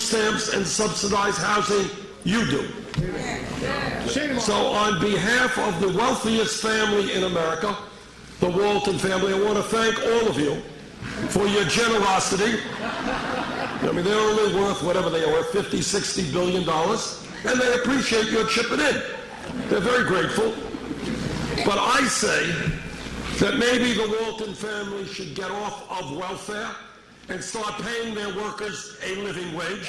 stamps and subsidized housing? You do. So on behalf of the wealthiest family in America, the Walton family, I want to thank all of you for your generosity. I mean, they're only worth whatever they are worth, $50, $60 billion, and they appreciate your chipping in. They're very grateful. But I say that maybe the Walton family should get off of welfare and start paying their workers a living wage.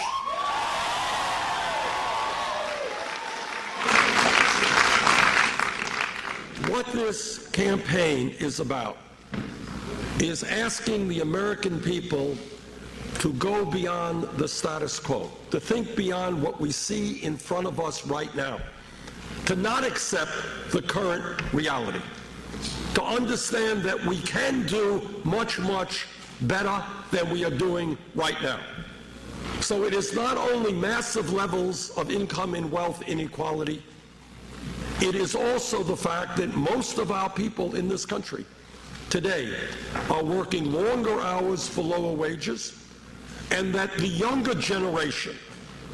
What this campaign is about is asking the American people to go beyond the status quo, to think beyond what we see in front of us right now, to not accept the current reality, to understand that we can do much, much better than we are doing right now. So it is not only massive levels of income and wealth inequality, it is also the fact that most of our people in this country today are working longer hours for lower wages, and that the younger generation,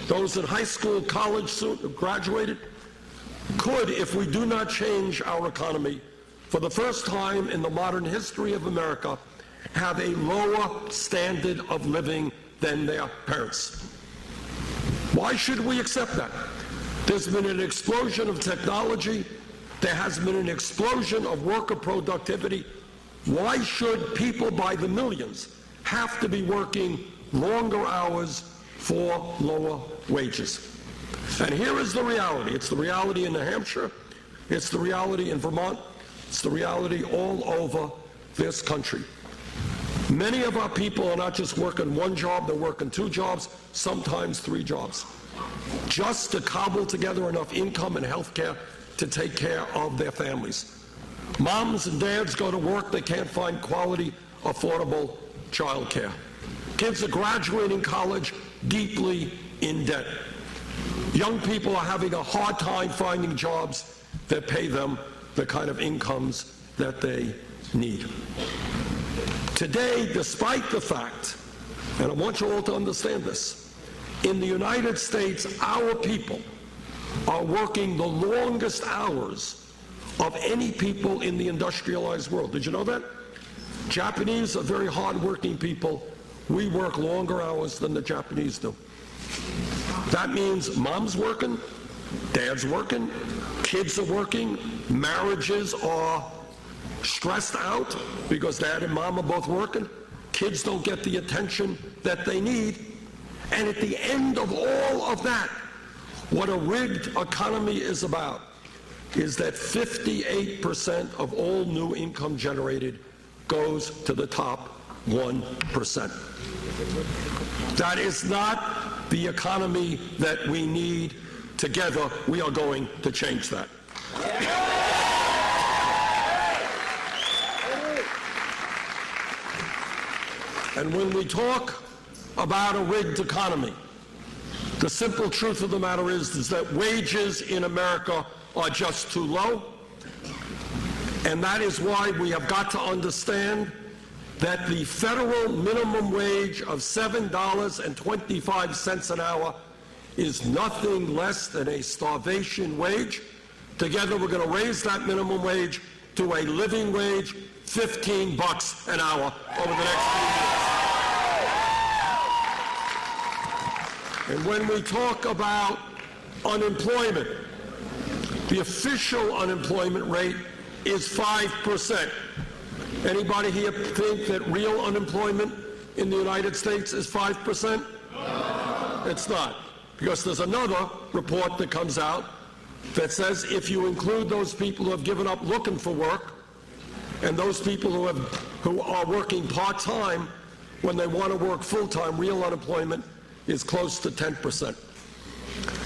those in high school, college, soon graduated, could, if we do not change our economy, for the first time in the modern history of America, have a lower standard of living than their parents. Why should we accept that? There's been an explosion of technology. There has been an explosion of worker productivity. Why should people by the millions have to be working longer hours for lower wages? And here is the reality. It's the reality in New Hampshire. It's the reality in Vermont. It's the reality all over this country. Many of our people are not just working one job, they're working two jobs, sometimes three jobs, just to cobble together enough income and health care to take care of their families. Moms and dads go to work, they can't find quality, affordable child care. Kids are graduating college deeply in debt. Young people are having a hard time finding jobs that pay them the kind of incomes that they need. Today, despite the fact, and I want you all to understand this, in the United States, our people are working the longest hours of any people in the industrialized world. Did you know that? Japanese are very hard-working people. We work longer hours than the Japanese do. That means mom's working, dad's working, kids are working, marriages are stressed out because dad and mom are both working, kids don't get the attention that they need, and at the end of all of that, what a rigged economy is about is that 58% of all new income generated goes to the top 1%. That is not the economy that we need. Together, we are going to change that. And when we talk about a rigged economy, the simple truth of the matter is that wages in America are just too low. And that is why we have got to understand that the federal minimum wage of $7.25 an hour is nothing less than a starvation wage. Together, we're going to raise that minimum wage to a living wage, $15 an hour over the next few years. And when we talk about unemployment, the official unemployment rate is 5%. Anybody here think that real unemployment in the United States is 5%? No. It's not. Because there's another report that comes out that says if you include those people who have given up looking for work and those people who are working part-time when they want to work full-time, real unemployment is close to 10%.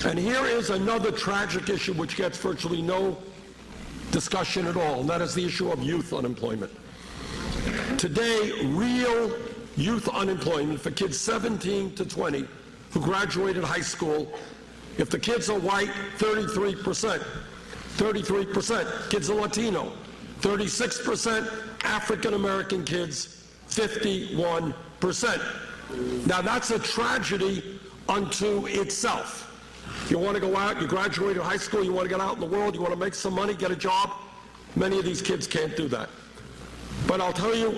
And here is another tragic issue which gets virtually no discussion at all, and that is the issue of youth unemployment. Today, real youth unemployment for kids 17 to 20 who graduated high school, if the kids are white, 33%. 33%. Kids are Latino, 36%. African American kids, 51%. Now that's a tragedy unto itself. You want to go out, you graduated high school, you want to get out in the world, you want to make some money, get a job. Many of these kids can't do that. But I'll tell you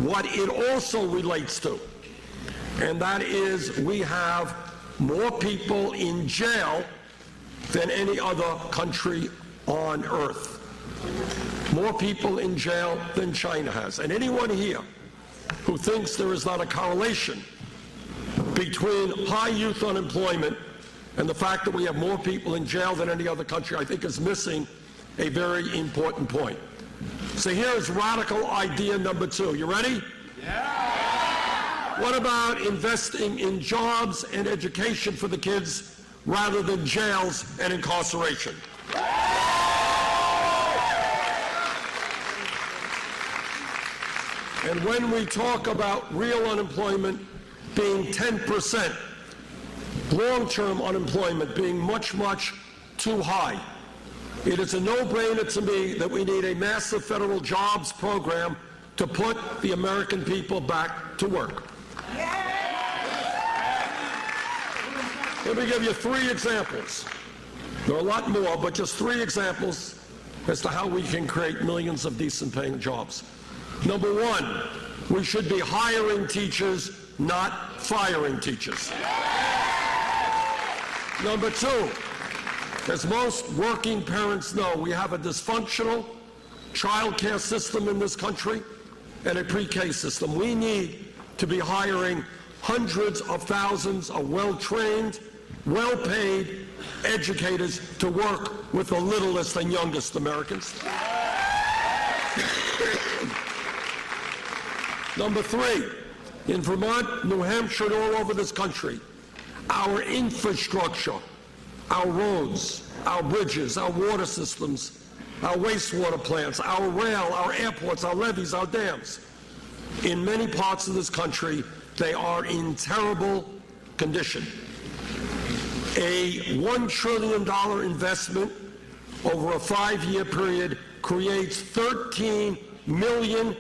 what it also relates to, and that is we have more people in jail than any other country on earth. More people in jail than China has. And anyone here who thinks there is not a correlation between high youth unemployment and the fact that we have more people in jail than any other country, I think is missing a very important point. So here's radical idea number 2. You ready? Yeah! What about investing in jobs and education for the kids rather than jails and incarceration? And when we talk about real unemployment being 10%, long-term unemployment being much, much too high, it is a no-brainer to me that we need a massive federal jobs program to put the American people back to work. Let me give you 3 examples. There are a lot more, but just 3 examples as to how we can create millions of decent-paying jobs. Number 1, we should be hiring teachers, not firing teachers. Number 2, as most working parents know, we have a dysfunctional child care system in this country and a pre-K system. We need to be hiring hundreds of thousands of well-trained, well-paid educators to work with the littlest and youngest Americans. Number 3, in Vermont, New Hampshire, and all over this country, our infrastructure, our roads, our bridges, our water systems, our wastewater plants, our rail, our airports, our levees, our dams, in many parts of this country, they are in terrible condition. A $1 trillion investment over a 5-year period creates 13 million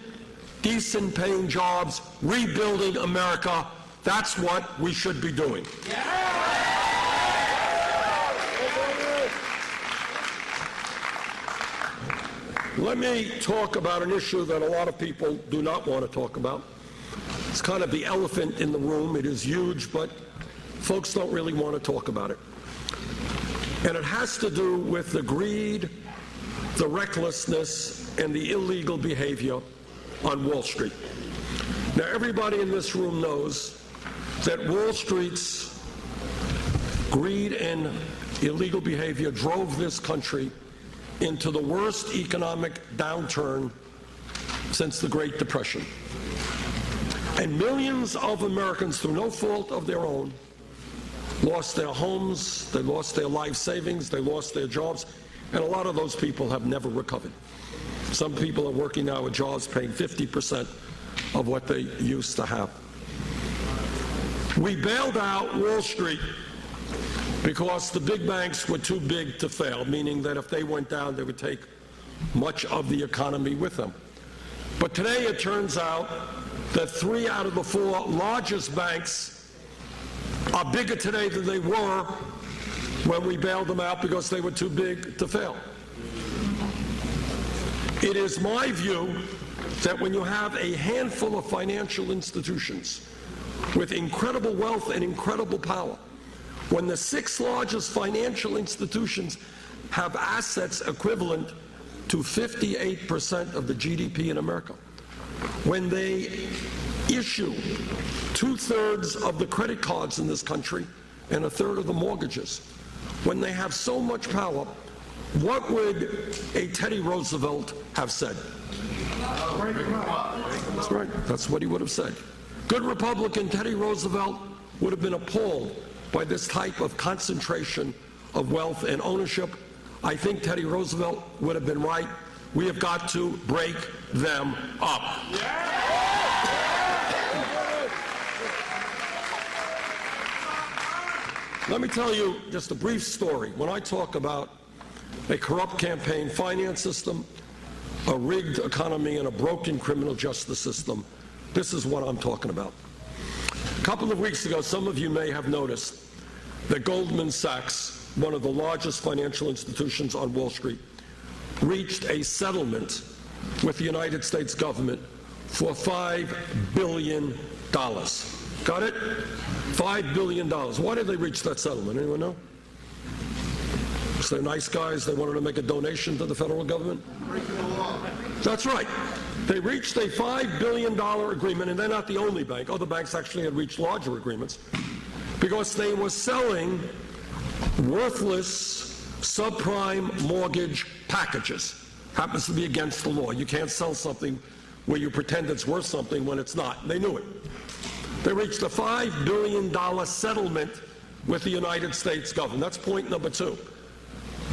decent-paying jobs, rebuilding America. That's what we should be doing. Let me talk about an issue that a lot of people do not want to talk about. It's kind of the elephant in the room. It is huge, but folks don't really want to talk about it. And it has to do with the greed, the recklessness, and the illegal behavior on Wall Street. Now, everybody in this room knows that Wall Street's greed and illegal behavior drove this country into the worst economic downturn since the Great Depression. And millions of Americans, through no fault of their own, lost their homes, they lost their life savings, they lost their jobs, and a lot of those people have never recovered. Some people are working now at jobs paying 50% of what they used to have. We bailed out Wall Street because the big banks were too big to fail, meaning that if they went down, they would take much of the economy with them. But today it turns out that 3 out of the 4 largest banks are bigger today than they were when we bailed them out because they were too big to fail. It is my view that when you have a handful of financial institutions with incredible wealth and incredible power, when the 6 largest financial institutions have assets equivalent to 58% of the GDP in America, when they issue 2/3 of the credit cards in this country and 1/3 of the mortgages, when they have so much power, what would a Teddy Roosevelt have said? That's right. That's what he would have said. Good Republican Teddy Roosevelt would have been appalled by this type of concentration of wealth and ownership. I think Teddy Roosevelt would have been right. We have got to break them up. Let me tell you just a brief story. When I talk about a corrupt campaign finance system, a rigged economy, and a broken criminal justice system, this is what I'm talking about. A couple of weeks ago, some of you may have noticed that Goldman Sachs, one of the largest financial institutions on Wall Street, reached a settlement with the United States government for $5 billion. Got it? $5 billion. Why did they reach that settlement? Anyone know? Because they're nice guys. They wanted to make a donation to the federal government? That's right. They reached a $5 billion agreement, and they're not the only bank. Other banks actually had reached larger agreements because they were selling worthless subprime mortgage packages. Happens to be against the law. You can't sell something where you pretend it's worth something when it's not. They knew it. They reached a $5 billion settlement with the United States government. That's point number two.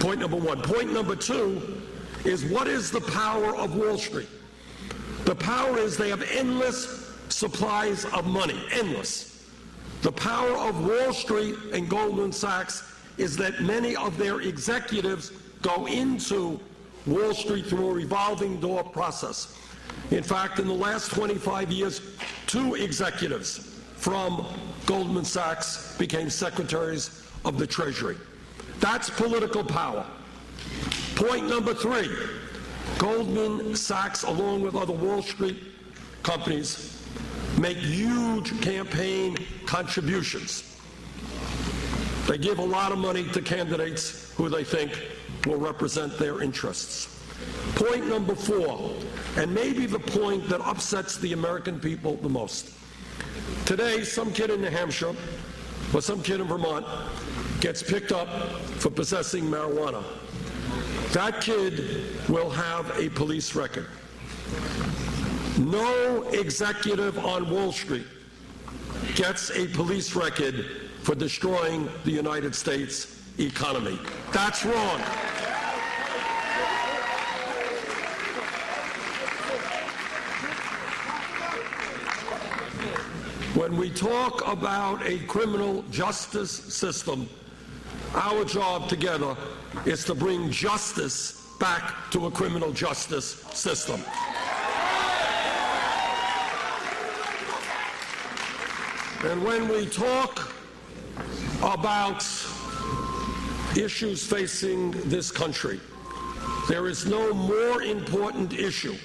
Point number one. Point number two is, what is the power of Wall Street? The power is they have endless supplies of money, endless. The power of Wall Street and Goldman Sachs is that many of their executives go into Wall Street through a revolving door process. In fact, in the last 25 years, 2 executives from Goldman Sachs became secretaries of the Treasury. That's political power. Point number 3, Goldman Sachs, along with other Wall Street companies, make huge campaign contributions. They give a lot of money to candidates who they think will represent their interests. Point number 4, and maybe the point that upsets the American people the most. Today, some kid in New Hampshire or some kid in Vermont gets picked up for possessing marijuana. That kid will have a police record. No executive on Wall Street gets a police record for destroying the United States economy. That's wrong. When we talk about a criminal justice system, our job together is to bring justice back to a criminal justice system. And when we talk about issues facing this country, there is no more important issue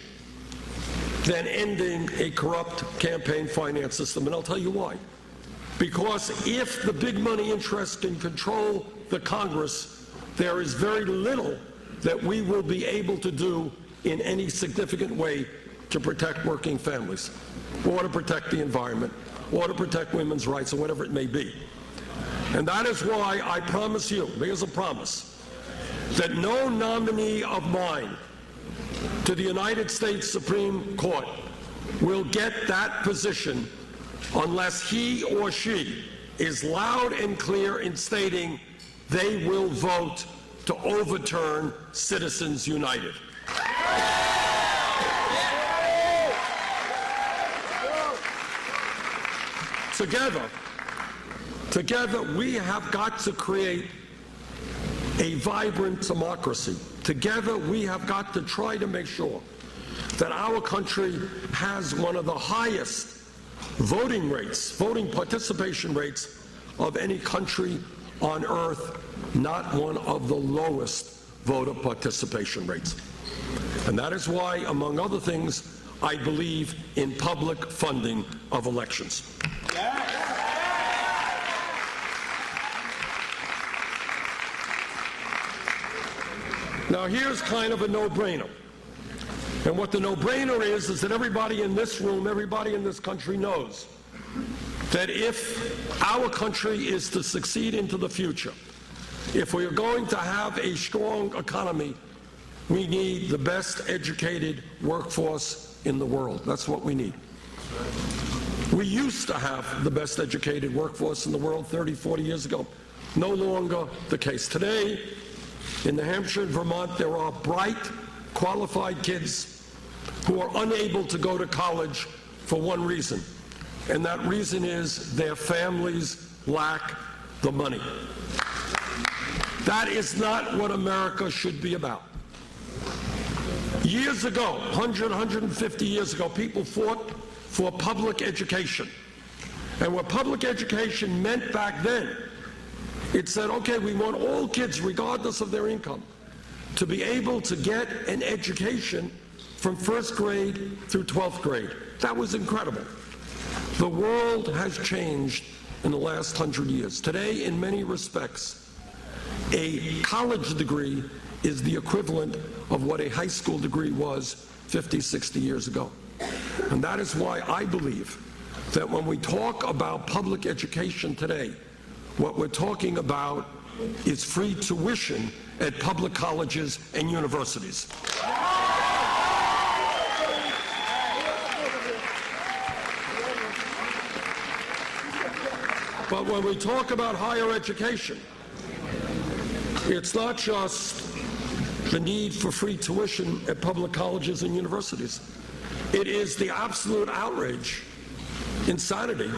than ending a corrupt campaign finance system. And I'll tell you why. Because if the big money interests can control the Congress, there is very little that we will be able to do in any significant way to protect working families, or to protect the environment, or to protect women's rights, or whatever it may be. And that is why I promise you, here's a promise, that no nominee of mine to the United States Supreme Court will get that position unless he or she is loud and clear in stating they will vote to overturn Citizens United. Together, we have got to create a vibrant democracy. Together, we have got to try to make sure that our country has one of the highest voting participation rates of any country on earth, not one of the lowest voter participation rates. And that is why, among other things, I believe in public funding of elections. Now, here's kind of a no-brainer. And what the no-brainer is that everybody in this room, everybody in this country knows that if our country is to succeed into the future, if we are going to have a strong economy, we need the best educated workforce in the world. That's what we need. We used to have the best educated workforce in the world 30, 40 years ago. No longer the case. Today, in New Hampshire and Vermont, there are bright, qualified kids who are unable to go to college for one reason, and that reason is their families lack the money. That is not what America should be about. Years ago, 150 years ago, people fought for public education. And what public education meant back then, it said, okay, we want all kids, regardless of their income, to be able to get an education from first grade through 12th grade. That was incredible. The world has changed in the last 100 years. Today, in many respects, a college degree is the equivalent of what a high school degree was 50, 60 years ago. And that is why I believe that when we talk about public education today, what we're talking about is free tuition at public colleges and universities. But when we talk about higher education, it's not just the need for free tuition at public colleges and universities. It is the absolute outrage, insanity,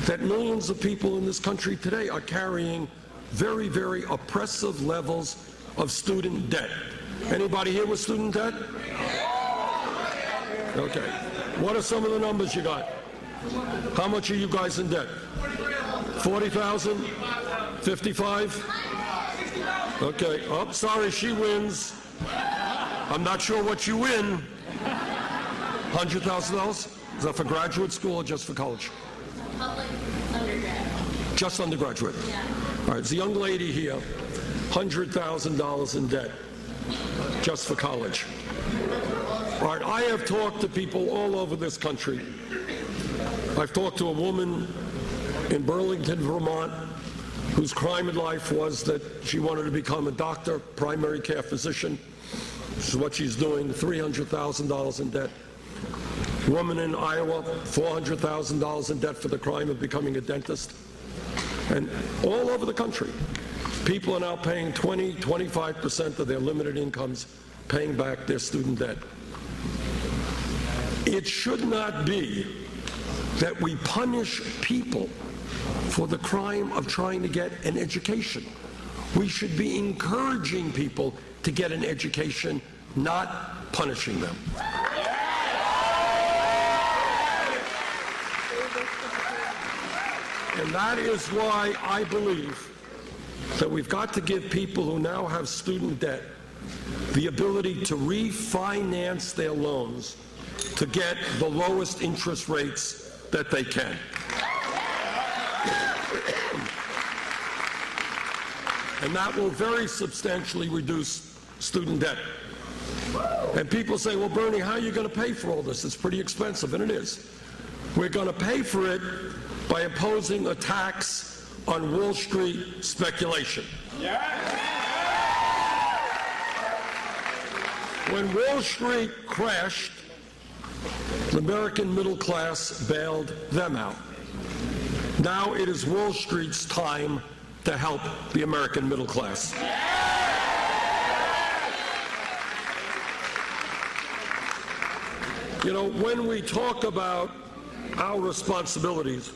that millions of people in this country today are carrying very, very oppressive levels of student debt. Anybody here with student debt? Okay. What are some of the numbers you got? How much are you guys in debt? 40,000? 55? Okay. Oh, sorry, she wins. I'm not sure what you win. $100,000? Is that for graduate school or just for college? Public undergrad. Just undergraduate? Yeah. All right, there's a young lady here, $100,000 in debt, just for college. All right, I have talked to people all over this country. I've talked to a woman in Burlington, Vermont, whose crime in life was that she wanted to become a doctor, primary care physician. This is what she's doing, $300,000 in debt. Woman in Iowa, $400,000 in debt for the crime of becoming a dentist. And all over the country, people are now paying 20, 25% of their limited incomes, paying back their student debt. It should not be that we punish people for the crime of trying to get an education. We should be encouraging people to get an education, not punishing them. And that is why I believe that we've got to give people who now have student debt the ability to refinance their loans to get the lowest interest rates that they can. And that will very substantially reduce student debt. And people say, well, Bernie, how are you going to pay for all this? It's pretty expensive, and it is. We're going to pay for it by imposing a tax on Wall Street speculation. When Wall Street crashed, the American middle class bailed them out. Now it is Wall Street's time to help the American middle class. You know, when we talk about our responsibilities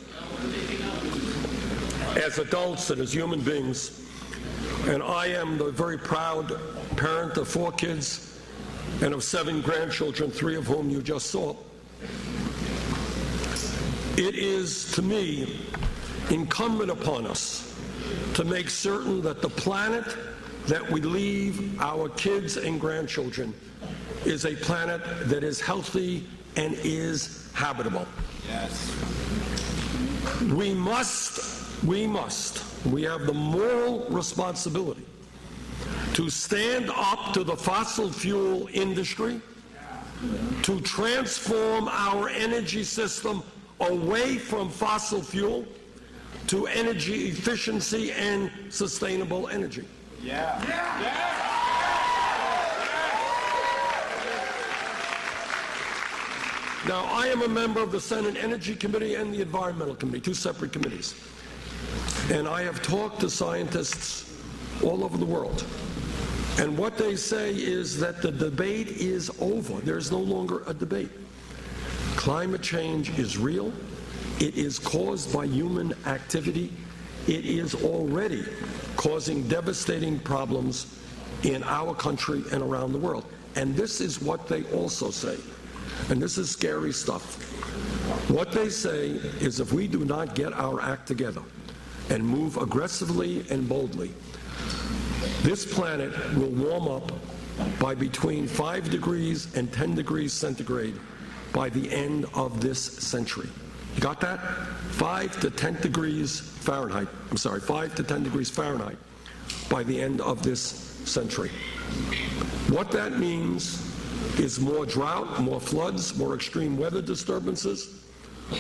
as adults and as human beings, and I am the very proud parent of 4 kids and of 7 grandchildren, 3 of whom you just saw. It is, to me, incumbent upon us to make certain that the planet that we leave our kids and grandchildren is a planet that is healthy and is habitable. Yes. We have the moral responsibility to stand up to the fossil fuel industry, to transform our energy system away from fossil fuel to energy efficiency and sustainable energy. Yeah. Yeah. Yeah. Now, I am a member of the Senate Energy Committee and the Environmental Committee, 2 separate committees. And I have talked to scientists all over the world. And what they say is that the debate is over. There is no longer a debate. Climate change is real. It is caused by human activity. It is already causing devastating problems in our country and around the world. And this is what they also say. And this is scary stuff. What they say is if we do not get our act together and move aggressively and boldly, this planet will warm up by between 5 degrees and 10 degrees centigrade by the end of this century. You got that? 5 to 10 degrees Fahrenheit. I'm sorry, 5 to 10 degrees Fahrenheit by the end of this century. What that means is more drought, more floods, more extreme weather disturbances,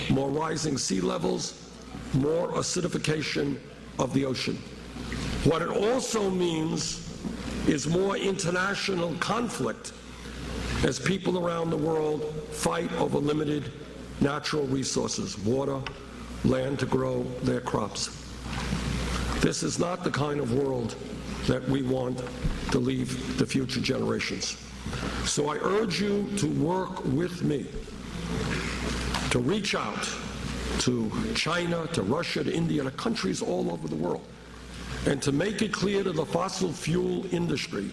more rising sea levels, more acidification of the ocean. What it also means is more international conflict as people around the world fight over limited natural resources, water, land to grow their crops. This is not the kind of world that we want to leave the future generations. So I urge you to work with me to reach out to China, to Russia, to India, to countries all over the world, and to make it clear to the fossil fuel industry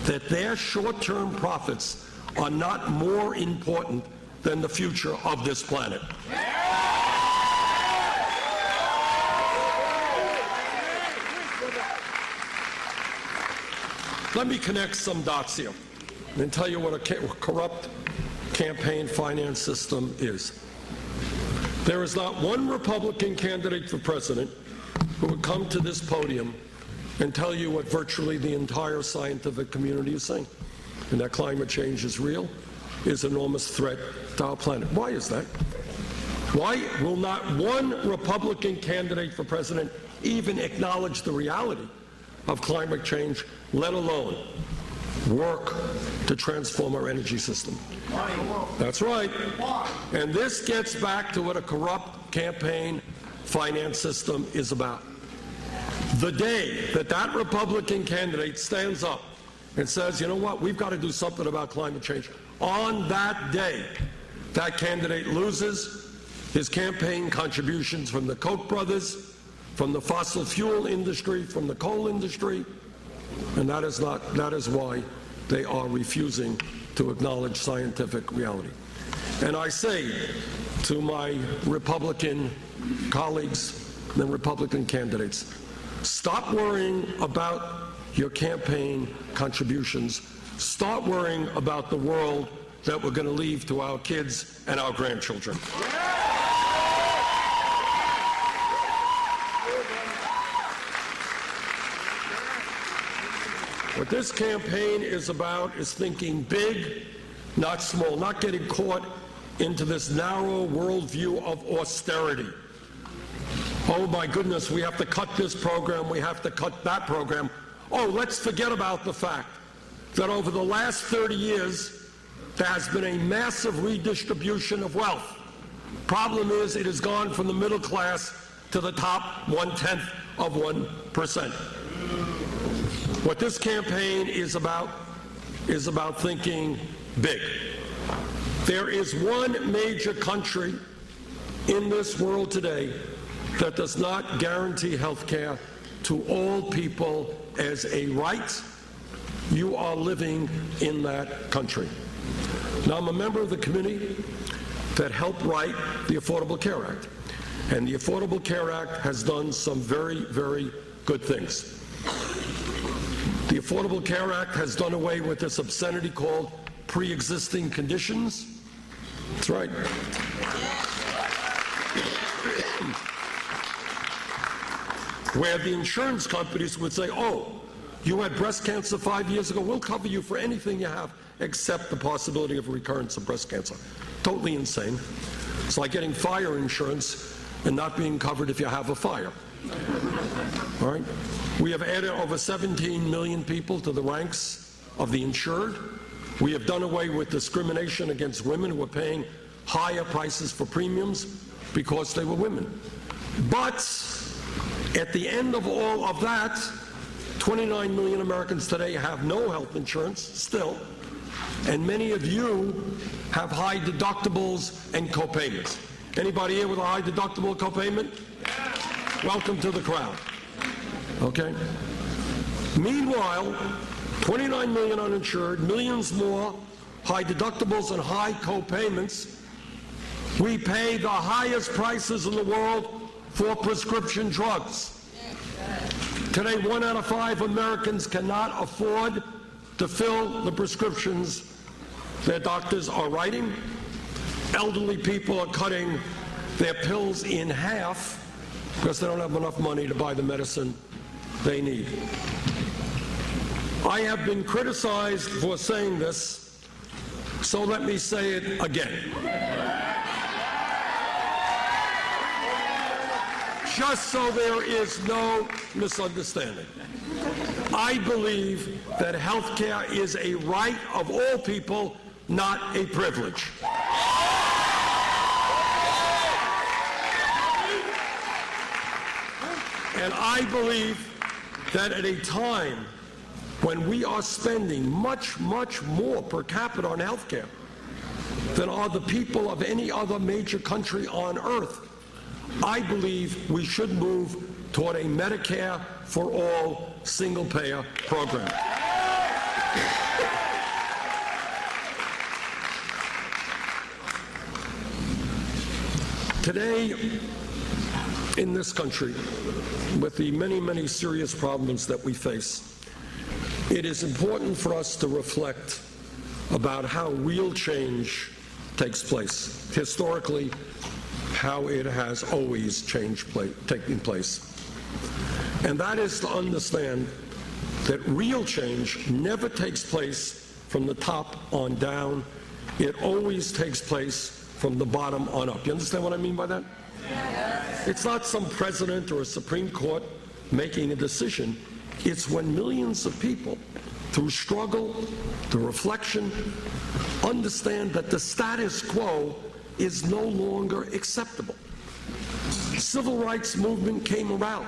that their short-term profits are not more important than the future of this planet. Let me connect some dots here and tell you what a corrupt campaign finance system is. There is not one Republican candidate for president who would come to this podium and tell you what virtually the entire scientific community is saying, and that climate change is real, is an enormous threat to our planet. Why is that? Why will not one Republican candidate for president even acknowledge the reality of climate change, let alone work to transform our energy system? That's right. And this gets back to what a corrupt campaign finance system is about. The day that that Republican candidate stands up and says, you know what, we've got to do something about climate change, on that day, that candidate loses his campaign contributions from the Koch brothers, from the fossil fuel industry, from the coal industry, and that is why they are refusing to acknowledge scientific reality. And I say to my Republican colleagues and Republican candidates, stop worrying about your campaign contributions. Start worrying about the world that we're going to leave to our kids and our grandchildren. What this campaign is about is thinking big, not small, not getting caught into this narrow worldview of austerity. Oh my goodness, we have to cut this program, we have to cut that program. Oh, let's forget about the fact that over the last 30 years, there has been a massive redistribution of wealth. Problem is, it has gone from the middle class to the top 0.1%. What this campaign is about thinking big. There is one major country in this world today that does not guarantee health care to all people as a right. You are living in that country. Now, I'm a member of the committee that helped write the Affordable Care Act. And the Affordable Care Act has done some very, very good things. The Affordable Care Act has done away with this obscenity called pre-existing conditions. That's right. Where the insurance companies would say, oh, you had breast cancer 5 years ago, we'll cover you for anything you have except the possibility of a recurrence of breast cancer. Totally insane. It's like getting fire insurance and not being covered if you have a fire. All right? We have added over 17 million people to the ranks of the insured. We have done away with discrimination against women who are paying higher prices for premiums because they were women. But at the end of all of that, 29 million Americans today have no health insurance still, and many of you have high deductibles and copayments. Anybody here with a high deductible copayment? Welcome to the crowd. Okay? Meanwhile, 29 million uninsured, millions more high deductibles and high copayments, We pay the highest prices in the world for prescription drugs. Today, 1 out of 5 Americans cannot afford to fill the prescriptions their doctors are writing. Elderly people are cutting their pills in half because they don't have enough money to buy the medicine they need. I have been criticized for saying this, so let me say it again. Just so there is no misunderstanding. I believe that health care is a right of all people, not a privilege. And I believe that at a time when we are spending much, much more per capita on health care than are the people of any other major country on earth, I believe we should move toward a Medicare for all single-payer program. Today, in this country, with the many, many serious problems that we face, it is important for us to reflect about how real change takes place. Historically, how it has always taken place. And that is to understand that real change never takes place from the top on down. It always takes place from the bottom on up. You understand what I mean by that? Yes. It's not some president or a Supreme Court making a decision. It's when millions of people, through struggle, through reflection, understand that the status quo is no longer acceptable. Civil rights movement came around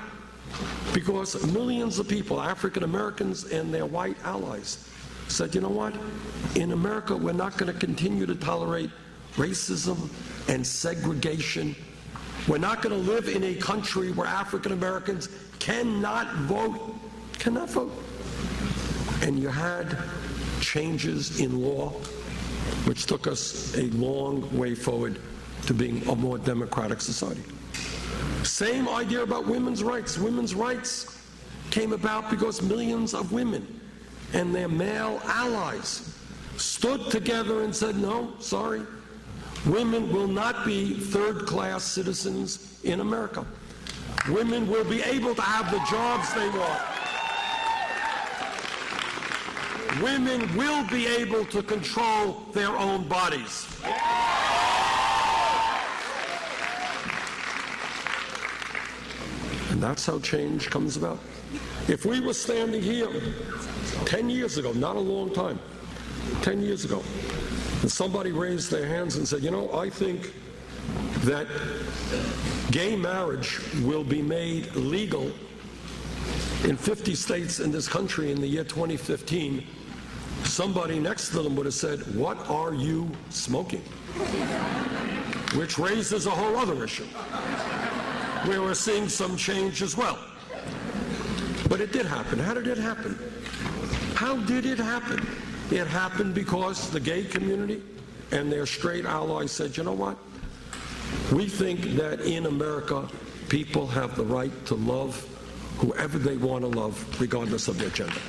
because millions of people, African Americans and their white allies, said, you know what? In America, we're not going to continue to tolerate racism and segregation. We're not going to live in a country where African Americans cannot vote. Cannot vote. And you had changes in law, which took us a long way forward to being a more democratic society. Same idea about women's rights. Women's rights came about because millions of women and their male allies stood together and said, no, sorry, women will not be third-class citizens in America. Women will be able to have the jobs they want. Women will be able to control their own bodies. And that's how change comes about. If we were standing here 10 years ago, not a long time, 10 years ago, and somebody raised their hands and said, you know, I think that gay marriage will be made legal in 50 states in this country in the year 2015, somebody next to them would have said, what are you smoking? Which raises a whole other issue, where we're seeing some change as well. But it did happen. How did it happen? How did it happen? It happened because the gay community and their straight allies said, you know what? We think that in America, people have the right to love whoever they want to love, regardless of their gender.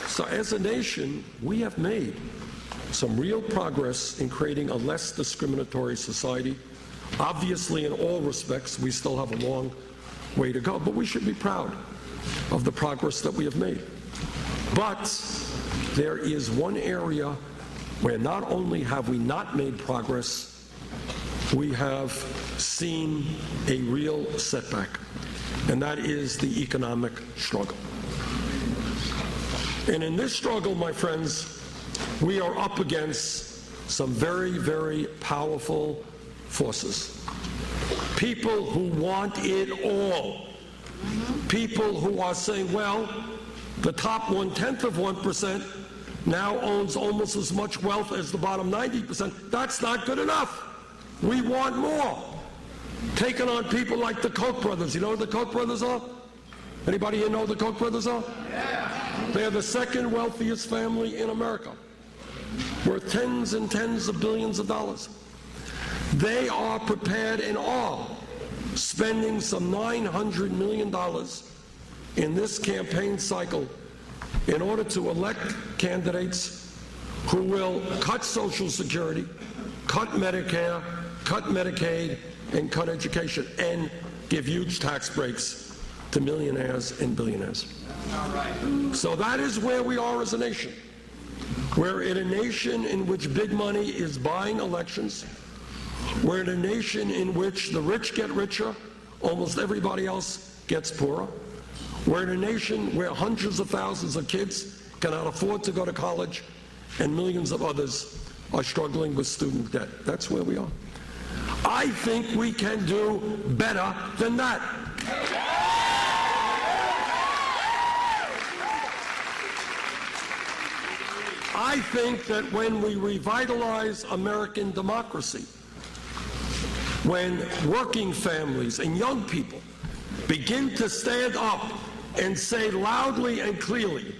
So as a nation, we have made some real progress in creating a less discriminatory society. Obviously, in all respects, we still have a long way to go, but we should be proud of the progress that we have made. But there is one area where not only have we not made progress, we have seen a real setback, and that is the economic struggle. And in this struggle, my friends, we are up against some very, very powerful forces. People who want it all. People who are saying, well, the top 1/10 of 1% now owns almost as much wealth as the bottom 90%. That's not good enough. We want more. Taking on people like the Koch brothers. You know what the Koch brothers are? Anybody here know who the Koch brothers are? Yeah. They're the second wealthiest family in America, worth tens and tens of billions of dollars. They are prepared and are spending some $900 million in this campaign cycle in order to elect candidates who will cut Social Security, cut Medicare, cut Medicaid, and cut education, and give huge tax breaks to millionaires and billionaires. So that is where we are as a nation. We're in a nation in which big money is buying elections. We're in a nation in which the rich get richer, almost everybody else gets poorer. We're in a nation where hundreds of thousands of kids cannot afford to go to college, and millions of others are struggling with student debt. That's where we are. I think we can do better than that. I think that when we revitalize American democracy, when working families and young people begin to stand up and say loudly and clearly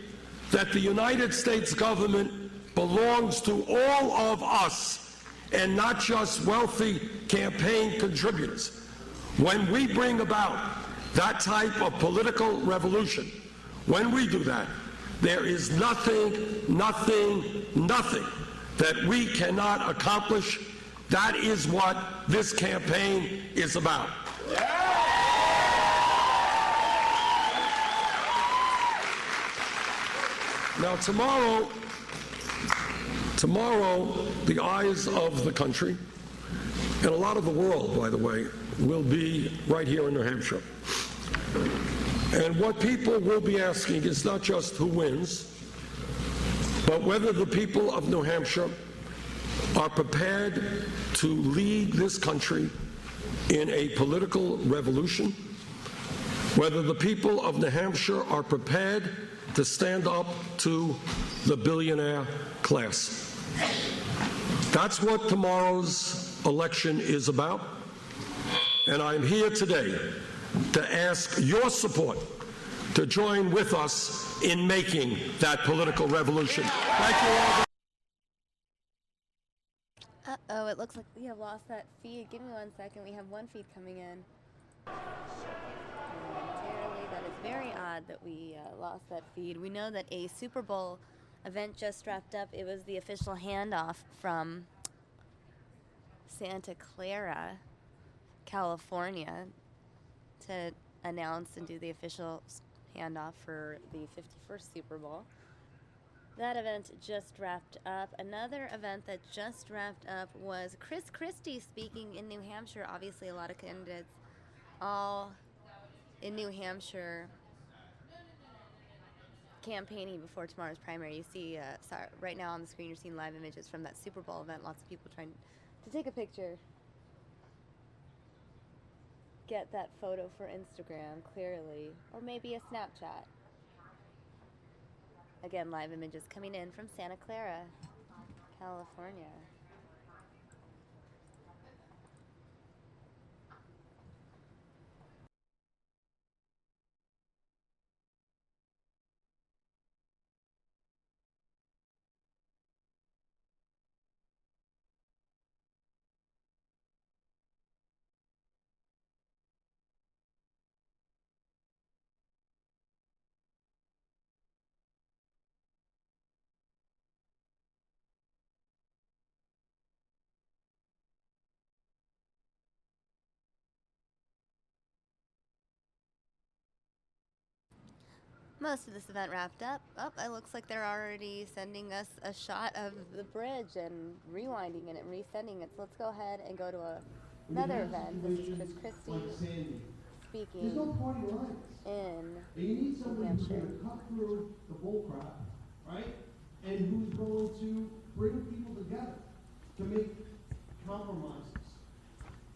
that the United States government belongs to all of us and not just wealthy campaign contributors, when we bring about that type of political revolution, when we do that, there is nothing that we cannot accomplish. That is what this campaign is about. Now, tomorrow, the eyes of the country, and a lot of the world, by the way, will be right here in New Hampshire. And what people will be asking is not just who wins, but whether the people of New Hampshire are prepared to lead this country in a political revolution, whether the people of New Hampshire are prepared to stand up to the billionaire class. That's what tomorrow's election is about. And I'm here today to ask your support to join with us in making that political revolution. Thank you all. Uh-oh, it looks like we have lost that feed. Give me 1 second. We have one feed coming in. Momentarily, that is very odd that we lost that feed. We know that a Super Bowl event just wrapped up. It was the official handoff from Santa Clara, California, to announce and do the official handoff for the 51st Super Bowl. That event just wrapped up. Another event that just wrapped up was Chris Christie speaking in New Hampshire. Obviously, a lot of candidates all in New Hampshire campaigning before tomorrow's primary. You see, right now on the screen, you're seeing live images from that Super Bowl event. Lots of people trying to take a picture. Get that photo for Instagram, clearly. Or maybe a Snapchat. Again, live images coming in from Santa Clara, California. Most of this event wrapped up. Oh, it looks like they're already sending us a shot of the bridge and rewinding it and resending it. So let's go ahead and go to another event. This is Chris Christie speaking in New Hampshire. Cut through the bullcrap, right? And who's going to bring people together to make compromises.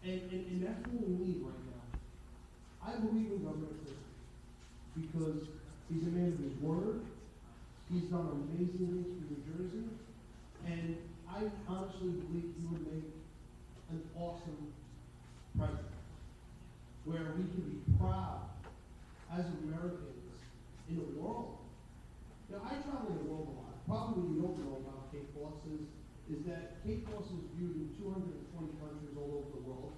And that's what we need right now. I believe in Governor Christie because he's a man of his word. He's done amazing things for New Jersey. And I honestly believe he would make an awesome president where we can be proud as Americans in the world Now, I travel the world a lot. Probably what you don't know about Cape Boss is that Cape Boss is viewed in 220 countries all over the world.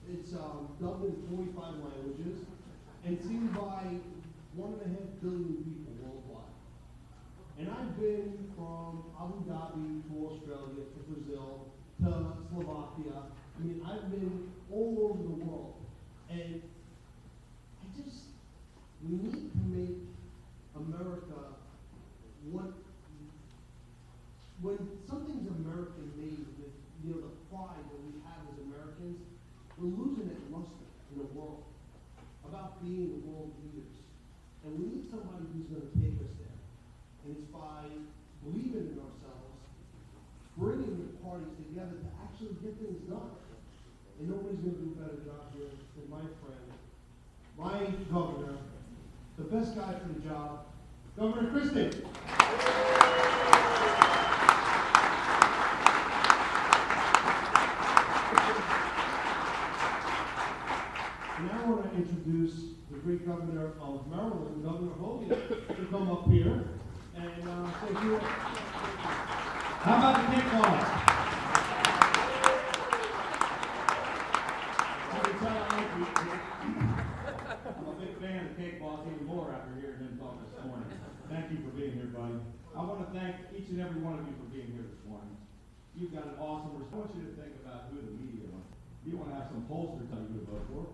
It's dubbed in 45 languages and seen by 1.5 billion people worldwide. And I've been from Abu Dhabi to Australia to Brazil to Slovakia. I mean, I've been all over the world. And we need to make America what, when something's American made with, you know, the pride that we have as Americans, we're losing that luster in the world about being world leaders. And we need somebody who's going to take us there. And it's by believing in ourselves, bringing the parties together to actually get things done. And nobody's going to do a better job here than my friend, my governor, the best guy for the job, Governor Christie. And now I want to introduce the great governor of Maryland, Governor Hogan, to come up here and say a few. How about the kickball? I'm a big fan of Cake Boss, even more after hearing him talk this morning. Thank you for being here, buddy. I want to thank each and every one of you for being here this morning. You've got an awesome response. I want you to think about who the media wants. You want to have some pollster tell you who to vote for.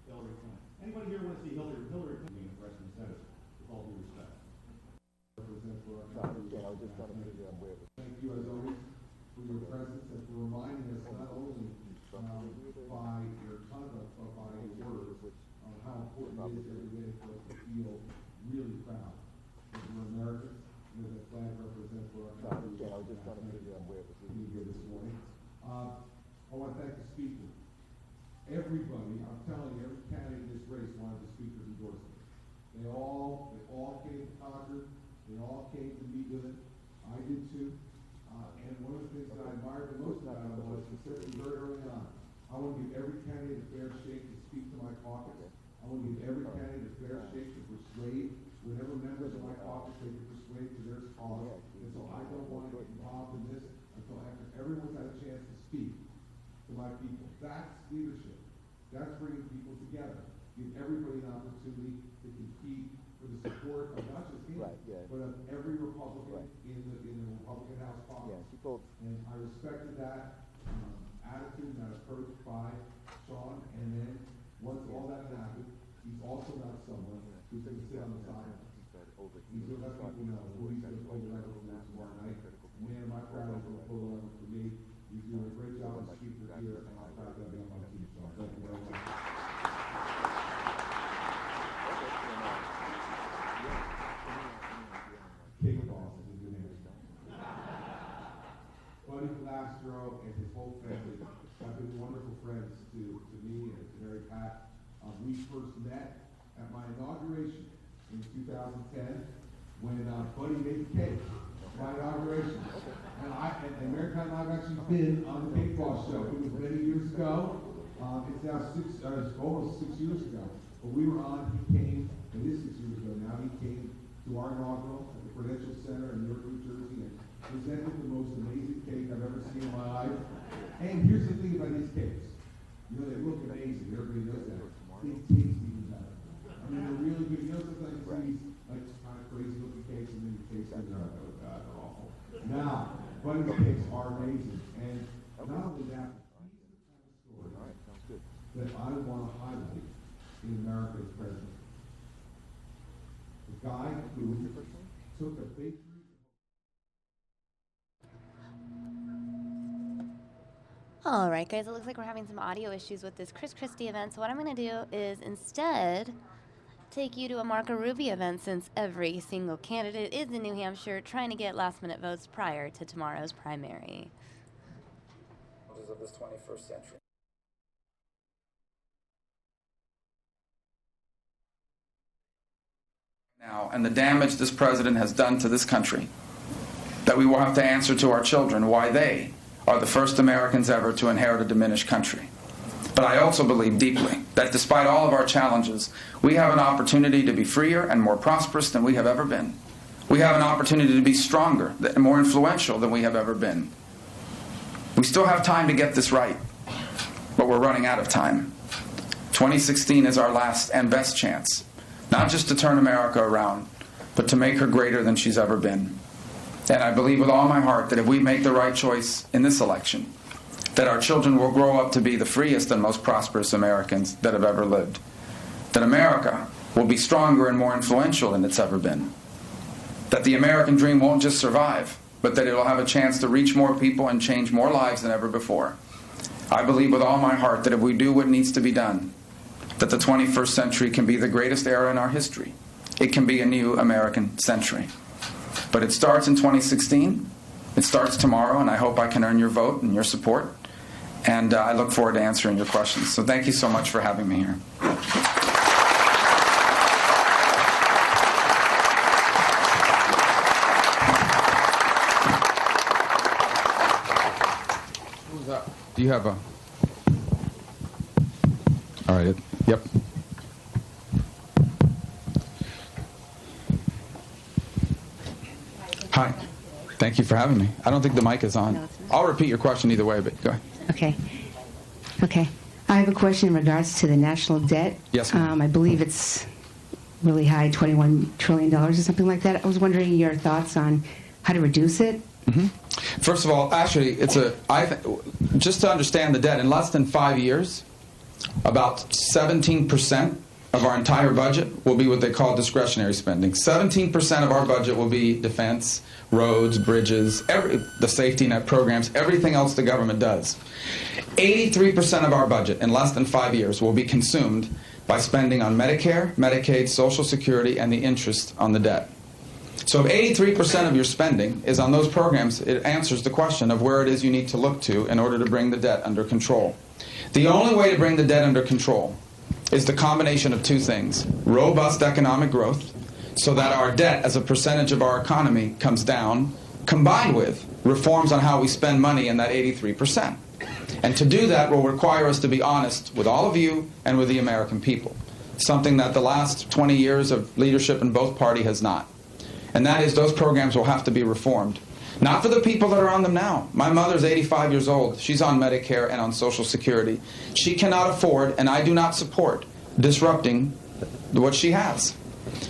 Hillary Clinton. Anybody here want to see Hillary Clinton being a freshman senator? With all due respect. Thank you as always for your presence and for reminding us not only by your conduct but by your words on how important it is every day for us to feel really proud that we're Americans and that the flag represents what our country is. To be here this morning. I want to thank the speaker. Everybody, I'm telling you, every candidate in this race wanted the speaker's endorsement. They all came to Concord. They all came to meet with him. I did too. And one of the things that I admired the most about him was he said very early on, I want to give every candidate a fair shake to speak to my caucus. I want to give every candidate a fair shake to persuade whatever members of my caucus they can persuade to their cause. And so I don't want to get involved in this until after everyone's had a chance to speak to my people. That's leadership. That's bringing people together. Give everybody an opportunity to compete for the support of not just him, but of every Republican in the Republican House caucus. And I respected that attitude and that approach by Sean. And then once all that happened, he's also not someone who's going to sit on the sidelines. He's going to let people know who he's going to pull the lever for tomorrow night. Man, my crowd is going to pull the lever for me. He's doing a great job as speaker here, and I'm proud to have you on my team, Sean. Thank you very much. Cake Boss is a good name. Buddy Blastro and his whole family have been wonderful friends to me and to Mary Pat. We first met at my inauguration in 2010 when Buddy made the cake. My inauguration. And Mary Pat and I have actually been on the Cake Boss show. It was many years ago. It's now almost 6 years ago. But we were on, he came, it is 6 years ago now, he came to our inaugural at the Prudential Center in Newark, New Jersey, and presented the most amazing cake I've ever seen in my life. And here's the thing about his cakes. You know, they look amazing. Everybody knows that. They taste even better. I mean, they're really good. You know, sometimes you see these like kind of crazy looking cakes and then you taste them, they're like, oh God, they're awful. Now, Buddy's cakes are amazing. And not only that, these are the kind of stories that I want to highlight in America's present. The guy who took a bakery. All right, guys, it looks like we're having some audio issues with this Chris Christie event. So what I'm going to do is instead take you to a Marco Rubio event, since every single candidate is in New Hampshire trying to get last-minute votes prior to tomorrow's primary. Of this 21st century. Now, and the damage this president has done to this country, that we will have to answer to our children why they are the first Americans ever to inherit a diminished country. But I also believe deeply that despite all of our challenges, we have an opportunity to be freer and more prosperous than we have ever been. we have an opportunity to be stronger and more influential than we have ever been. We still have time to get this right, but we're running out of time. 2016 is our last and best chance, not just to turn America around, but to make her greater than she's ever been. And I believe with all my heart that if we make the right choice in this election, that our children will grow up to be the freest and most prosperous Americans that have ever lived. That America will be stronger and more influential than it's ever been. That the American dream won't just survive, but that it will have a chance to reach more people and change more lives than ever before. I believe with all my heart that if we do what needs to be done, that the 21st century can be the greatest era in our history. It can be a new American century. But it starts in 2016. It starts tomorrow, and I hope I can earn your vote and your support. And I look forward to answering your questions. So thank you so much for having me here. Who's up? Do you have a... All right. Yep. Hi. Thank you for having me. I don't think the mic is on. No, it's not. I'll repeat your question either way, but go ahead. Okay. I have a question in regards to the national debt. Yes, ma'am. I believe it's really high, $21 trillion or something like that. I was wondering your thoughts on how to reduce it. First of all, actually, just to understand the debt, in less than 5 years, about 17% of our entire budget will be what they call discretionary spending. 17% of our budget will be defense, roads, bridges, the safety net programs, everything else the government does. 83% of our budget in less than 5 years will be consumed by spending on Medicare, Medicaid, Social Security, and the interest on the debt. So if 83% of your spending is on those programs, it answers the question of where it is you need to look to in order to bring the debt under control. The only way to bring the debt under control is the combination of two things: robust economic growth, so that our debt as a percentage of our economy comes down, combined with reforms on how we spend money in that 83%. And to do that will require us to be honest with all of you and with the American people, something that the last 20 years of leadership in both parties has not. And that is, those programs will have to be reformed. Not for the people that are on them now. My mother's 85 years old. She's on Medicare and on Social Security. She cannot afford, and I do not support, disrupting what she has.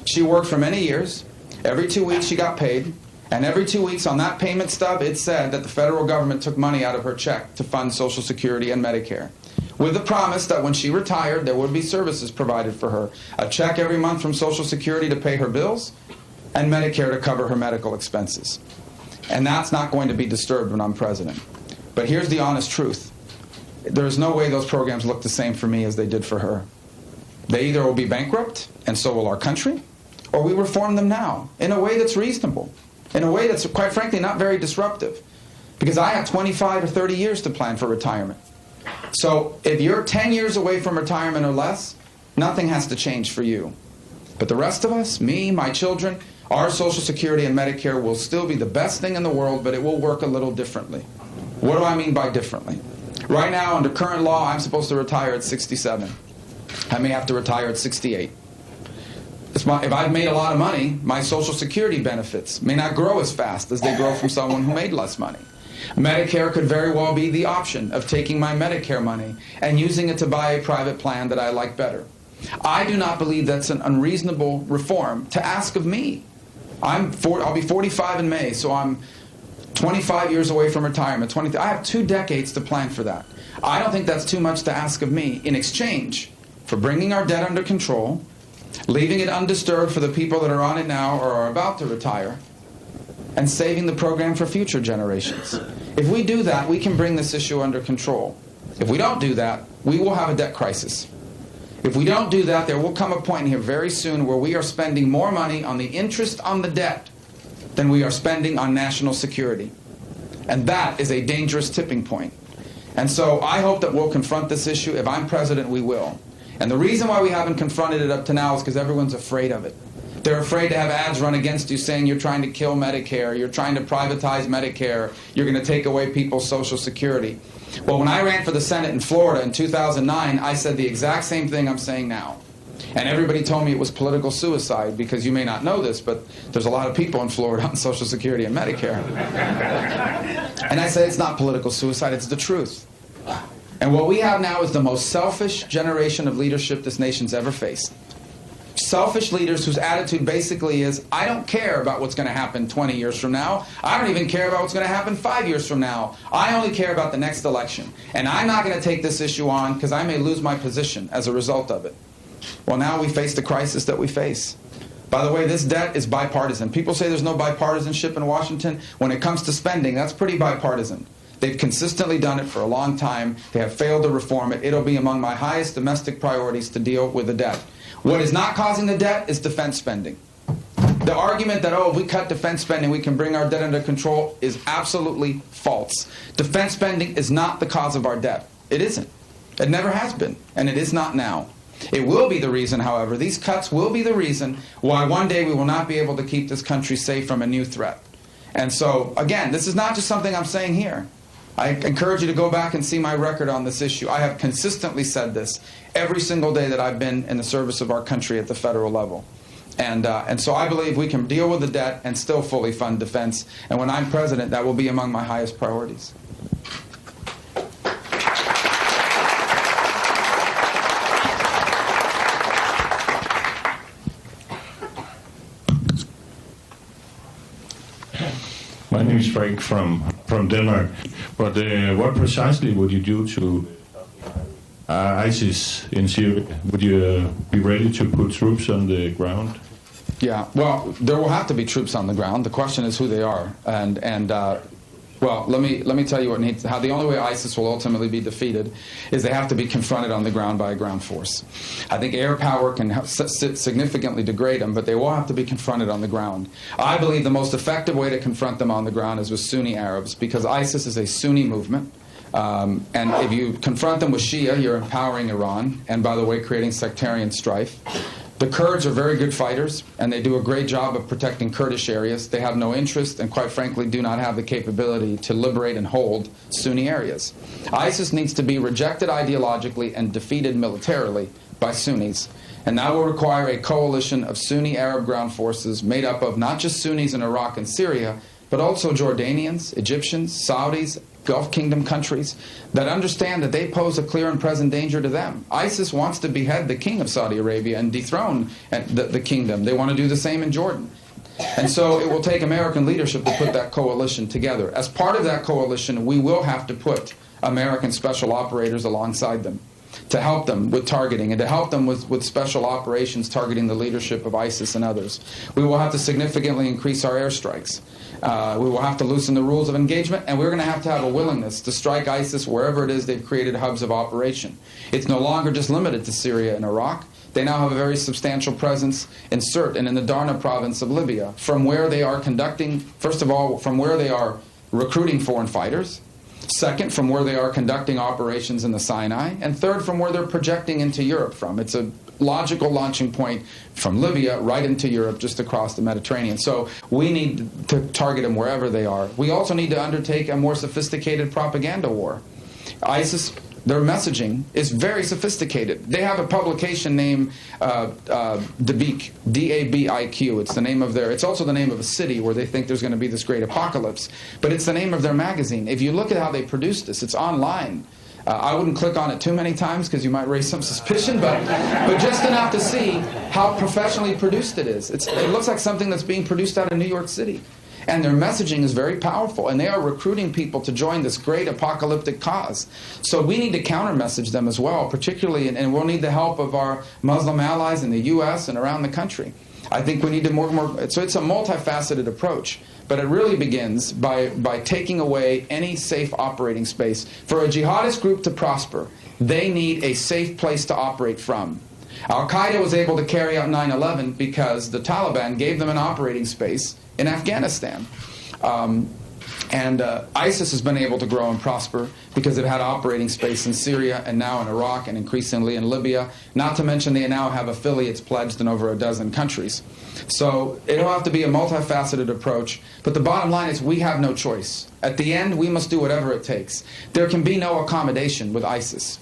She worked for many years. Every 2 weeks she got paid. And every 2 weeks on that payment stub, it said that the federal government took money out of her check to fund Social Security and Medicare, with the promise that when she retired, there would be services provided for her. A check every month from Social Security to pay her bills, and Medicare to cover her medical expenses. And that's not going to be disturbed when I'm president. But here's the honest truth. There is no way those programs look the same for me as they did for her. They either will be bankrupt, and so will our country, or we reform them now in a way that's reasonable, in a way that's, quite frankly, not very disruptive. Because I have 25 or 30 years to plan for retirement. So if you're 10 years away from retirement or less, nothing has to change for you. But the rest of us, me, my children, our Social Security and Medicare will still be the best thing in the world, but it will work a little differently. What do I mean by differently? Right now, under current law, I'm supposed to retire at 67. I may have to retire at 68. If I've made a lot of money, my Social Security benefits may not grow as fast as they grow from someone who made less money. Medicare could very well be the option of taking my Medicare money and using it to buy a private plan that I like better. I do not believe that's an unreasonable reform to ask of me. I'll be 45 in May, so I'm 25 years away from retirement. I have 2 decades to plan for that. I don't think that's too much to ask of me in exchange for bringing our debt under control, leaving it undisturbed for the people that are on it now or are about to retire, and saving the program for future generations. If we do that, we can bring this issue under control. If we don't do that, we will have a debt crisis. If we don't do that, there will come a point here very soon where we are spending more money on the interest on the debt than we are spending on national security. And that is a dangerous tipping point. And so I hope that we'll confront this issue. If I'm president, we will. And the reason why we haven't confronted it up to now is because everyone's afraid of it. They're afraid to have ads run against you saying you're trying to kill Medicare, you're trying to privatize Medicare, you're going to take away people's Social Security. Well, when I ran for the Senate in Florida in 2009, I said the exact same thing I'm saying now. And everybody told me it was political suicide, because you may not know this, but there's a lot of people in Florida on Social Security and Medicare. And I say it's not political suicide, it's the truth. And what we have now is the most selfish generation of leadership this nation's ever faced. Selfish leaders whose attitude basically is, I don't care about what's going to happen 20 years from now. I don't even care about what's going to happen 5 years from now. I only care about the next election. And I'm not going to take this issue on because I may lose my position as a result of it. Well, now we face the crisis that we face. By the way, this debt is bipartisan. People say there's no bipartisanship in Washington. When it comes to spending, that's pretty bipartisan. They've consistently done it for a long time. They have failed to reform it. It'll be among my highest domestic priorities to deal with the debt. What is not causing the debt is defense spending. The argument that, oh, if we cut defense spending, we can bring our debt under control is absolutely false. Defense spending is not the cause of our debt. It isn't. It never has been, and it is not now. It will be the reason, however, these cuts will be the reason why one day we will not be able to keep this country safe from a new threat. And so, again, this is not just something I'm saying here. I encourage you to go back and see my record on this issue. I have consistently said this every single day that I've been in the service of our country at the federal level. And so I believe we can deal with the debt and still fully fund defense. And when I'm president, that will be among my highest priorities. My name is Frank from Denmark. But what precisely would you do to ISIS in Syria? Would you be ready to put troops on the ground? Yeah, well, there will have to be troops on the ground. The question is who they are. Well, let me tell you how the only way ISIS will ultimately be defeated is they have to be confronted on the ground by a ground force. I think air power can significantly degrade them, but they will have to be confronted on the ground. I believe the most effective way to confront them on the ground is with Sunni Arabs, because ISIS is a Sunni movement. And if you confront them with Shia, you're empowering Iran, and by the way, creating sectarian strife. The Kurds are very good fighters, and they do a great job of protecting Kurdish areas. They have no interest and, quite frankly, do not have the capability to liberate and hold Sunni areas. ISIS needs to be rejected ideologically and defeated militarily by Sunnis. And that will require a coalition of Sunni Arab ground forces made up of not just Sunnis in Iraq and Syria, but also Jordanians, Egyptians, Saudis, Gulf Kingdom countries that understand that they pose a clear and present danger to them. ISIS wants to behead the king of Saudi Arabia and dethrone the kingdom. They want to do the same in Jordan. And so it will take American leadership to put that coalition together. As part of that coalition, we will have to put American special operators alongside them to help them with targeting and to help them with special operations targeting the leadership of ISIS and others. We will have to significantly increase our airstrikes. We will have to loosen the rules of engagement, and we're going to have a willingness to strike ISIS wherever it is they've created hubs of operation. It's no longer just limited to Syria and Iraq. They now have a very substantial presence in Sirte and in the Darna province of Libya, from where they are conducting, first of all, from where they are recruiting foreign fighters, second, from where they are conducting operations in the Sinai, and third, from where they're projecting into Europe from. It's a logical launching point from Libya right into Europe, just across the Mediterranean. So we need to target them wherever they are. We also need to undertake a more sophisticated propaganda war. ISIS, their messaging is very sophisticated. They have a publication named Dabiq, D-A-B-I-Q. It's the name of it's also the name of a city where they think there's going to be this great apocalypse. But it's the name of their magazine. If you look at how they produce this, it's online. I wouldn't click on it too many times because you might raise some suspicion, but just enough to see how professionally produced it is. It looks like something that's being produced out of New York City. And their messaging is very powerful, and they are recruiting people to join this great apocalyptic cause. So we need to counter-message them as well, particularly, and we'll need the help of our Muslim allies in the U.S. and around the country. I think we need to so it's a multifaceted approach. But it really begins by taking away any safe operating space. For a jihadist group to prosper, they need a safe place to operate from. Al-Qaeda was able to carry out 9/11 because the Taliban gave them an operating space in Afghanistan. ISIS has been able to grow and prosper because it had operating space in Syria and now in Iraq and increasingly in Libya. Not to mention they now have affiliates pledged in over a dozen countries. So it'll have to be a multifaceted approach. But the bottom line is we have no choice. At the end, we must do whatever it takes. There can be no accommodation with ISIS.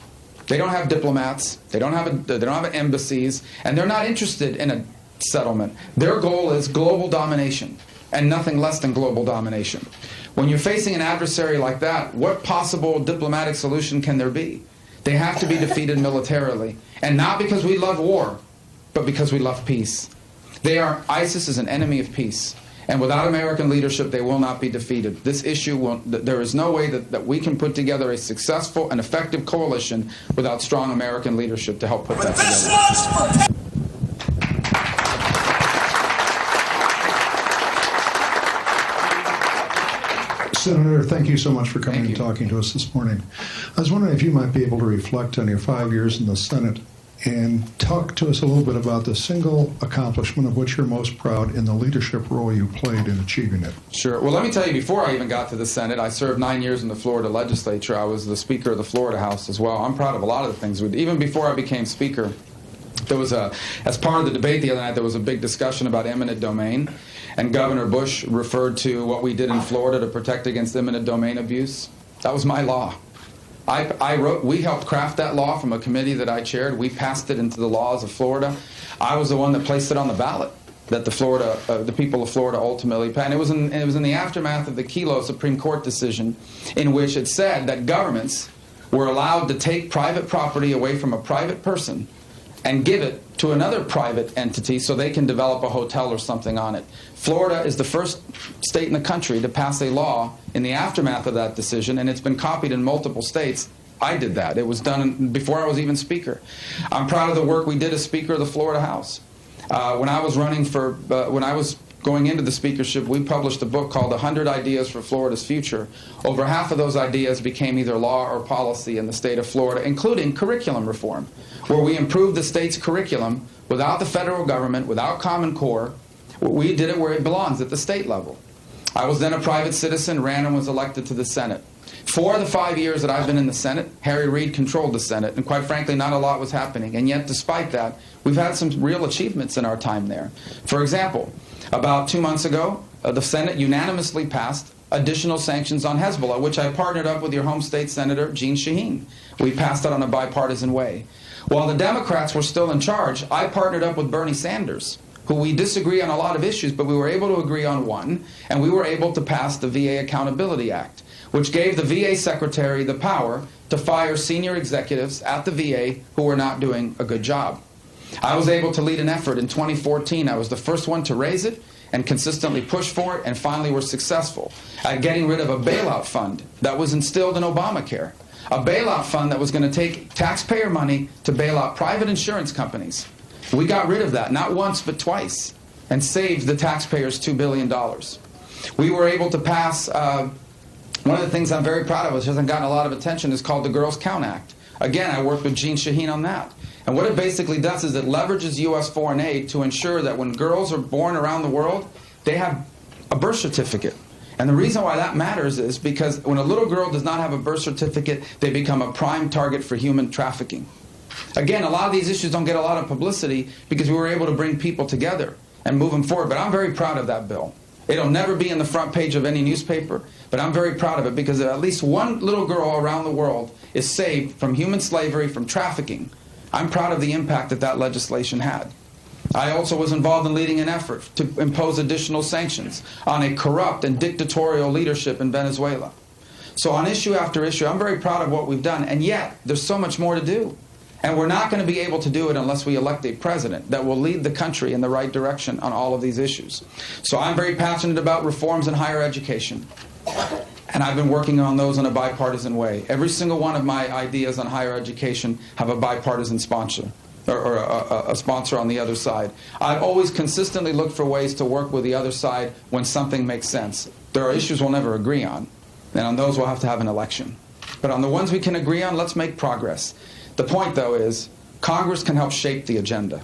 They don't have diplomats. They don't have embassies, and they're not interested in a settlement. Their goal is global domination, and nothing less than global domination. When you're facing an adversary like that, what possible diplomatic solution can there be? They have to be defeated militarily, and not because we love war, but because we love peace. ISIS is an enemy of peace, and without American leadership, they will not be defeated. This issue there is no way that we can put together a successful and effective coalition without strong American leadership to help put that together. Senator, thank you so much for coming and talking to us this morning. I was wondering if you might be able to reflect on your 5 years in the Senate and talk to us a little bit about the single accomplishment of which you're most proud in the leadership role you played in achieving it. Sure. Well, let me tell you, before I even got to the Senate, I served 9 years in the Florida legislature. I was the Speaker of the Florida House as well. I'm proud of a lot of the things we did. Even before I became Speaker, there was as part of the debate the other night, there was a big discussion about eminent domain, and Governor Bush referred to what we did in Florida to protect against eminent domain abuse. That was my law. We helped craft that law from a committee that I chaired. We passed it into the laws of Florida. I was the one that placed it on the ballot that the people of Florida ultimately passed. And it was in the aftermath of the Kelo Supreme Court decision in which it said that governments were allowed to take private property away from a private person and give it to another private entity so they can develop a hotel or something on it. Florida is the first state in the country to pass a law in the aftermath of that decision, and it's been copied in multiple states. I did that. It was done before I was even Speaker. I'm proud of the work we did as Speaker of the Florida House. When I was going into the speakership, we published a book called 100 Ideas for Florida's Future. Over half of those ideas became either law or policy in the state of Florida, including curriculum reform, where we improved the state's curriculum without the federal government, without Common Core. We did it where it belongs, at the state level. I was then a private citizen, ran and was elected to the Senate. 4 of the 5 years that I've been in the Senate, Harry Reid controlled the Senate, and quite frankly, not a lot was happening. And yet, despite that, we've had some real achievements in our time there. For example, about 2 months ago, the Senate unanimously passed additional sanctions on Hezbollah, which I partnered up with your home state Senator, Jeanne Shaheen. We passed that on a bipartisan way. While the Democrats were still in charge, I partnered up with Bernie Sanders, who we disagree on a lot of issues, but we were able to agree on one, and we were able to pass the VA Accountability Act, which gave the VA Secretary the power to fire senior executives at the VA who were not doing a good job. I was able to lead an effort in 2014. I was the first one to raise it and consistently push for it, and finally were successful at getting rid of a bailout fund that was instilled in Obamacare. A bailout fund that was going to take taxpayer money to bail out private insurance companies. We got rid of that, not once but twice, and saved the taxpayers $2 billion. We were able to pass, one of the things I'm very proud of, which hasn't gotten a lot of attention, is called the Girls Count Act. Again, I worked with Jeanne Shaheen on that. And what it basically does is it leverages U.S. foreign aid to ensure that when girls are born around the world, they have a birth certificate. And the reason why that matters is because when a little girl does not have a birth certificate, they become a prime target for human trafficking. Again, a lot of these issues don't get a lot of publicity because we were able to bring people together and move them forward. But I'm very proud of that bill. It'll never be in the front page of any newspaper, but I'm very proud of it because at least one little girl around the world is saved from human slavery, from trafficking. I'm proud of the impact that that legislation had. I also was involved in leading an effort to impose additional sanctions on a corrupt and dictatorial leadership in Venezuela. So on issue after issue, I'm very proud of what we've done, and yet there's so much more to do. And we're not going to be able to do it unless we elect a president that will lead the country in the right direction on all of these issues. So I'm very passionate about reforms in higher education. And I've been working on those in a bipartisan way. Every single one of my ideas on higher education have a bipartisan sponsor, or a sponsor on the other side. I always consistently look for ways to work with the other side when something makes sense. There are issues we'll never agree on, and on those we'll have to have an election. But on the ones we can agree on, let's make progress. The point, though, is Congress can help shape the agenda,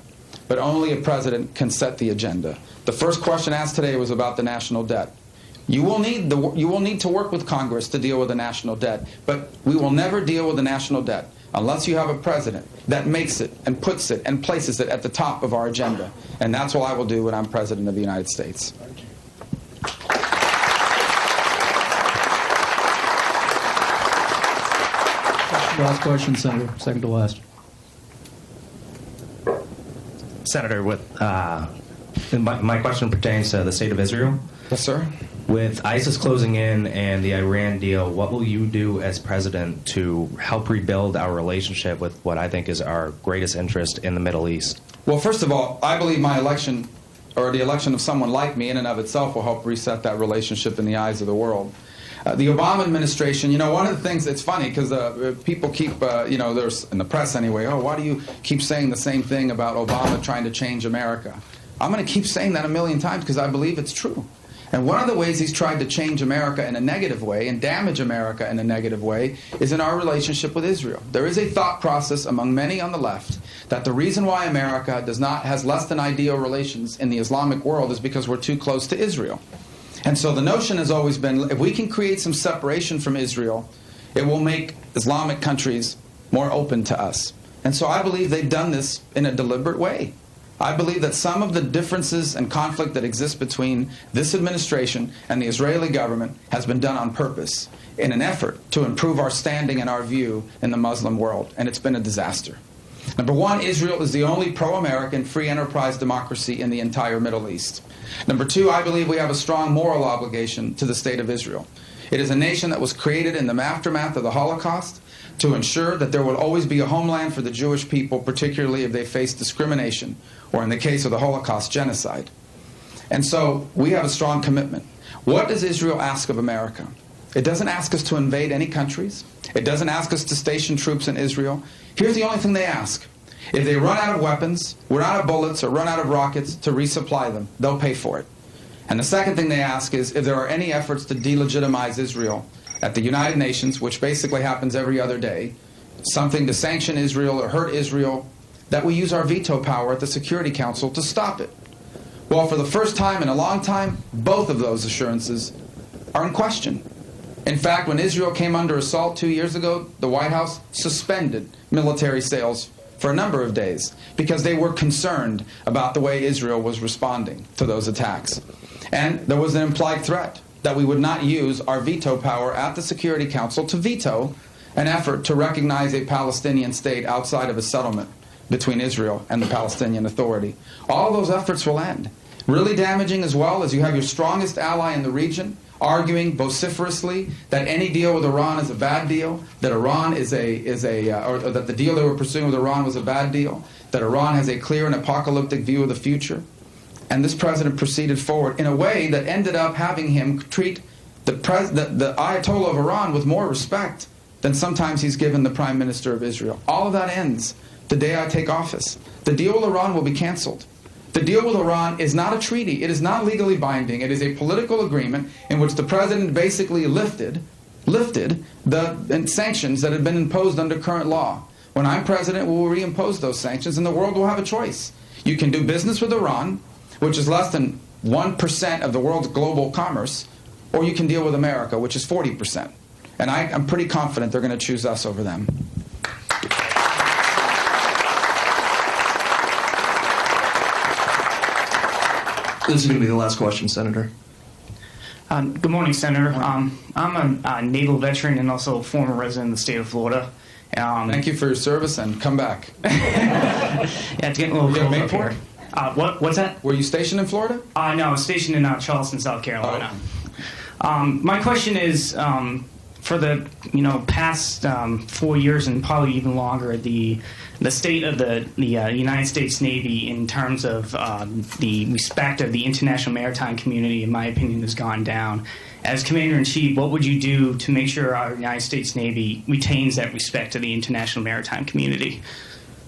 but only a president can set the agenda. The first question asked today was about the national debt. You will need to work with Congress to deal with the national debt, but we will never deal with the national debt unless you have a president that makes it and puts it and places it at the top of our agenda. And that's what I will do when I'm President of the United States. Last question, Senator. Second to last. Senator, my question pertains to the state of Israel. Yes, sir. With ISIS closing in and the Iran deal, what will you do as president to help rebuild our relationship with what I think is our greatest interest in the Middle East? Well, first of all, I believe my election, or the election of someone like me in and of itself, will help reset that relationship in the eyes of the world. The Obama administration, one of the things, it's funny because people keep, there's in the press anyway, oh, why do you keep saying the same thing about Obama trying to change America? I'm going to keep saying that a million times because I believe it's true. And one of the ways he's tried to change America in a negative way and damage America in a negative way is in our relationship with Israel. There is a thought process among many on the left that the reason why America has less than ideal relations in the Islamic world is because we're too close to Israel. And so the notion has always been, if we can create some separation from Israel, it will make Islamic countries more open to us. And so I believe they've done this in a deliberate way. I believe that some of the differences and conflict that exist between this administration and the Israeli government has been done on purpose in an effort to improve our standing and our view in the Muslim world, and it's been a disaster. Number one, Israel is the only pro-American free enterprise democracy in the entire Middle East. Number two, I believe we have a strong moral obligation to the state of Israel. It is a nation that was created in the aftermath of the Holocaust to ensure that there will always be a homeland for the Jewish people, particularly if they face discrimination, or in the case of the Holocaust, genocide. And so we have a strong commitment. What does Israel ask of America? It doesn't ask us to invade any countries. It doesn't ask us to station troops in Israel. Here's the only thing they ask. If they run out of weapons, run out of bullets, or run out of rockets to resupply them, they'll pay for it. And the second thing they ask is if there are any efforts to delegitimize Israel at the United Nations, which basically happens every other day, something to sanction Israel or hurt Israel, that we use our veto power at the Security Council to stop it. Well, for the first time in a long time, both of those assurances are in question. In fact, when Israel came under assault 2 years ago, the White House suspended military sales for a number of days because they were concerned about the way Israel was responding to those attacks. And there was an implied threat that we would not use our veto power at the Security Council to veto an effort to recognize a Palestinian state outside of a settlement between Israel and the Palestinian Authority. All those efforts will end. Really damaging as well as you have your strongest ally in the region arguing vociferously that any deal with Iran is a bad deal, that Iran or that the deal they were pursuing with Iran was a bad deal, that Iran has a clear and apocalyptic view of the future. And this president proceeded forward in a way that ended up having him treat the Ayatollah of Iran with more respect than sometimes he's given the Prime Minister of Israel. All of that ends the day I take office. The deal with Iran will be canceled. The deal with Iran is not a treaty. It is not legally binding. It is a political agreement in which the president basically lifted the sanctions that had been imposed under current law. When I'm president, we will reimpose those sanctions, and the world will have a choice. You can do business with Iran, which is less than 1% of the world's global commerce, or you can deal with America, which is 40%. And I'm pretty confident they're going to choose us over them. This is going to be the last question, Senator. Good morning, Senator. I'm a naval veteran and also a former resident of the state of Florida. Thank you for your service, and come back. Yeah, it's getting a little cold up here. What's that? Were you stationed in Florida? No, I was stationed in Charleston, South Carolina. Oh. My question is, for the past 4 years and probably even longer, the state of the United States Navy in terms of the respect of the international maritime community, in my opinion, has gone down. As Commander-in-Chief, what would you do to make sure our United States Navy retains that respect to the international maritime community?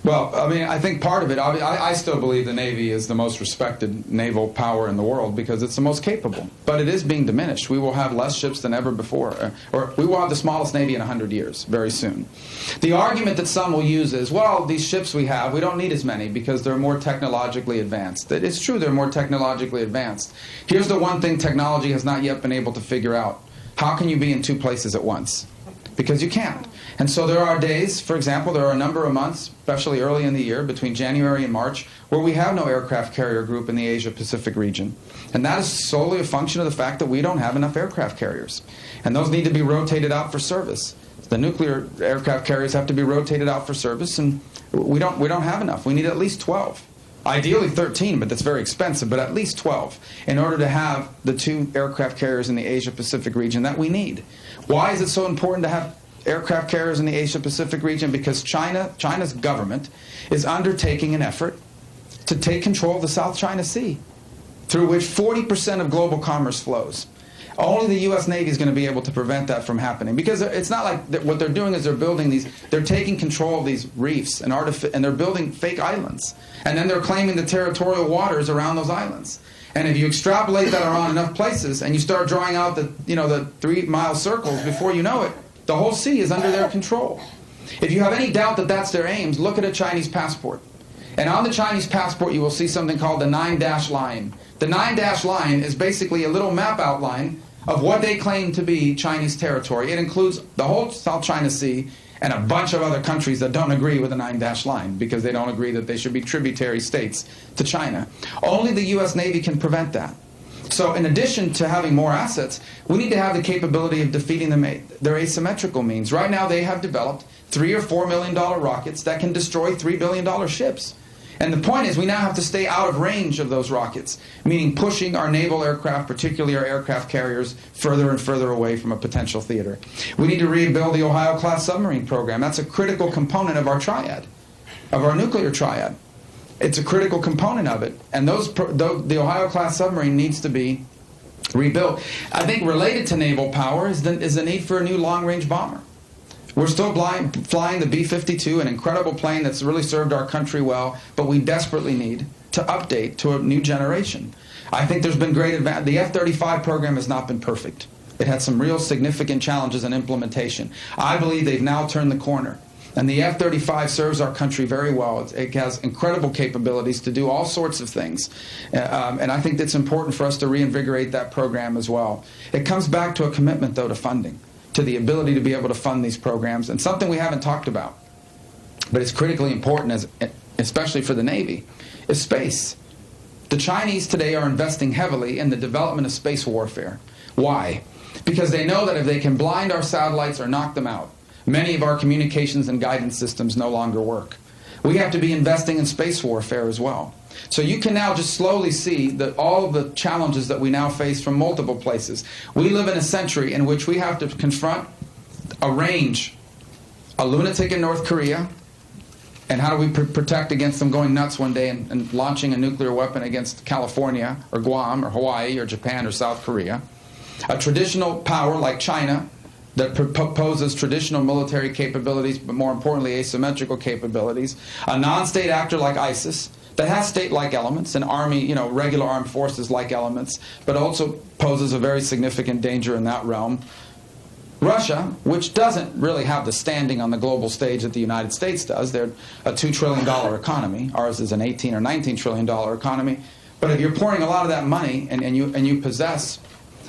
Well, I mean, I think part of it, I still believe the Navy is the most respected naval power in the world because it's the most capable. But it is being diminished. We will have less ships than ever before. Or we will have the smallest Navy in 100 years, very soon. The argument that some will use is, well, these ships we have, we don't need as many because they're more technologically advanced. It's true, they're more technologically advanced. Here's the one thing technology has not yet been able to figure out. How can you be in two places at once? Because you can't. And so there are days, for example, there are a number of months, especially early in the year, between January and March, where we have no aircraft carrier group in the Asia-Pacific region. And that is solely a function of the fact that we don't have enough aircraft carriers. And those need to be rotated out for service. The nuclear aircraft carriers have to be rotated out for service, and we don't have enough. We need at least 12. Ideally 13, but that's very expensive, but at least 12 in order to have the 2 aircraft carriers in the Asia-Pacific region that we need. Why is it so important to have aircraft carriers in the Asia-Pacific region? Because China's government is undertaking an effort to take control of the South China Sea, through which 40% of global commerce flows. Only the U.S. Navy is going to be able to prevent that from happening, because it's not like what they're doing is they're taking control of these reefs and they're building fake islands, and then they're claiming the territorial waters around those islands. And if you extrapolate that around enough places and you start drawing out the 3-mile circles, before you know it, the whole sea is under their control. If you have any doubt that that's their aims, look at a Chinese passport. And on the Chinese passport, you will see something called the 9-dash line. The 9-dash line is basically a little map outline of what they claim to be Chinese territory. It includes the whole South China Sea and a bunch of other countries that don't agree with the 9-dash line, because they don't agree that they should be tributary states to China. Only the U.S. Navy can prevent that. So in addition to having more assets, we need to have the capability of defeating their asymmetrical means. Right now they have developed $3 or $4 million rockets that can destroy $3 billion ships. And the point is, we now have to stay out of range of those rockets, meaning pushing our naval aircraft, particularly our aircraft carriers, further and further away from a potential theater. We need to rebuild the Ohio-class submarine program. That's a critical component of our triad, of our nuclear triad. It's a critical component of it. And the Ohio-class submarine needs to be rebuilt. I think related to naval power is the need for a new long-range bomber. We're still flying the B-52, an incredible plane that's really served our country well, but we desperately need to update to a new generation. I think there's been great advance. The F-35 program has not been perfect. It had some real significant challenges in implementation. I believe they've now turned the corner. And the F-35 serves our country very well. It has incredible capabilities to do all sorts of things. And I think it's important for us to reinvigorate that program as well. It comes back to a commitment, though, to funding, to the ability to be able to fund these programs. And something we haven't talked about, but it's critically important, especially for the Navy, is space. The Chinese today are investing heavily in the development of space warfare. Why? Because they know that if they can blind our satellites or knock them out, many of our communications and guidance systems no longer work. We have to be investing in space warfare as well. So you can now just slowly see that all of the challenges that we now face from multiple places. We live in a century in which we have to confront a lunatic in North Korea, and how do we protect against them going nuts one day and launching a nuclear weapon against California or Guam or Hawaii or Japan or South Korea. A traditional power like China that poses traditional military capabilities, but more importantly asymmetrical capabilities. A non-state actor like ISIS that has state-like elements, an army, regular armed forces-like elements, but also poses a very significant danger in that realm. Russia, which doesn't really have the standing on the global stage that the United States does. They're a $2 trillion economy. Ours is an $18 or $19 trillion economy. But if you're pouring a lot of that money and you possess,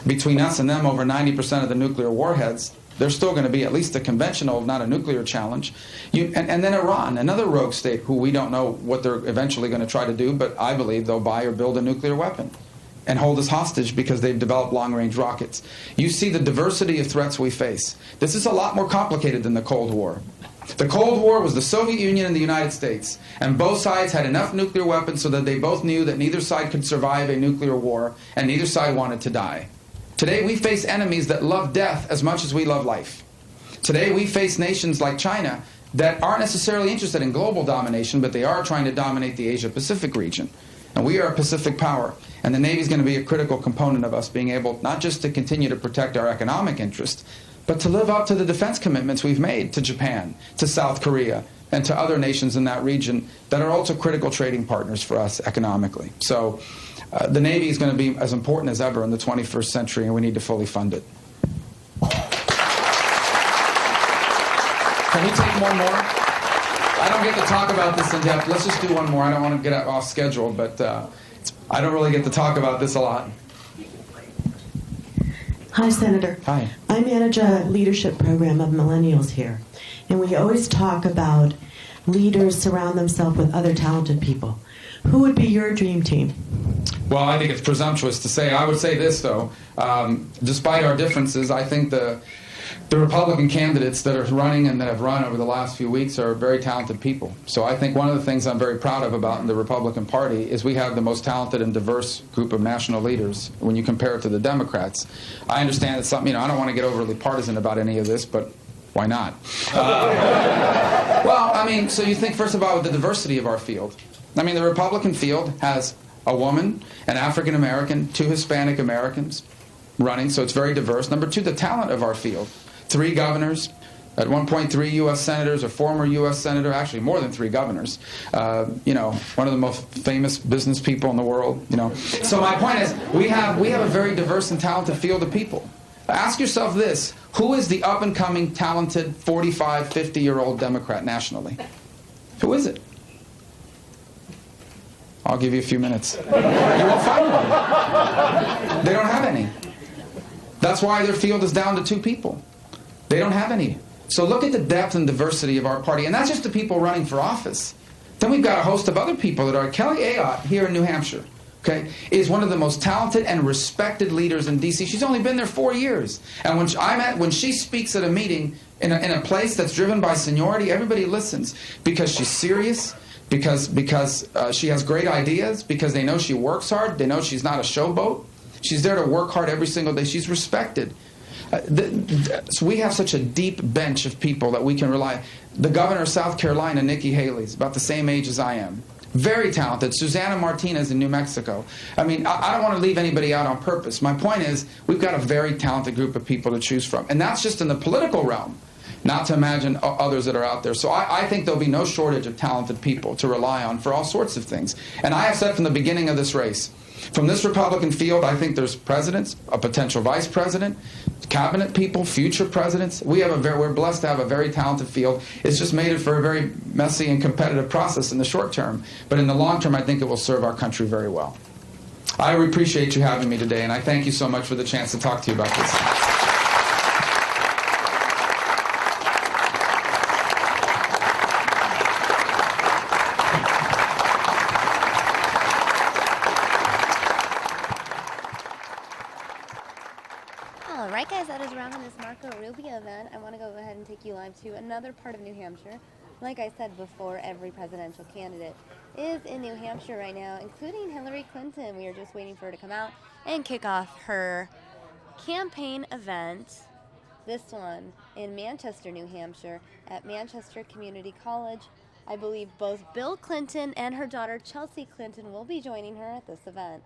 between us and them, over 90% of the nuclear warheads, there's still going to be at least a conventional, if not a nuclear challenge. And then Iran, another rogue state who we don't know what they're eventually going to try to do, but I believe they'll buy or build a nuclear weapon and hold us hostage because they've developed long-range rockets. You see the diversity of threats we face. This is a lot more complicated than the Cold War. The Cold War was the Soviet Union and the United States, and both sides had enough nuclear weapons so that they both knew that neither side could survive a nuclear war, and neither side wanted to die. Today we face enemies that love death as much as we love life. Today we face nations like China that aren't necessarily interested in global domination, but they are trying to dominate the Asia-Pacific region. And we are a Pacific power, and the Navy is going to be a critical component of us being able not just to continue to protect our economic interests, but to live up to the defense commitments we've made to Japan, to South Korea, and to other nations in that region that are also critical trading partners for us economically. So the Navy is going to be as important as ever in the 21st century, and we need to fully fund it. Can we take one more? I don't get to talk about this in depth. Let's just do one more. I don't want to get off schedule, but I don't really get to talk about this a lot. Hi, Senator. Hi. I manage a leadership program of millennials here, and we always talk about leaders surround themselves with other talented people. Who would be your dream team? Well, I think it's presumptuous to say. I would say this, though. Despite our differences, I think the the Republican candidates that are running and that have run over the last few weeks are very talented people. So I think one of the things I'm very proud of about in the Republican Party is we have the most talented and diverse group of national leaders when you compare it to the Democrats. I understand that some, I don't want to get overly partisan about any of this, but why not? Well, so you think first of all with the diversity of our field. The Republican field has a woman, an African American, 2 Hispanic Americans running, so it's very diverse. Number 2, the talent of our field. 3 governors, at one point 3 U.S. senators, a former U.S. senator, actually more than 3 governors. One of the most famous business people in the world. So my point is, we have a very diverse and talented field of people. Ask yourself this: who is the up-and-coming, talented 45, 50-year-old Democrat nationally? Who is it? I'll give you a few minutes. You won't find one. They don't have any. That's why their field is down to 2 people. They don't have any. So look at the depth and diversity of our party. And that's just the people running for office. Then we've got a host of other people that are. Kelly Ayotte here in New Hampshire, okay, is one of the most talented and respected leaders in D.C. She's only been there 4 years. And when she speaks at a meeting in a place that's driven by seniority, everybody listens because she's serious, because she has great ideas, because they know she works hard, they know she's not a showboat. She's there to work hard every single day. She's respected. So we have such a deep bench of people that we can rely. The governor of South Carolina, Nikki Haley, is about the same age as I am. Very talented. Susana Martinez in New Mexico. I don't want to leave anybody out on purpose. My point is, we've got a very talented group of people to choose from. And that's just in the political realm, not to imagine others that are out there. So I think there'll be no shortage of talented people to rely on for all sorts of things. And I have said from the beginning of this race, from this Republican field, I think there's presidents, a potential vice president, cabinet people, future presidents. We're blessed to have a very talented field. It's just made it for a very messy and competitive process in the short term. But in the long term, I think it will serve our country very well. I appreciate you having me today, and I thank you so much for the chance to talk to you about this. Alright guys, that is around this Marco Rubio event. I want to go ahead and take you live to another part of New Hampshire. Like I said before, every presidential candidate is in New Hampshire right now, including Hillary Clinton. We are just waiting for her to come out and kick off her campaign event. This one in Manchester, New Hampshire at Manchester Community College. I believe both Bill Clinton and her daughter Chelsea Clinton will be joining her at this event.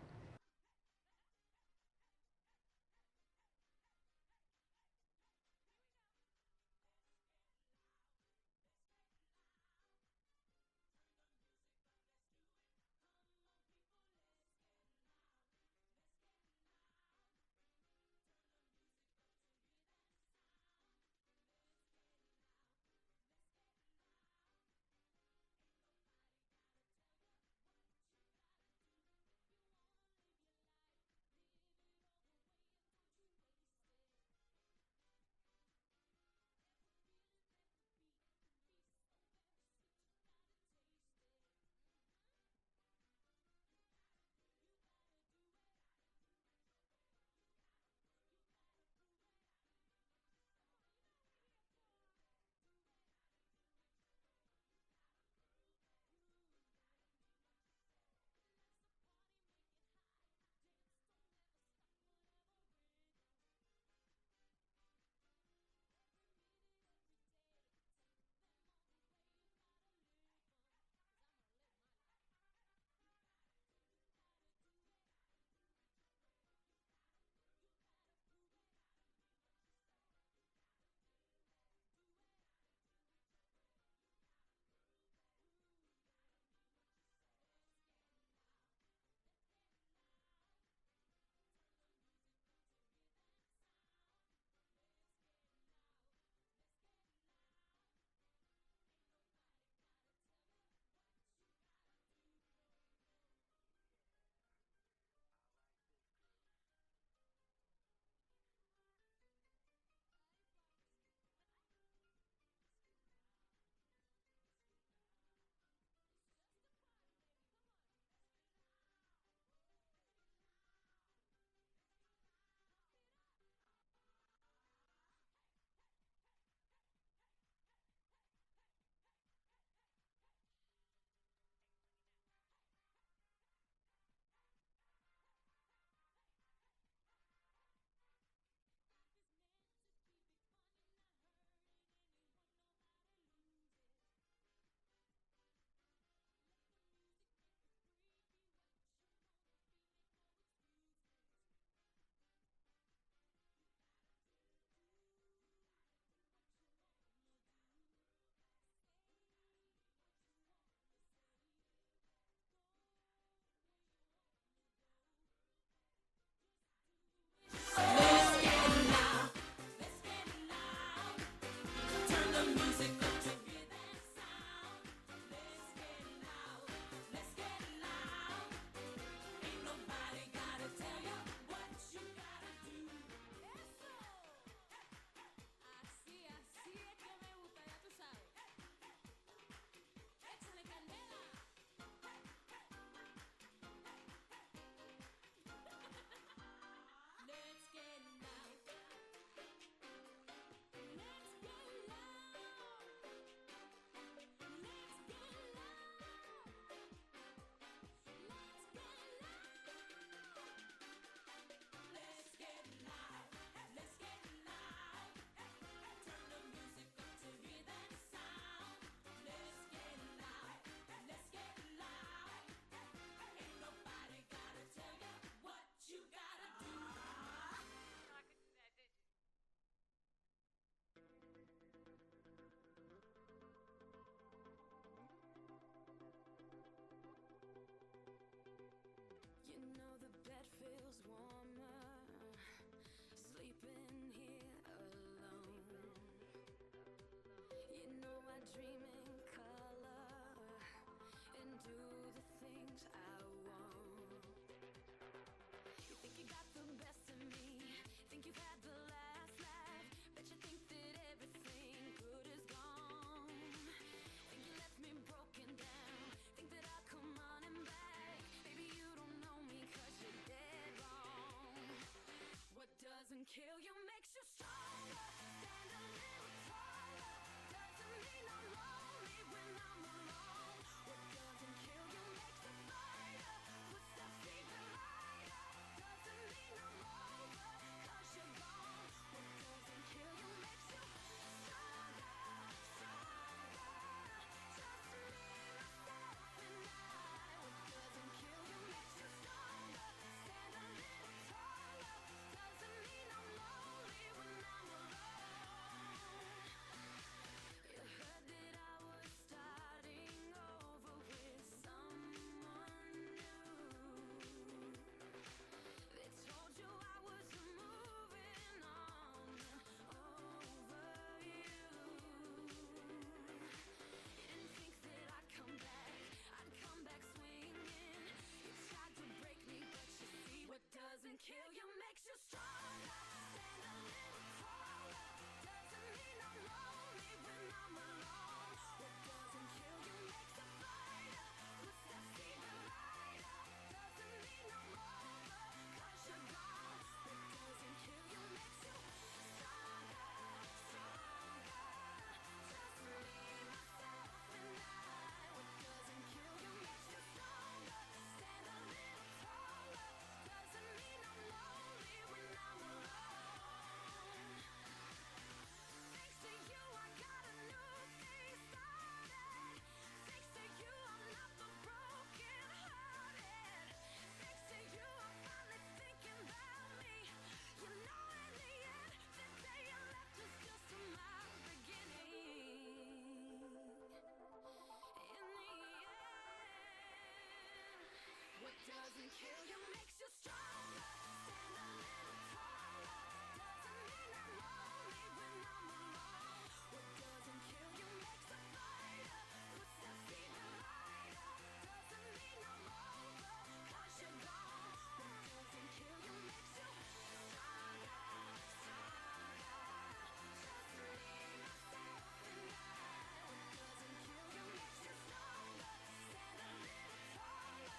kill you makes you stronger. Stand a little taller. Doesn't mean I'm lonely when I'm alone. What doesn't kill you makes a fighter. Footsteps even lighter. Doesn't mean I'm over, 'cause you're gone. What doesn't kill you makes you stronger, stronger. Just me, myself, and I. What doesn't kill you makes you stronger. Stand a little taller.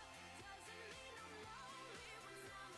Doesn't mean I'm lonely when I'm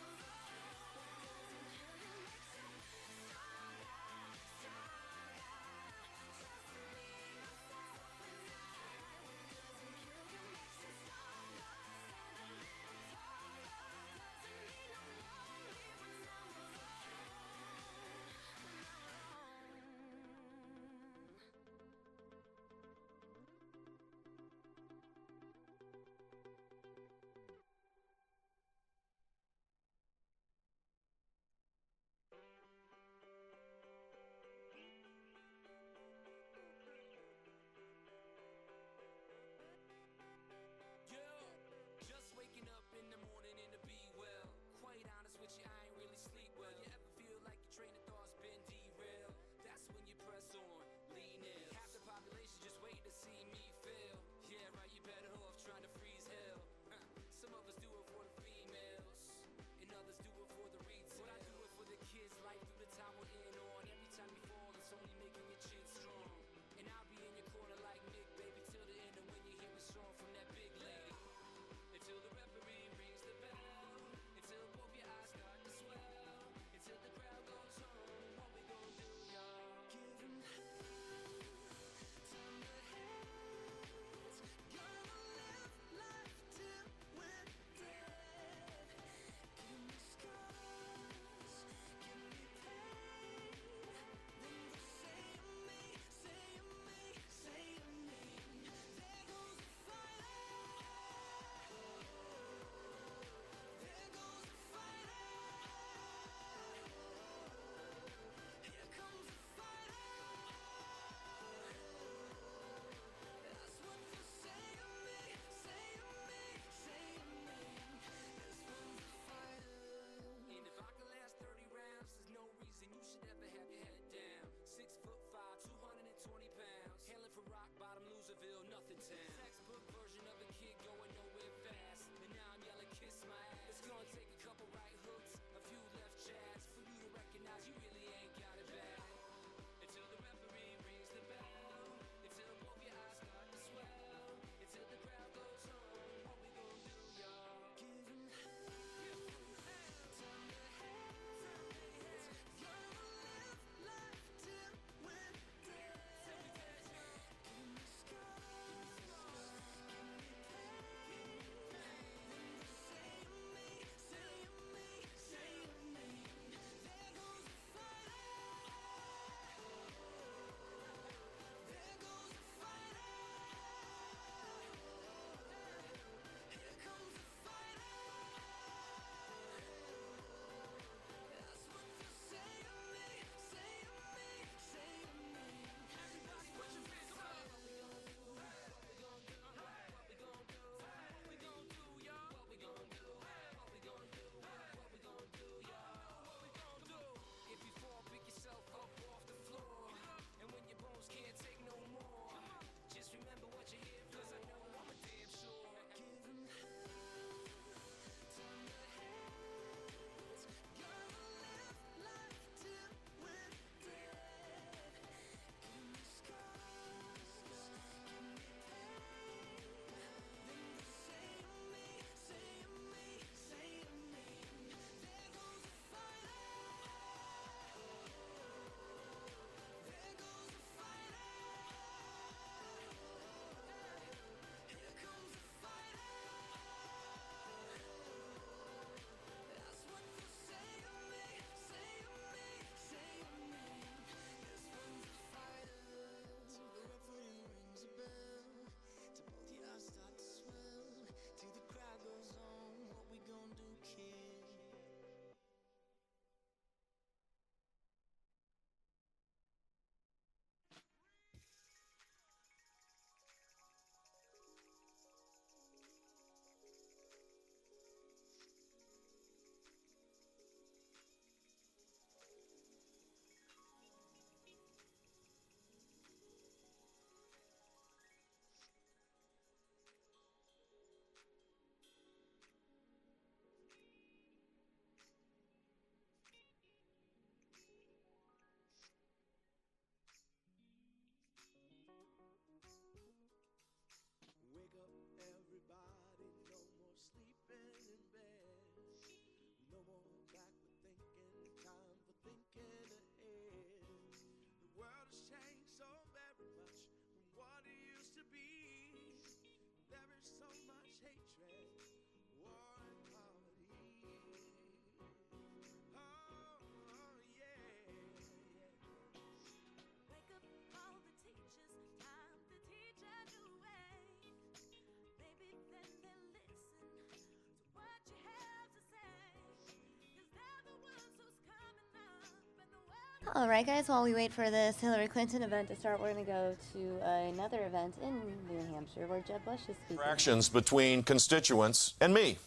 All right, guys, while we wait for this Hillary Clinton event to start, we're going to go to another event in New Hampshire where Jeb Bush is speaking. Interactions between constituents and me.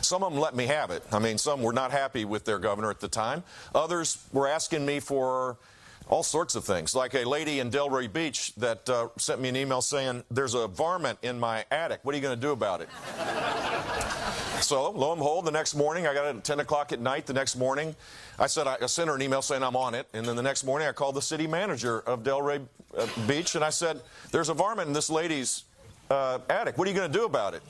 Some of them let me have it. I mean, some were not happy with their governor at the time. Others were asking me for all sorts of things, like a lady in Delray Beach that sent me an email saying, there's a varmint in my attic. What are you going to do about it? So, lo and behold, the next morning, I got it at 10 o'clock at night. The next morning, I sent her an email saying I'm on it. And then the next morning, I called the city manager of Delray Beach, and I said, there's a varmint in this lady's attic. What are you going to do about it?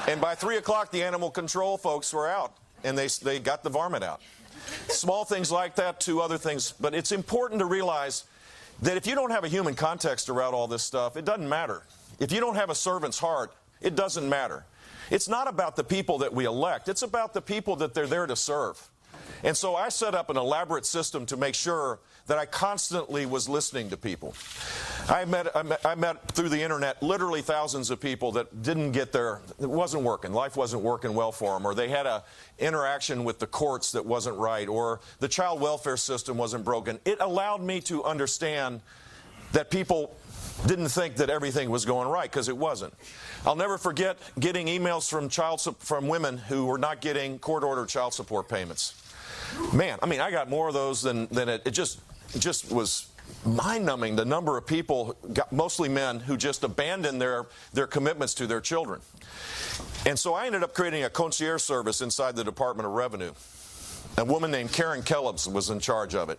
And by 3 o'clock, the animal control folks were out, and they got the varmint out. Small things like that to other things. But it's important to realize that if you don't have a human context around all this stuff, it doesn't matter. If you don't have a servant's heart, it doesn't matter. It's not about the people that we elect. It's about the people that they're there to serve. And so I set up an elaborate system to make sure that I constantly was listening to people. I met through the internet literally thousands of people that didn't get it wasn't working. Life wasn't working well for them, or they had an interaction with the courts that wasn't right, or the child welfare system wasn't broken. It allowed me to understand that people didn't think that everything was going right, because it wasn't. I'll never forget getting emails from women who were not getting court-ordered child support payments. Man, I mean, I got more of those than it just was mind-numbing, the number of people, mostly men, who just abandoned their commitments to their children. And so I ended up creating a concierge service inside the Department of Revenue. A woman named Karen Kellebs was in charge of it.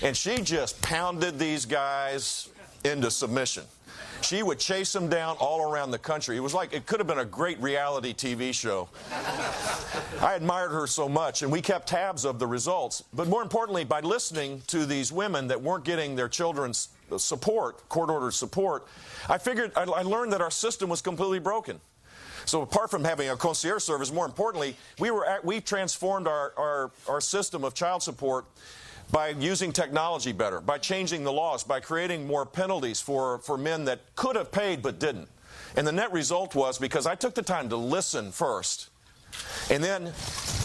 And she just pounded these guys into submission. She would chase them down all around the country. It was like, it could have been a great reality TV show. I admired her so much, and we kept tabs of the results. But more importantly, by listening to these women that weren't getting their children's support, court-ordered support, I learned that our system was completely broken. So apart from having a concierge service, more importantly, we transformed our system of child support by using technology better, by changing the laws, by creating more penalties for men that could have paid but didn't. And the net result was, because I took the time to listen first, and then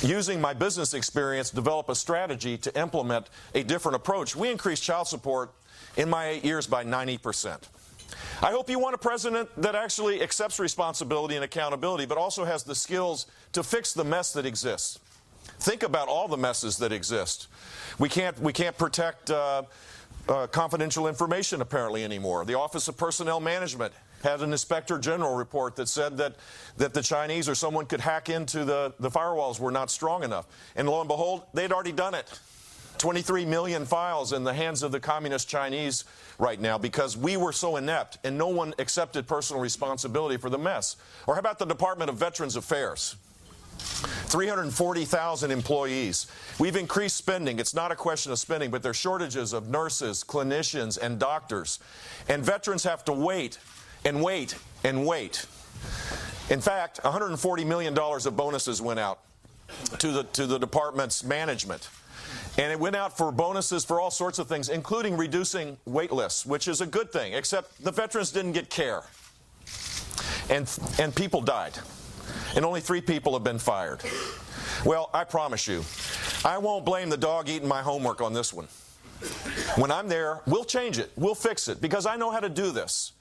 using my business experience, develop a strategy to implement a different approach, we increased child support in my 8 years by 90%. I hope you want a president that actually accepts responsibility and accountability, but also has the skills to fix the mess that exists. Think about all the messes that exist. We can't protect confidential information apparently anymore. The Office of Personnel Management had an Inspector General report that said that the Chinese or someone could hack into the firewalls were not strong enough. And lo and behold, they'd already done it. 23 million files in the hands of the Communist Chinese right now because we were so inept and no one accepted personal responsibility for the mess. Or how about the Department of Veterans Affairs? 340,000 employees. We've increased spending. It's not a question of spending, but there's shortages of nurses, clinicians, and doctors. And veterans have to wait and wait and wait. In fact, $140 million of bonuses went out to the department's management. And it went out for bonuses for all sorts of things, including reducing wait lists, which is a good thing, except the veterans didn't get care. And people died. And only 3 people have been fired. Well, I promise you, I won't blame the dog eating my homework on this one. When I'm there, we'll change it. We'll fix it, because I know how to do this.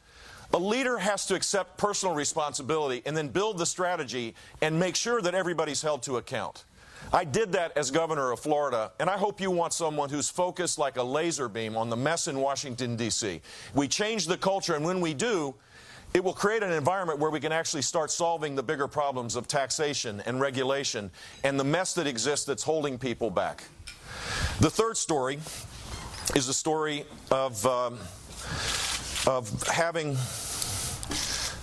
A leader has to accept personal responsibility and then build the strategy and make sure that everybody's held to account. I did that as governor of Florida, and I hope you want someone who's focused like a laser beam on the mess in Washington, D.C. We change the culture, and when we do, it will create an environment where we can actually start solving the bigger problems of taxation and regulation and the mess that exists that's holding people back. The third story is the story of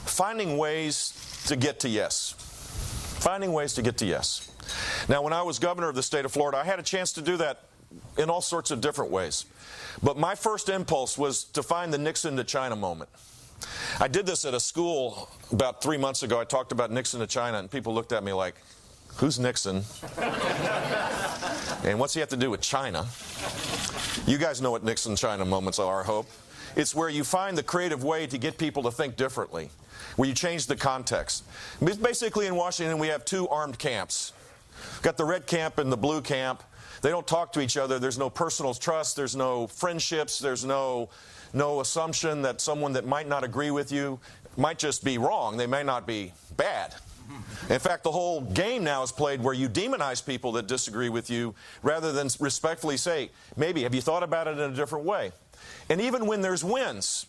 finding ways to get to yes. Finding ways to get to yes. Now, when I was governor of the state of Florida, I had a chance to do that in all sorts of different ways. But my first impulse was to find the Nixon to China moment. I did this at a school about 3 months ago. I talked about Nixon to China, and people looked at me like, who's Nixon? And what's he have to do with China? You guys know what Nixon-China moments are, I hope. It's where you find the creative way to get people to think differently, where you change the context. Basically, in Washington, we have 2 armed camps. We've got the red camp and the blue camp. They don't talk to each other. There's no personal trust. There's no friendships. There's no assumption that someone that might not agree with you might just be wrong. They may not be bad. In fact, the whole game now is played where you demonize people that disagree with you rather than respectfully say, maybe, have you thought about it in a different way? And even when there's wins,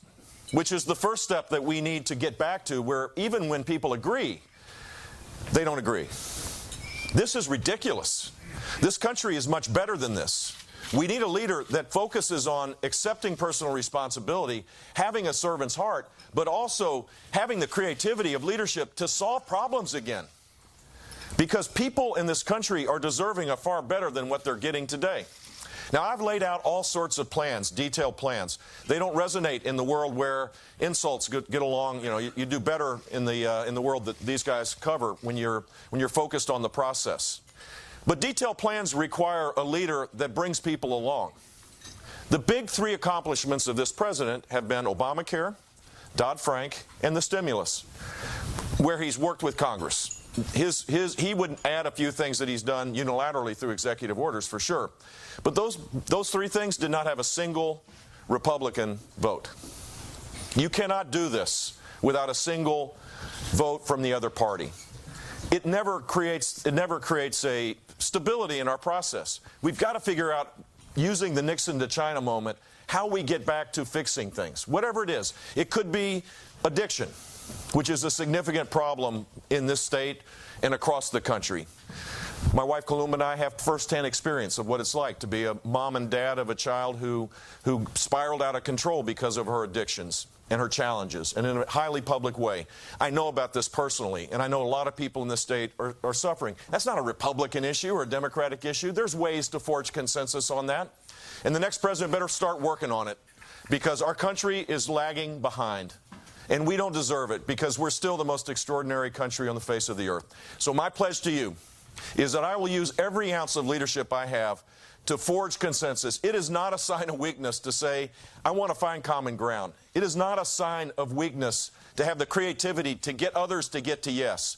which is the first step that we need to get back to, where even when people agree, they don't agree. This is ridiculous. This country is much better than this. We need a leader that focuses on accepting personal responsibility, having a servant's heart, but also having the creativity of leadership to solve problems again. Because people in this country are deserving of far better than what they're getting today. Now, I've laid out all sorts of plans, detailed plans. They don't resonate in the world where insults get along. You know, you do better in the world that these guys cover when you're focused on the process. But detailed plans require a leader that brings people along. The big three accomplishments of this president have been Obamacare, Dodd-Frank, and the stimulus, where he's worked with Congress. He would add a few things that he's done unilaterally through executive orders, for sure. But those three things did not have a single Republican vote. You cannot do this without a single vote from the other party. It never creates a stability in our process. We've got to figure out, using the Nixon to China moment, how we get back to fixing things, whatever it is. It could be addiction, which is a significant problem in this state and across the country. My wife Kaluma and I have firsthand experience of what it's like to be a mom and dad of a child who spiraled out of control because of her addictions and her challenges, and in a highly public way. I know about this personally, and I know a lot of people in this state are suffering. That's not a Republican issue or a Democratic issue. There's ways to forge consensus on that. And the next president better start working on it, because our country is lagging behind. And we don't deserve it, because we're still the most extraordinary country on the face of the earth. So my pledge to you is that I will use every ounce of leadership I have to forge consensus. It is not a sign of weakness to say, I want to find common ground. It is not a sign of weakness to have the creativity to get others to get to yes.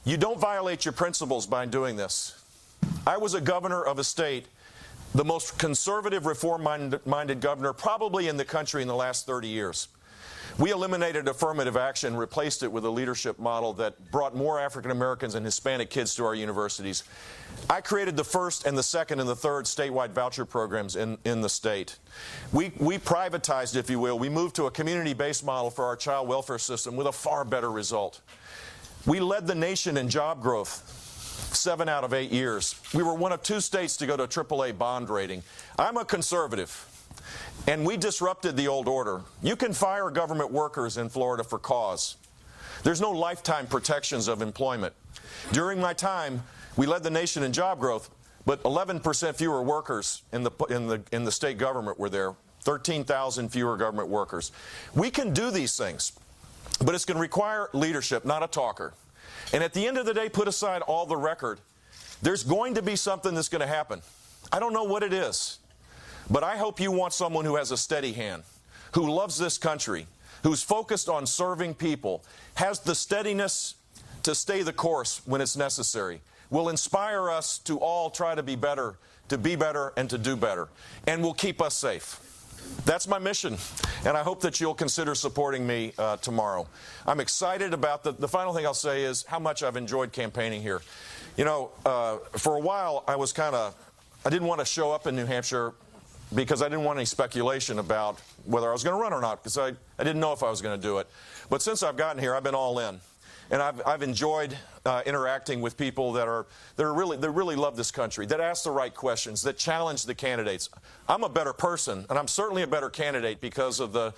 You don't violate your principles by doing this. I was a governor of a state, the most conservative, reform-minded governor probably in the country in the last 30 years. We eliminated affirmative action, replaced it with a leadership model that brought more African Americans and Hispanic kids to our universities. I created the first and the second and the third statewide voucher programs in the state. We privatized, if you will. We moved to a community-based model for our child welfare system with a far better result. We led the nation in job growth 7 out of 8 years. We were one of 2 states to go to a AAA bond rating. I'm a conservative. And we disrupted the old order. You can fire government workers in Florida for cause. There's no lifetime protections of employment. During my time, we led the nation in job growth, but 11% fewer workers in the state government were there. 13,000 fewer government workers. We can do these things, but it's going to require leadership, not a talker. And at the end of the day, put aside all the record. There's going to be something that's going to happen. I don't know what it is. But I hope you want someone who has a steady hand, who loves this country, who's focused on serving people, has the steadiness to stay the course when it's necessary, will inspire us to all try to be better, and to do better, and will keep us safe. That's my mission, and I hope that you'll consider supporting me tomorrow. I'm excited about the final thing I'll say is how much I've enjoyed campaigning here. You know, for a while I didn't want to show up in New Hampshire because I didn't want any speculation about whether I was going to run or not, because I didn't know if I was going to do it. But since I've gotten here, I've been all in. And I've enjoyed interacting with people that really love this country, that ask the right questions, that challenge the candidates. I'm a better person, and I'm certainly a better candidate because of the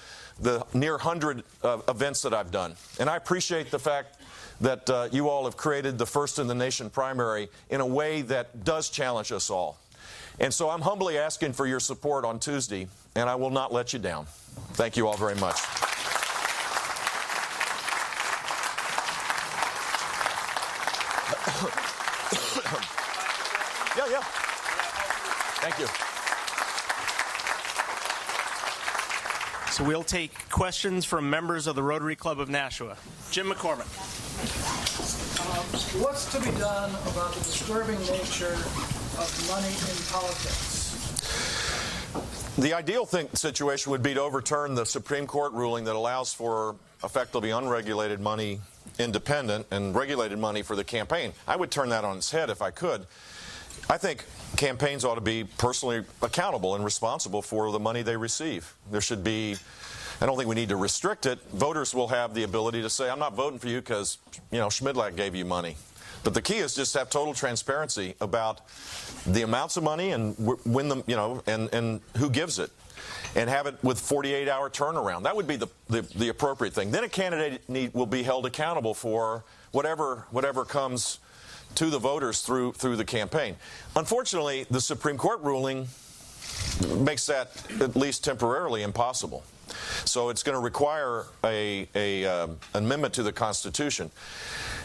near 100 events that I've done. And I appreciate the fact that you all have created the first in the nation primary in a way that does challenge us all. And so I'm humbly asking for your support on Tuesday, and I will not let you down. Thank you all very much. Yeah. Thank you. So we'll take questions from members of the Rotary Club of Nashua. Jim McCormick. What's to be done about the disturbing nature of money in politics? The ideal situation would be to overturn the Supreme Court ruling that allows for effectively unregulated money independent and regulated money for the campaign. I would turn that on its head if I could. I think campaigns ought to be personally accountable and responsible for the money they receive. There should be, I don't think we need to restrict it. Voters will have the ability to say, I'm not voting for you because, Schmidlack gave you money. But the key is just to have total transparency about the amounts of money and when and who gives it, and have it with 48-hour turnaround. That would be the appropriate thing. Then a candidate will be held accountable for whatever comes to the voters through the campaign. Unfortunately, the Supreme Court ruling makes that at least temporarily impossible. So it's going to require an amendment to the Constitution.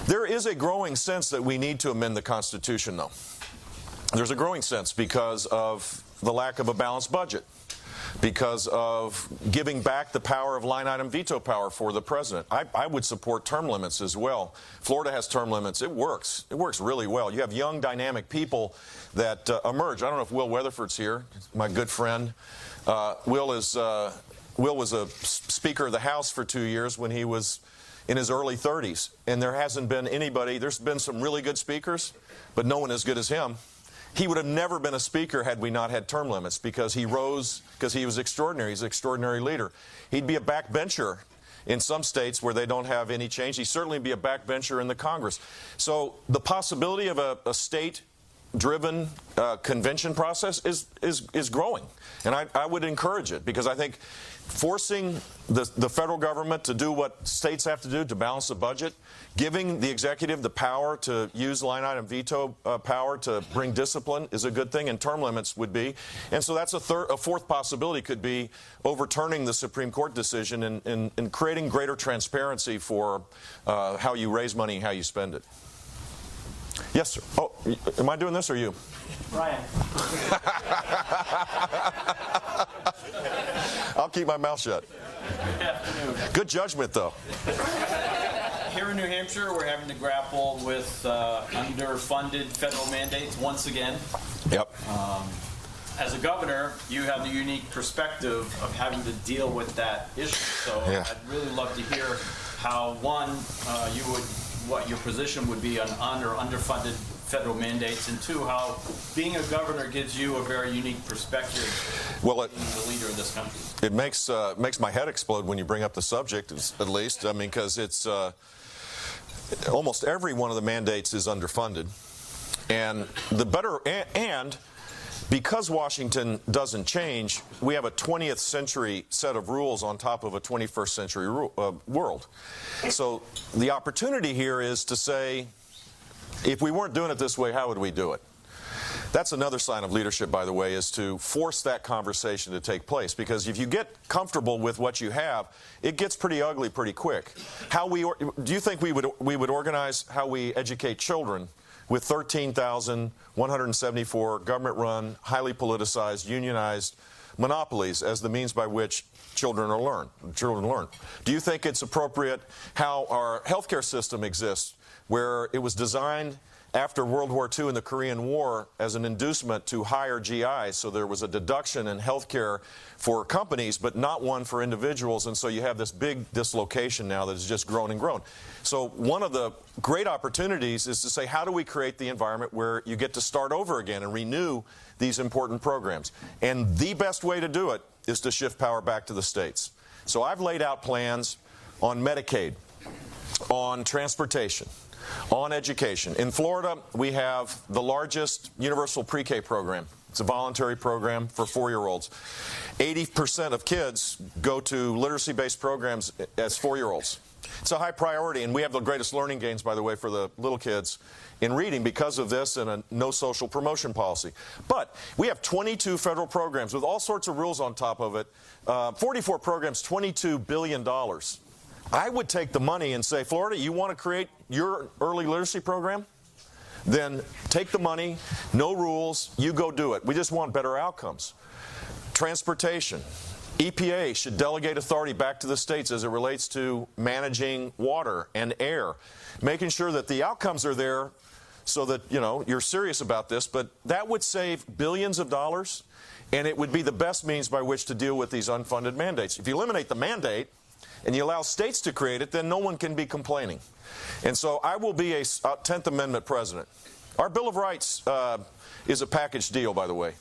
There is a growing sense that we need to amend the Constitution, though. There's a growing sense because of the lack of a balanced budget, because of giving back the power of line-item veto power for the president. I would support term limits as well. Florida has term limits. It works. It works really well. You have young, dynamic people that emerge. I don't know if Will Weatherford's here, my good friend. Will was a Speaker of the House for 2 years when he was in his early 30s, and there hasn't been anybody. There's been some really good speakers, but no one as good as him. He would have never been a speaker had we not had term limits, because he rose, because he was extraordinary. He's an extraordinary leader. He'd be a backbencher in some states where they don't have any change. He'd certainly be a backbencher in the Congress. So the possibility of a state-driven convention process is growing, and I would encourage it, because I think forcing the federal government to do what states have to do to balance the budget, giving the executive the power to use line-item veto power to bring discipline is a good thing, and term limits would be. And so that's a fourth possibility could be overturning the Supreme Court decision and creating greater transparency for how you raise money and how you spend it. Yes, sir. Oh, am I doing this or you? Brian. I'll keep my mouth shut. Good afternoon. Good judgment, though. Here in New Hampshire, we're having to grapple with underfunded federal mandates once again. Yep. As a governor, you have the unique perspective of having to deal with that issue. So yeah. I'd really love to hear how, one, what your position would be on underfunded federal mandates, and two, how being a governor gives you a very unique perspective being the leader of this country. It makes my head explode when you bring up the subject, at least. I mean, because it's almost every one of the mandates is underfunded, and because Washington doesn't change, we have a 20th century set of rules on top of a 21st century world. So the opportunity here is to say, if we weren't doing it this way, how would we do it? That's another sign of leadership, by the way, is to force that conversation to take place. Because if you get comfortable with what you have, it gets pretty ugly pretty quick. Do you think we would organize how we educate children with 13,174 government-run, highly politicized, unionized monopolies as the means by which children learn? Do you think it's appropriate how our healthcare system exists, where it was designed after World War II and the Korean War as an inducement to hire GIs, so there was a deduction in health care for companies, but not one for individuals, and so you have this big dislocation now that has just grown and grown. So one of the great opportunities is to say, how do we create the environment where you get to start over again and renew these important programs? And the best way to do it is to shift power back to the states. So I've laid out plans on Medicaid, on transportation, on education. In Florida, we have the largest universal pre-K program. It's a voluntary program for 4-year-olds. 80% of kids go to literacy-based programs as 4-year-olds. It's a high priority, and we have the greatest learning gains, by the way, for the little kids in reading because of this and a no social promotion policy. But we have 22 federal programs with all sorts of rules on top of it. 44 programs, $22 billion. I would take the money and say, Florida, you want to create your early literacy program? Then take the money, no rules, you go do it. We just want better outcomes. Transportation. EPA should delegate authority back to the states as it relates to managing water and air, making sure that the outcomes are there so that, you know, you're serious about this, but that would save billions of dollars, and it would be the best means by which to deal with these unfunded mandates. If you eliminate the mandate and you allow states to create it, then no one can be complaining. And so I will be a 10th Amendment president. Our Bill of Rights is a package deal, by the way.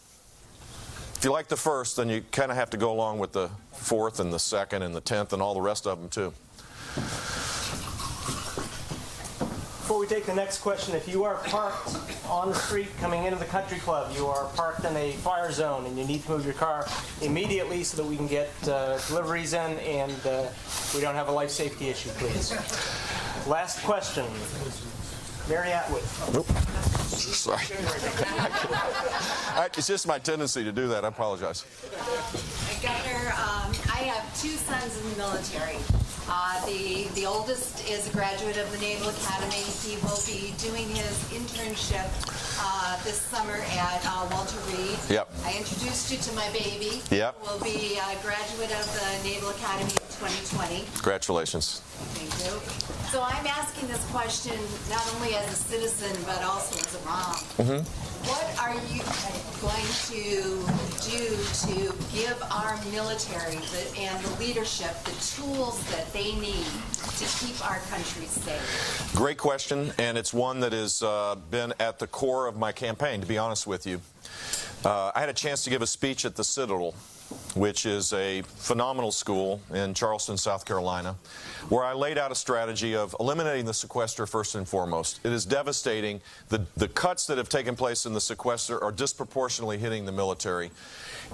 If you like the first, then you kind of have to go along with the 4th and the 2nd and the 10th and all the rest of them, too. Before we take the next question, if you are parked on the street coming into the country club, you are parked in a fire zone and you need to move your car immediately so that we can get deliveries in and we don't have a life safety issue, please. Last question. Mary Atwood. Nope. Sorry. It's just my tendency to do that. I apologize. Governor, I have 2 sons in the military. The oldest is a graduate of the Naval Academy. He will be doing his internship this summer at Walter Reed. Yep. I introduced you to my baby. Yep. Who will be a graduate of the Naval Academy in 2020. Congratulations. Thank you. So I'm asking this question not only as a citizen, but also as a mom. Mm-hmm. What are you going to do to give our military and the leadership the tools that they need to keep our country safe? Great question, and it's one that has been at the core of my campaign, to be honest with you. I had a chance to give a speech at the Citadel, which is a phenomenal school in Charleston, South Carolina, where I laid out a strategy of eliminating the sequester first and foremost. It is devastating. The cuts that have taken place in the sequester are disproportionately hitting the military.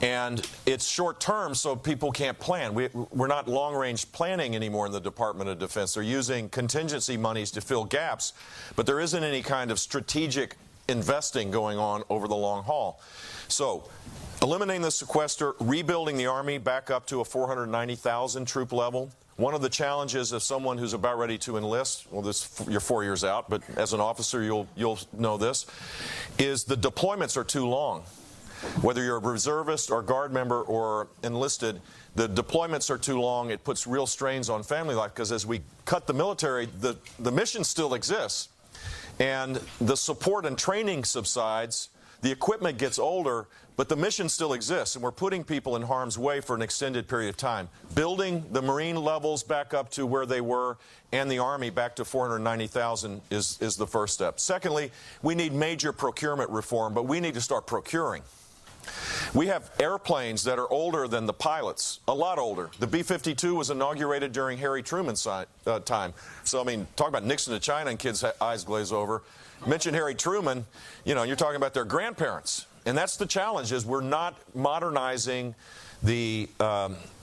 And it's short term, so people can't plan. We're not long-range planning anymore in the Department of Defense. They're using contingency monies to fill gaps, but there isn't any kind of strategic investing going on over the long haul. So, eliminating the sequester, rebuilding the Army back up to a 490,000 troop level. One of the challenges of someone who's about ready to enlist, well, you're 4 years out, but as an officer you'll know this, is the deployments are too long. Whether you're a reservist or guard member or enlisted, the deployments are too long. It puts real strains on family life because as we cut the military, the mission still exists. And the support and training subsides, the equipment gets older, but the mission still exists, and we're putting people in harm's way for an extended period of time. Building the Marine levels back up to where they were and the Army back to 490,000 is the first step. Secondly, we need major procurement reform, but we need to start procuring. We have airplanes that are older than the pilots, a lot older. The B-52 was inaugurated during Harry Truman's time. So, I mean, talk about Nixon to China and kids' eyes glaze over. Mention Harry Truman, you know, you're talking about their grandparents. And that's the challenge, is we're not modernizing the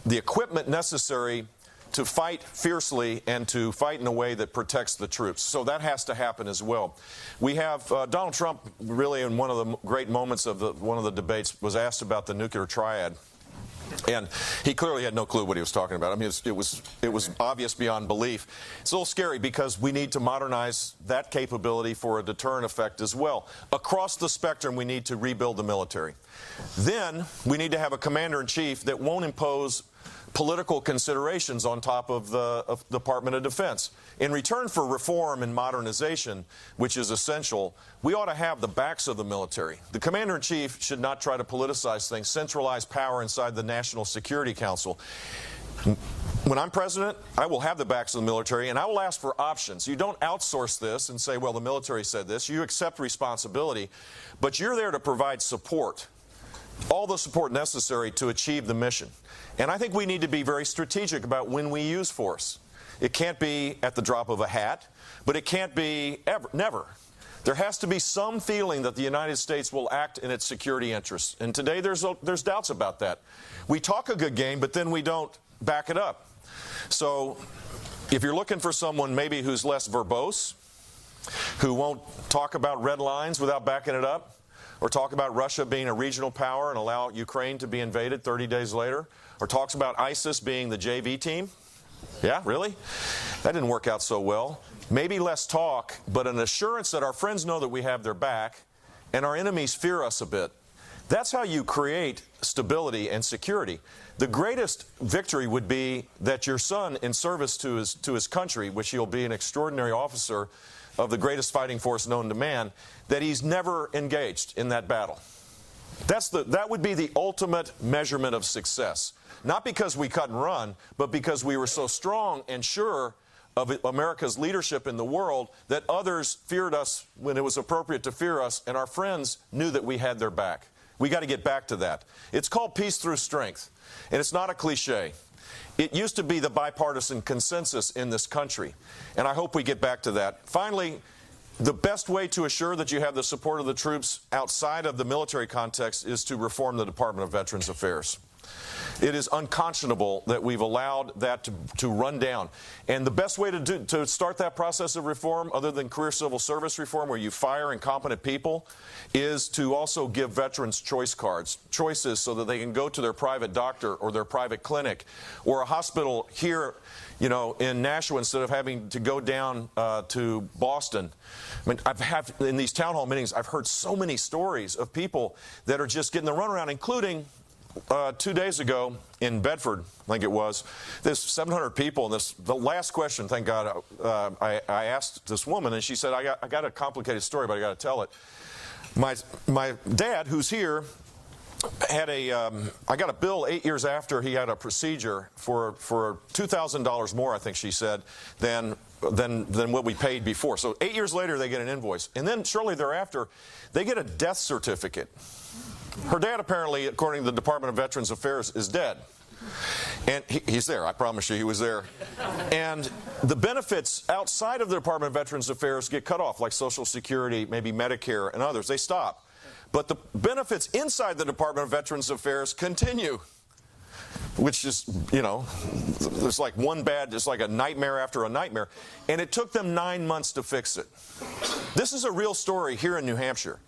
equipment necessary to fight fiercely and to fight in a way that protects the troops. So that has to happen as well. We have Donald Trump, really in one of the great moments of one of the debates, was asked about the nuclear triad. And he clearly had no clue what he was talking about. I mean, it was obvious beyond belief. It's a little scary because we need to modernize that capability for a deterrent effect as well. Across the spectrum, we need to rebuild the military. Then we need to have a commander-in-chief that won't impose political considerations on top of the Department of Defense. In return for reform and modernization, which is essential, we ought to have the backs of the military. The Commander-in-Chief should not try to politicize things, centralize power inside the National Security Council. When I'm president, I will have the backs of the military, and I will ask for options. You don't outsource this and say, well, the military said this. You accept responsibility, but you're there to provide support, all the support necessary to achieve the mission. And I think we need to be very strategic about when we use force. It can't be at the drop of a hat, but it can't be never. There has to be some feeling that the United States will act in its security interests. And today there's doubts about that. We talk a good game, but then we don't back it up. So if you're looking for someone maybe who's less verbose, who won't talk about red lines without backing it up, or talk about Russia being a regional power and allow Ukraine to be invaded 30 days later, or talks about ISIS being the JV team. Yeah, really? That didn't work out so well. Maybe less talk, but an assurance that our friends know that we have their back and our enemies fear us a bit. That's how you create stability and security. The greatest victory would be that your son, in service to his country, which he'll be an extraordinary officer of the greatest fighting force known to man, that he's never engaged in that battle. That would be the ultimate measurement of success. Not because we cut and run, but because we were so strong and sure of America's leadership in the world that others feared us when it was appropriate to fear us, and our friends knew that we had their back. We got to get back to that. It's called peace through strength, and it's not a cliche. It used to be the bipartisan consensus in this country, and I hope we get back to that. Finally, the best way to assure that you have the support of the troops outside of the military context is to reform the Department of Veterans Affairs. It is unconscionable that we've allowed that to run down. And the best way to start that process of reform, other than career civil service reform, where you fire incompetent people, is to also give veterans choice cards, choices so that they can go to their private doctor or their private clinic or a hospital here, you know, in Nashua, instead of having to go down to Boston. I mean, in these town hall meetings, I've heard so many stories of people that are just getting the runaround, including 2 days ago in Bedford, I think it was, there's 700 people, and the last question, thank God, I asked this woman, and she said, I got a complicated story, but I got to tell it. My dad, who's here, had I got a bill 8 years after he had a procedure for $2,000 more, I think she said, than what we paid before. So 8 years later, they get an invoice. And then shortly thereafter, they get a death certificate. Her dad, apparently, according to the Department of Veterans Affairs, is dead. And he's there. I promise you he was there. And the benefits outside of the Department of Veterans Affairs get cut off, like Social Security, maybe Medicare, and others. They stop. But the benefits inside the Department of Veterans Affairs continue, which is, you know, it's like it's like a nightmare after a nightmare. And it took them 9 months to fix it. This is a real story here in New Hampshire.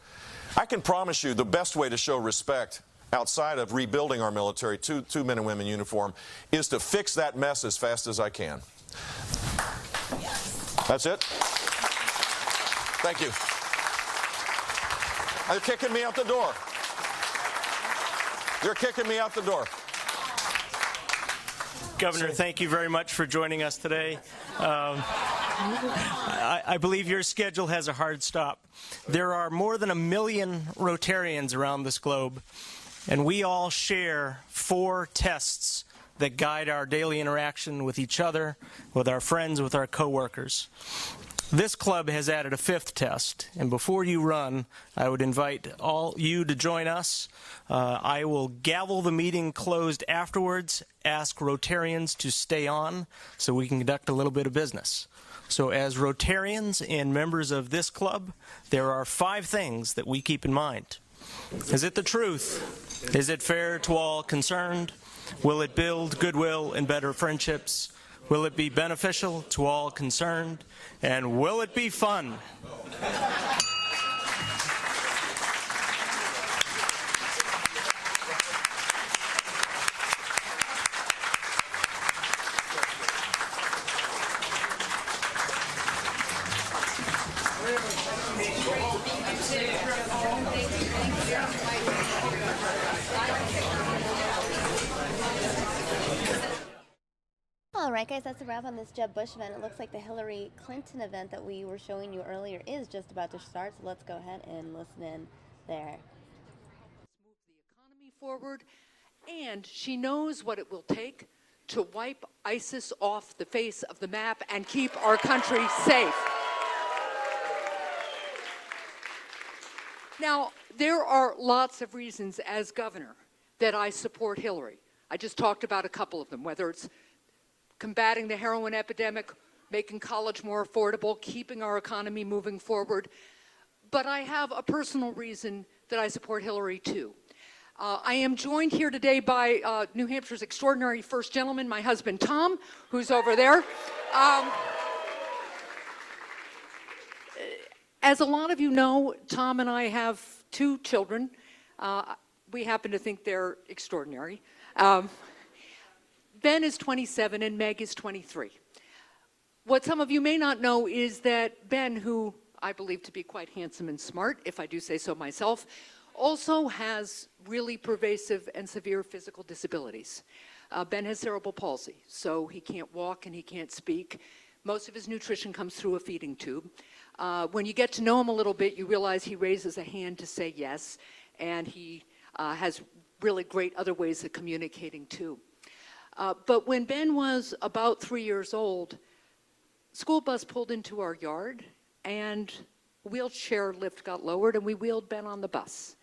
I can promise you the best way to show respect outside of rebuilding our military to men and women in uniform is to fix that mess as fast as I can. That's it. Thank you. They're kicking me out the door. They're kicking me out the door. Governor, thank you very much for joining us today. I believe your schedule has a hard stop. There are more than 1 million Rotarians around this globe, and we all share 4 tests that guide our daily interaction with each other, with our friends, with our coworkers. This club has added a 5th test, and before you run, I would invite all you to join us. I will gavel the meeting closed afterwards, ask Rotarians to stay on so we can conduct a little bit of business. So as Rotarians and members of this club, there are 5 things that we keep in mind. Is it the truth? Is it fair to all concerned? Will it build goodwill and better friendships? Will it be beneficial to all concerned? And will it be fun? All right, guys, that's a wrap on this Jeb Bush event. It looks like the Hillary Clinton event that we were showing you earlier is just about to start, so let's go ahead and listen in there. Move the economy forward, and she knows what it will take to wipe ISIS off the face of the map and keep our country safe. Now, there are lots of reasons as governor that I support Hillary. I just talked about a couple of them, whether it's combating the heroin epidemic, making college more affordable, keeping our economy moving forward. But I have a personal reason that I support Hillary, too. I am joined here today by New Hampshire's extraordinary first gentleman, my husband, Tom, who's over there. As a lot of you know, Tom and I have 2 children. We happen to think they're extraordinary. Ben is 27 and Meg is 23. What some of you may not know is that Ben, who I believe to be quite handsome and smart, if I do say so myself, also has really pervasive and severe physical disabilities. Ben has cerebral palsy, so he can't walk and he can't speak. Most of his nutrition comes through a feeding tube. When you get to know him a little bit, you realize he raises a hand to say yes, and he has really great other ways of communicating too. But when Ben was about 3 years old, school bus pulled into our yard, and wheelchair lift got lowered, and we wheeled Ben on the bus.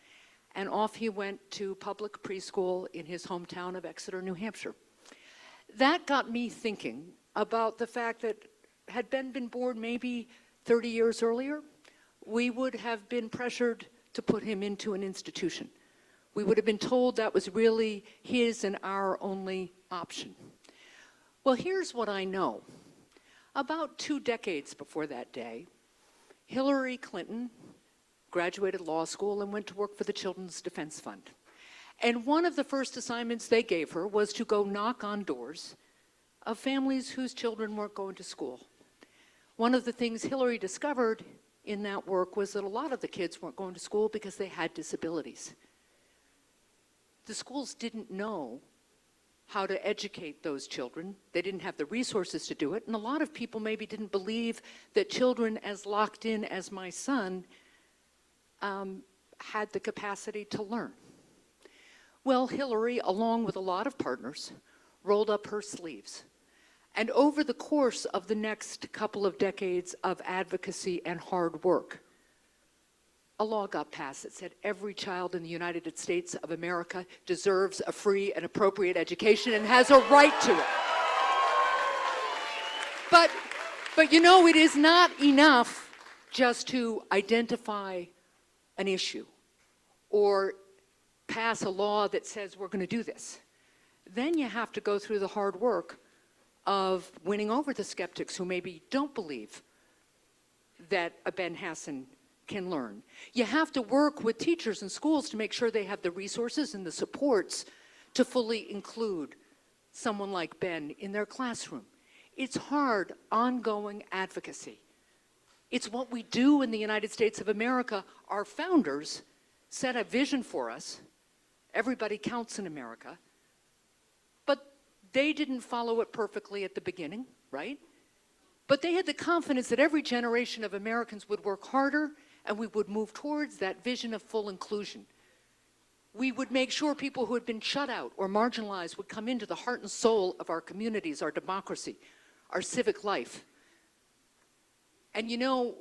And off he went to public preschool in his hometown of Exeter, New Hampshire. That got me thinking about the fact that had Ben been born maybe 30 years earlier, we would have been pressured to put him into an institution. We would have been told that was really his and our only option. Well, here's what I know. About 2 decades before that day, Hillary Clinton graduated law school and went to work for the Children's Defense Fund. And one of the first assignments they gave her was to go knock on doors of families whose children weren't going to school. One of the things Hillary discovered in that work was that a lot of the kids weren't going to school because they had disabilities. The schools didn't know how to educate those children. They didn't have the resources to do it, and a lot of people maybe didn't believe that children as locked in as my son had the capacity to learn. Well, Hillary, along with a lot of partners, rolled up her sleeves. And over the course of the next couple of decades of advocacy and hard work, a law got passed that said every child in the United States of America deserves a free and appropriate education and has a right to it. But you know, it is not enough just to identify an issue or pass a law that says we're going to do this. Then you have to go through the hard work of winning over the skeptics who maybe don't believe that a Ben Hassan can learn. You have to work with teachers and schools to make sure they have the resources and the supports to fully include someone like Ben in their classroom. It's hard, ongoing advocacy. It's what we do in the United States of America. Our founders set a vision for us. Everybody counts in America. But they didn't follow it perfectly at the beginning, right? But they had the confidence that every generation of Americans would work harder and we would move towards that vision of full inclusion. We would make sure people who had been shut out or marginalized would come into the heart and soul of our communities, our democracy, our civic life. And you know,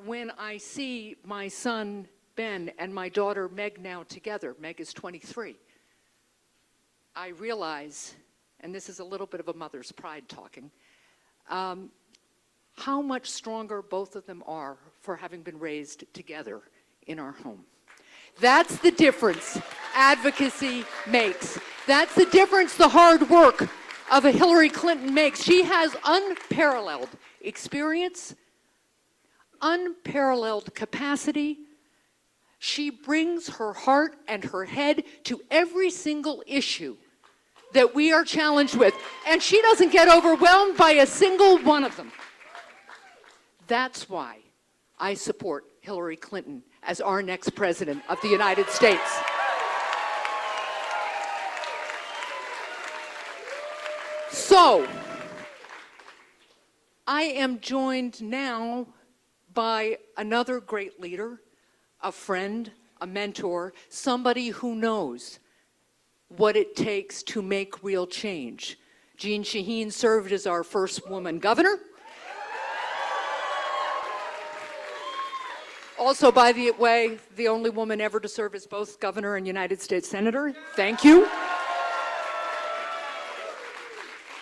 when I see my son Ben and my daughter Meg now together, Meg is 23, I realize, and this is a little bit of a mother's pride talking, how much stronger both of them are for having been raised together in our home. That's the difference advocacy makes. That's the difference the hard work of a Hillary Clinton makes. She has unparalleled experience, unparalleled capacity. She brings her heart and her head to every single issue that we are challenged with, and she doesn't get overwhelmed by a single one of them. That's why I support Hillary Clinton as our next president of the United States. So, I am joined now by another great leader, a friend, a mentor, somebody who knows what it takes to make real change. Jeanne Shaheen served as our first woman governor. Also, by the way, the only woman ever to serve as both governor and United States Senator. Thank you.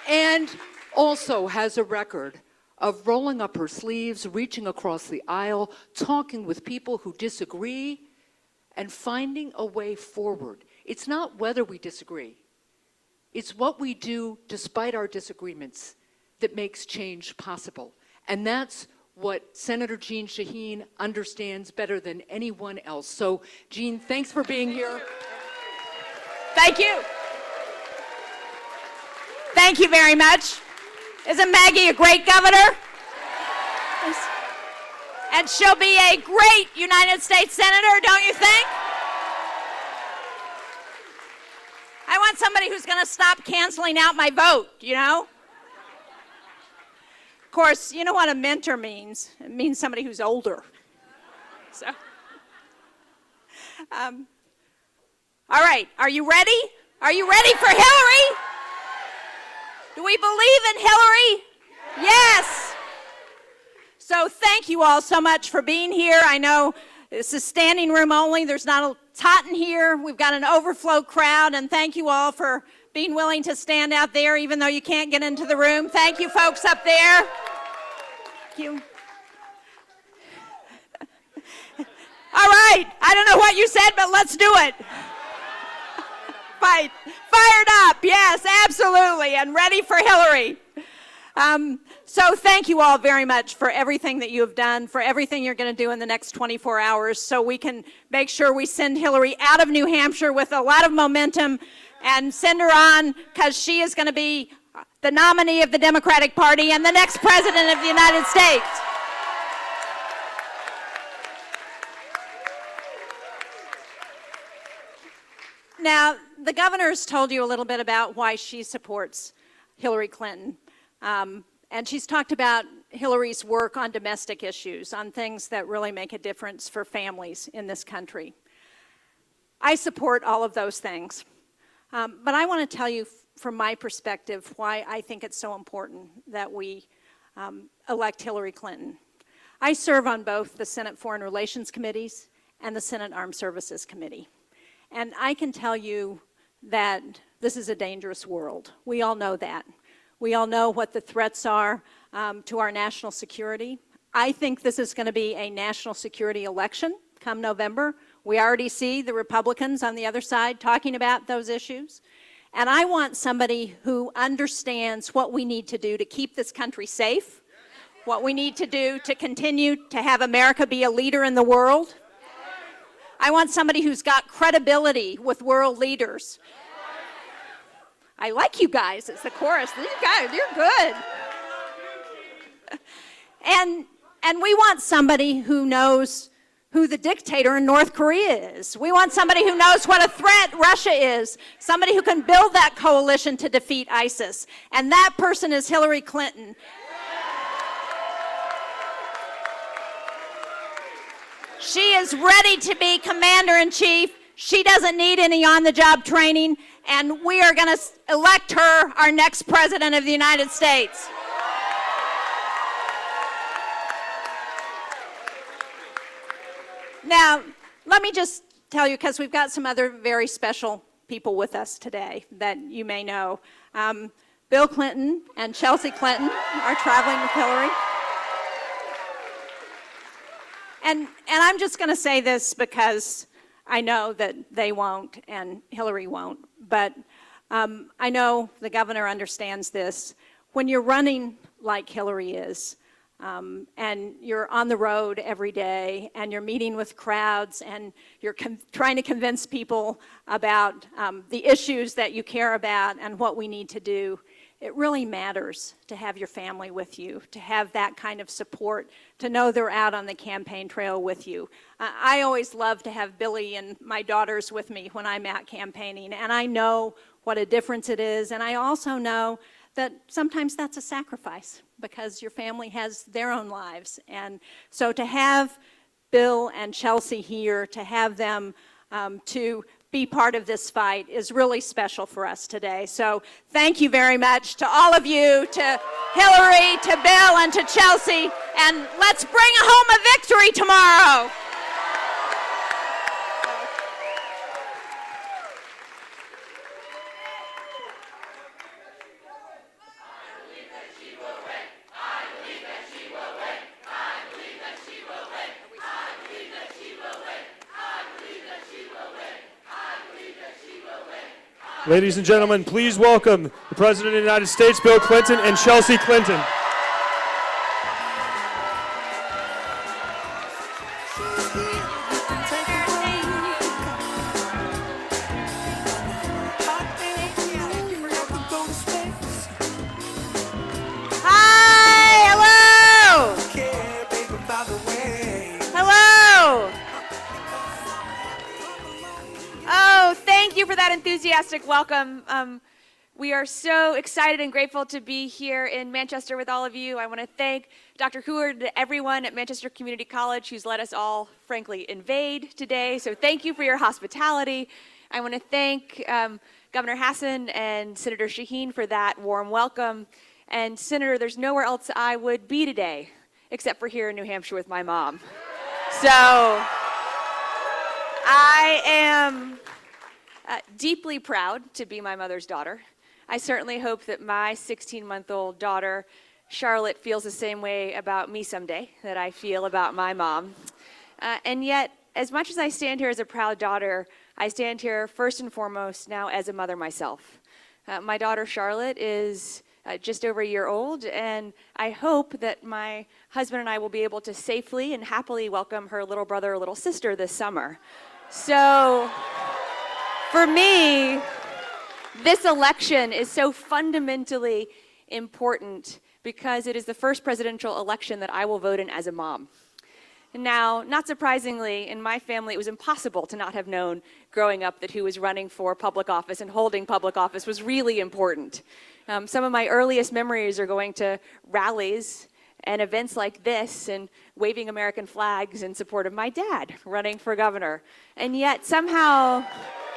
And also has a record of rolling up her sleeves, reaching across the aisle, talking with people who disagree, and finding a way forward. It's not whether we disagree. It's what we do despite our disagreements that makes change possible. And that's what Senator Jeanne Shaheen understands better than anyone else. So, Jeanne, thanks for being here. Thank you. Thank you very much. Isn't Maggie a great governor? And she'll be a great United States Senator, don't you think? want somebody who's going to stop canceling out my vote, you know? Of course, you know what a mentor means? It means somebody who's older. So, all right, are you ready? Are you ready for Hillary? Do we believe in Hillary? Yes. So thank you all so much for being here. I know this is standing room only. There's not a tot in here. We've got an overflow crowd, and thank you all for being willing to stand out there even though you can't get into the room. Thank you, folks up there. Thank you. All right, I don't know what you said, but let's do it. Fired up, yes, absolutely, and ready for Hillary. So thank you all very much for everything that you have done, for everything you're going to do in the next 24 hours so we can make sure we send Hillary out of New Hampshire with a lot of momentum and send her on because she is going to be the nominee of the Democratic Party and the next president of the United States. Now, the governor's told you a little bit about why she supports Hillary Clinton. And she's talked about Hillary's work on domestic issues, on things that really make a difference for families in this country. I support all of those things. But I want to tell you from my perspective why I think it's so important that we elect Hillary Clinton. I serve on both the Senate Foreign Relations Committees and the Senate Armed Services Committee. And I can tell you that this is a dangerous world. We all know that. We all know what the threats are to our national security. I think this is going to be a national security election come November. We already see the Republicans on the other side talking about those issues. And I want somebody who understands what we need to do to keep this country safe, what we need to do to continue to have America be a leader in the world. I want somebody who's got credibility with world leaders. I like you guys. It's the chorus. You guys, you're good. And we want somebody who knows who the dictator in North Korea is. We want somebody who knows what a threat Russia is, somebody who can build that coalition to defeat ISIS. And that person is Hillary Clinton. She is ready to be commander-in-chief. She doesn't need any on-the-job training, and we are going to elect her our next president of the United States. Now, let me just tell you, because we've got some other very special people with us today that you may know. Bill Clinton and Chelsea Clinton are traveling with Hillary. And I'm just going to say this because I know that they won't and Hillary won't, but I know the governor understands this. When you're running like Hillary is, and you're on the road every day, and you're meeting with crowds, and you're trying to convince people about the issues that you care about and what we need to do, it really matters to have your family with you, to have that kind of support, to know they're out on the campaign trail with you. I always love to have Billy and my daughters with me when I'm out campaigning, and I know what a difference it is, and I also know that sometimes that's a sacrifice because your family has their own lives. And so to have Bill and Chelsea here, to have them to be part of this fight is really special for us today. So thank you very much to all of you, to Hillary, to Bill, and to Chelsea, and let's bring home a victory tomorrow. Ladies and gentlemen, please welcome the President of the United States, Bill Clinton, and Chelsea Clinton. Hi, hello. Hello. Oh, thank Thank you for that enthusiastic welcome. We are so excited and grateful to be here in Manchester with all of you. I want to thank Dr. Heward and everyone at Manchester Community College who's let us all, frankly, invade today. So thank you for your hospitality. I want to thank Governor Hassan and Senator Shaheen for that warm welcome. And Senator, there's nowhere else I would be today except for here in New Hampshire with my mom. So I am deeply proud to be my mother's daughter. I certainly hope that my 16-month-old daughter, Charlotte, feels the same way about me someday that I feel about my mom. And yet, as much as I stand here as a proud daughter, I stand here first and foremost now as a mother myself. My daughter, Charlotte, is just over a year old, and I hope that my husband and I will be able to safely and happily welcome her little brother or little sister this summer. So, for me, this election is so fundamentally important because it is the first presidential election that I will vote in as a mom. Now, not surprisingly, in my family, it was impossible to not have known growing up that who was running for public office and holding public office was really important. Some of my earliest memories are going to rallies and events like this and waving American flags in support of my dad running for governor. And yet somehow,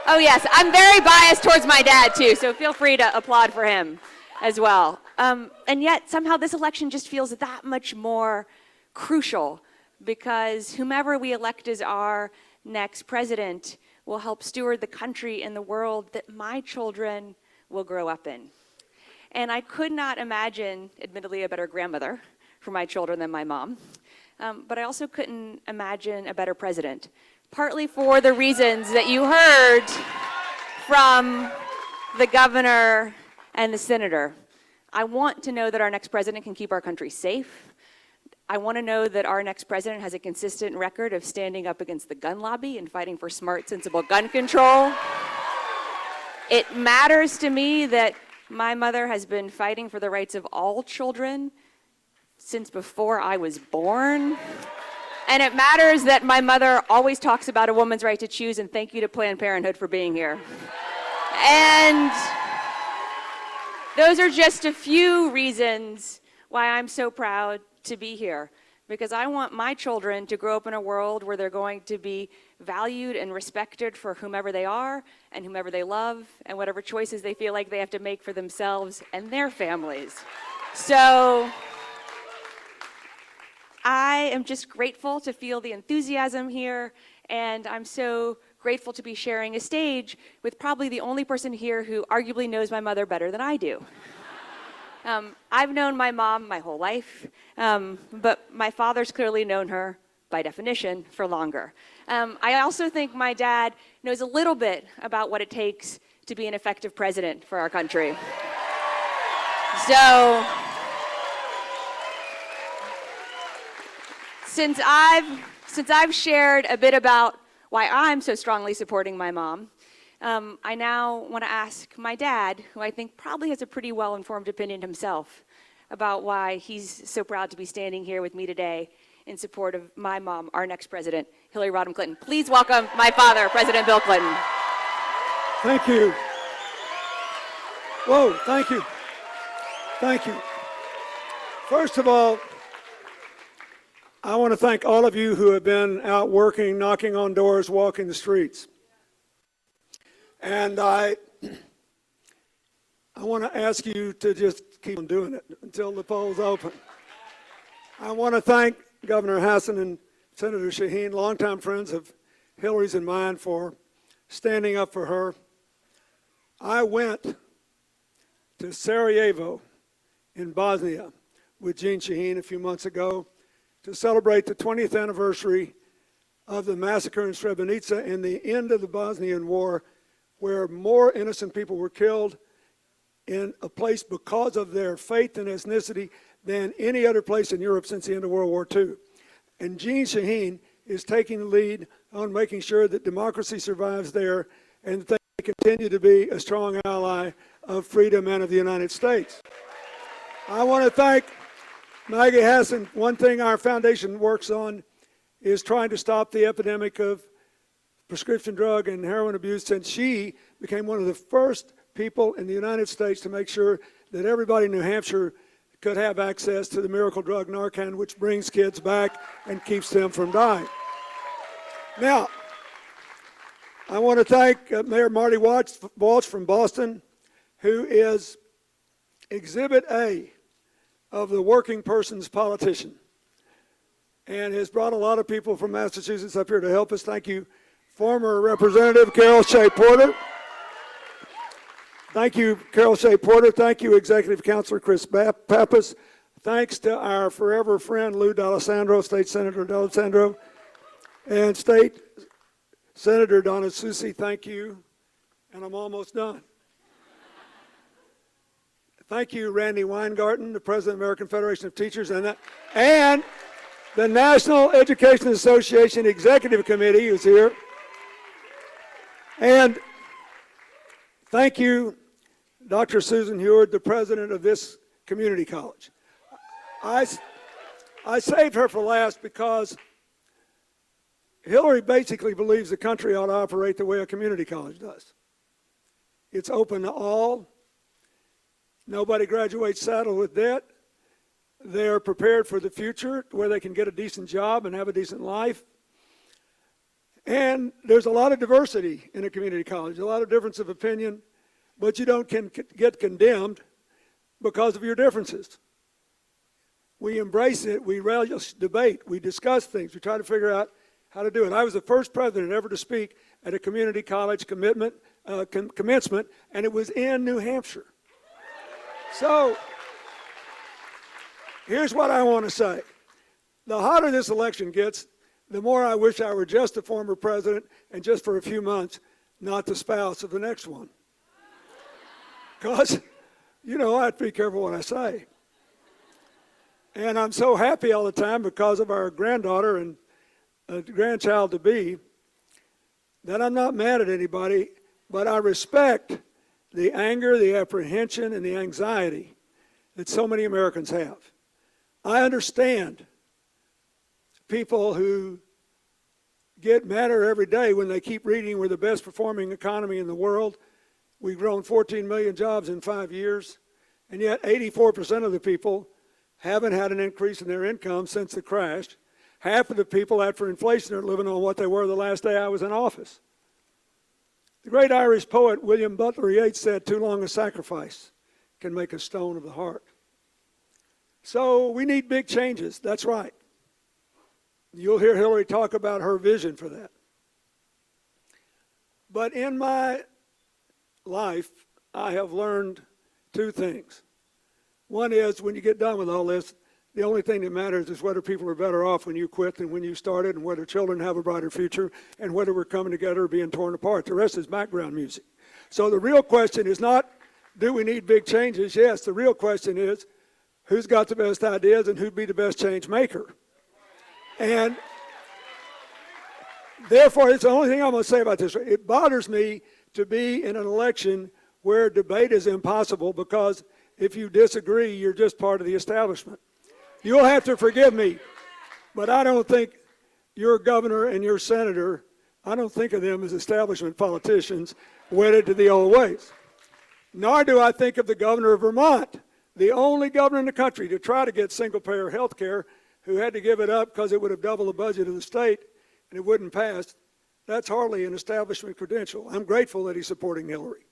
oh yes, I'm very biased towards my dad too, so feel free to applaud for him as well. And yet somehow this election just feels that much more crucial because whomever we elect as our next president will help steward the country and the world that my children will grow up in. And I could not imagine, admittedly, a better grandmother for my children than my mom, but I also couldn't imagine a better president, partly for the reasons that you heard from the governor and the senator. I want to know that our next president can keep our country safe. I want to know that our next president has a consistent record of standing up against the gun lobby and fighting for smart, sensible gun control. It matters to me that my mother has been fighting for the rights of all children since before I was born. And it matters that my mother always talks about a woman's right to choose, and thank you to Planned Parenthood for being here. And those are just a few reasons why I'm so proud to be here, because I want my children to grow up in a world where they're going to be valued and respected for whomever they are and whomever they love and whatever choices they feel like they have to make for themselves and their families. So I am just grateful to feel the enthusiasm here, and I'm so grateful to be sharing a stage with probably the only person here who arguably knows my mother better than I do. I've known my mom my whole life, but my father's clearly known her, by definition, for longer. I also think my dad knows a little bit about what it takes to be an effective president for our country. So, since I've shared a bit about why I'm so strongly supporting my mom, I now want to ask my dad, who I think probably has a pretty well-informed opinion himself, about why he's so proud to be standing here with me today in support of my mom, our next president, Hillary Rodham Clinton. Please welcome my father, President Bill Clinton. Thank you. Whoa, thank you. Thank you. First of all, I want to thank all of you who have been out working, knocking on doors, walking the streets. And I want to ask you to just keep on doing it until the polls open. I want to thank Governor Hassan and Senator Shaheen, longtime friends of Hillary's and mine, for standing up for her. I went to Sarajevo in Bosnia with Gene Shaheen a few months ago to celebrate the 20th anniversary of the massacre in Srebrenica and the end of the Bosnian War, where more innocent people were killed in a place because of their faith and ethnicity than any other place in Europe since the end of World War II. And Gene Shaheen is taking the lead on making sure that democracy survives there and that they continue to be a strong ally of freedom and of the United States. I want to thank Maggie Hassan. One thing our foundation works on is trying to stop the epidemic of prescription drug and heroin abuse since she became one of the first people in the United States to make sure that everybody in New Hampshire could have access to the miracle drug Narcan, which brings kids back and keeps them from dying. Now, I want to thank Mayor Marty Walsh from Boston, who is Exhibit A of the working person's politician, and has brought a lot of people from Massachusetts up here to help us. Thank you, former Representative Carol Shea Porter. Thank you, Carol Shea Porter. Thank you, Executive Councilor Chris Pappas. Thanks to our forever friend Lou D'Alessandro, State Senator D'Alessandro, and State Senator Donna Soucy. Thank you, and I'm almost done. Thank you, Randy Weingarten, the President of the American Federation of Teachers, and the National Education Association Executive Committee is here. And thank you, Dr. Susan Heward, the president of this community college. I saved her for last because Hillary basically believes the country ought to operate the way a community college does. It's open to all. Nobody graduates saddled with debt. They're prepared for the future where they can get a decent job and have a decent life. And there's a lot of diversity in a community college, a lot of difference of opinion, but you don't get condemned because of your differences. We embrace it, we relish debate, we discuss things, we try to figure out how to do it. I was the first president ever to speak at a community college commencement, and it was in New Hampshire. So, here's what I want to say. The hotter this election gets, the more I wish I were just a former president and just for a few months, not the spouse of the next one. Because, I have to be careful what I say. And I'm so happy all the time because of our granddaughter and grandchild-to-be that I'm not mad at anybody, but I respect the anger, the apprehension, and the anxiety that so many Americans have. I understand people who get madder every day when they keep reading we're the best performing economy in the world. We've grown 14 million jobs in 5 years, and yet 84% of the people haven't had an increase in their income since the crash. Half of the people after inflation are living on what they were the last day I was in office. The great Irish poet William Butler Yeats said, "Too long a sacrifice can make a stone of the heart." So we need big changes, that's right. You'll hear Hillary talk about her vision for that. But in my life, I have learned two things. One is when you get done with all this, the only thing that matters is whether people are better off when you quit than when you started, and whether children have a brighter future, and whether we're coming together or being torn apart. The rest is background music. So the real question is not, do we need big changes? Yes, the real question is, who's got the best ideas and who'd be the best change maker? And therefore, it's the only thing I'm going to say about this. It bothers me to be in an election where debate is impossible, because if you disagree, you're just part of the establishment. You'll have to forgive me, but I don't think your governor and your senator, I don't think of them as establishment politicians wedded to the old ways. Nor do I think of the governor of Vermont, the only governor in the country to try to get single-payer health care, who had to give it up because it would have doubled the budget of the state and it wouldn't pass. That's hardly an establishment credential. I'm grateful that he's supporting Hillary.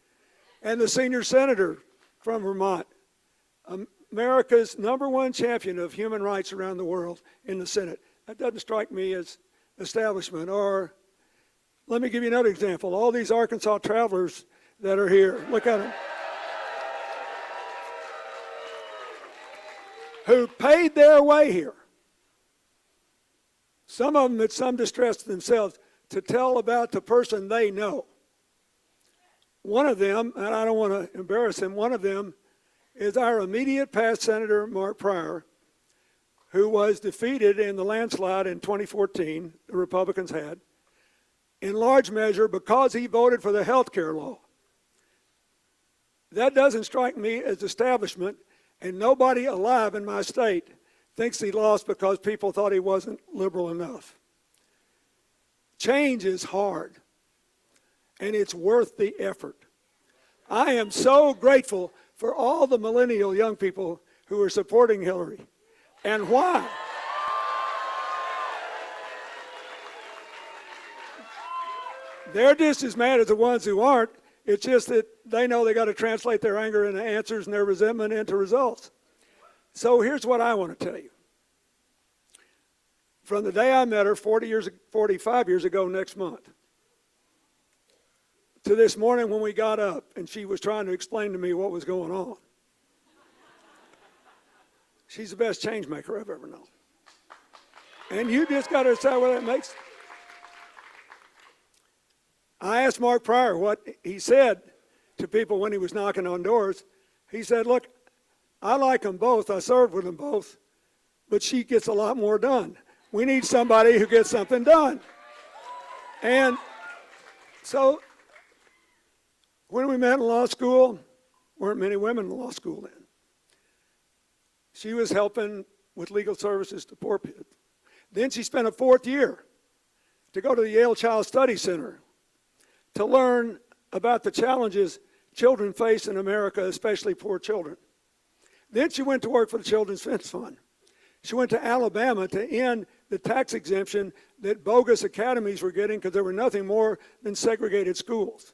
And the senior senator from Vermont, America's #1 champion of human rights around the world in the Senate. That doesn't strike me as establishment. Or let me give you another example. All these Arkansas travelers that are here, look at them, who paid their way here. Some of them at some distress to themselves to tell about the person they know. One of them, and I don't want to embarrass him, one of them is our immediate past Senator Mark Pryor, who was defeated in the landslide in 2014, the Republicans had, in large measure because he voted for the health care law. That doesn't strike me as establishment, and nobody alive in my state thinks he lost because people thought he wasn't liberal enough. Change is hard. and it's worth the effort. I am so grateful for all the millennial young people who are supporting Hillary. And why? They're just as mad as the ones who aren't. It's just that they know they got to translate their anger into answers and their resentment into results. So here's what I want to tell you. From the day I met her 45 years ago next month, to this morning when we got up and she was trying to explain to me what was going on, she's the best change maker I've ever known. And you just got to decide what that makes. I asked Mark Pryor what he said to people when he was knocking on doors. He said, look, I like them both. I served with them both. But she gets a lot more done. We need somebody who gets something done. And so when we met in law school, weren't many women in law school then. She was helping with legal services to poor people. Then she spent a 4th year to go to the Yale Child Study Center to learn about the challenges children face in America, especially poor children. Then she went to work for the Children's Defense Fund. She went to Alabama to end the tax exemption that bogus academies were getting because there were nothing more than segregated schools.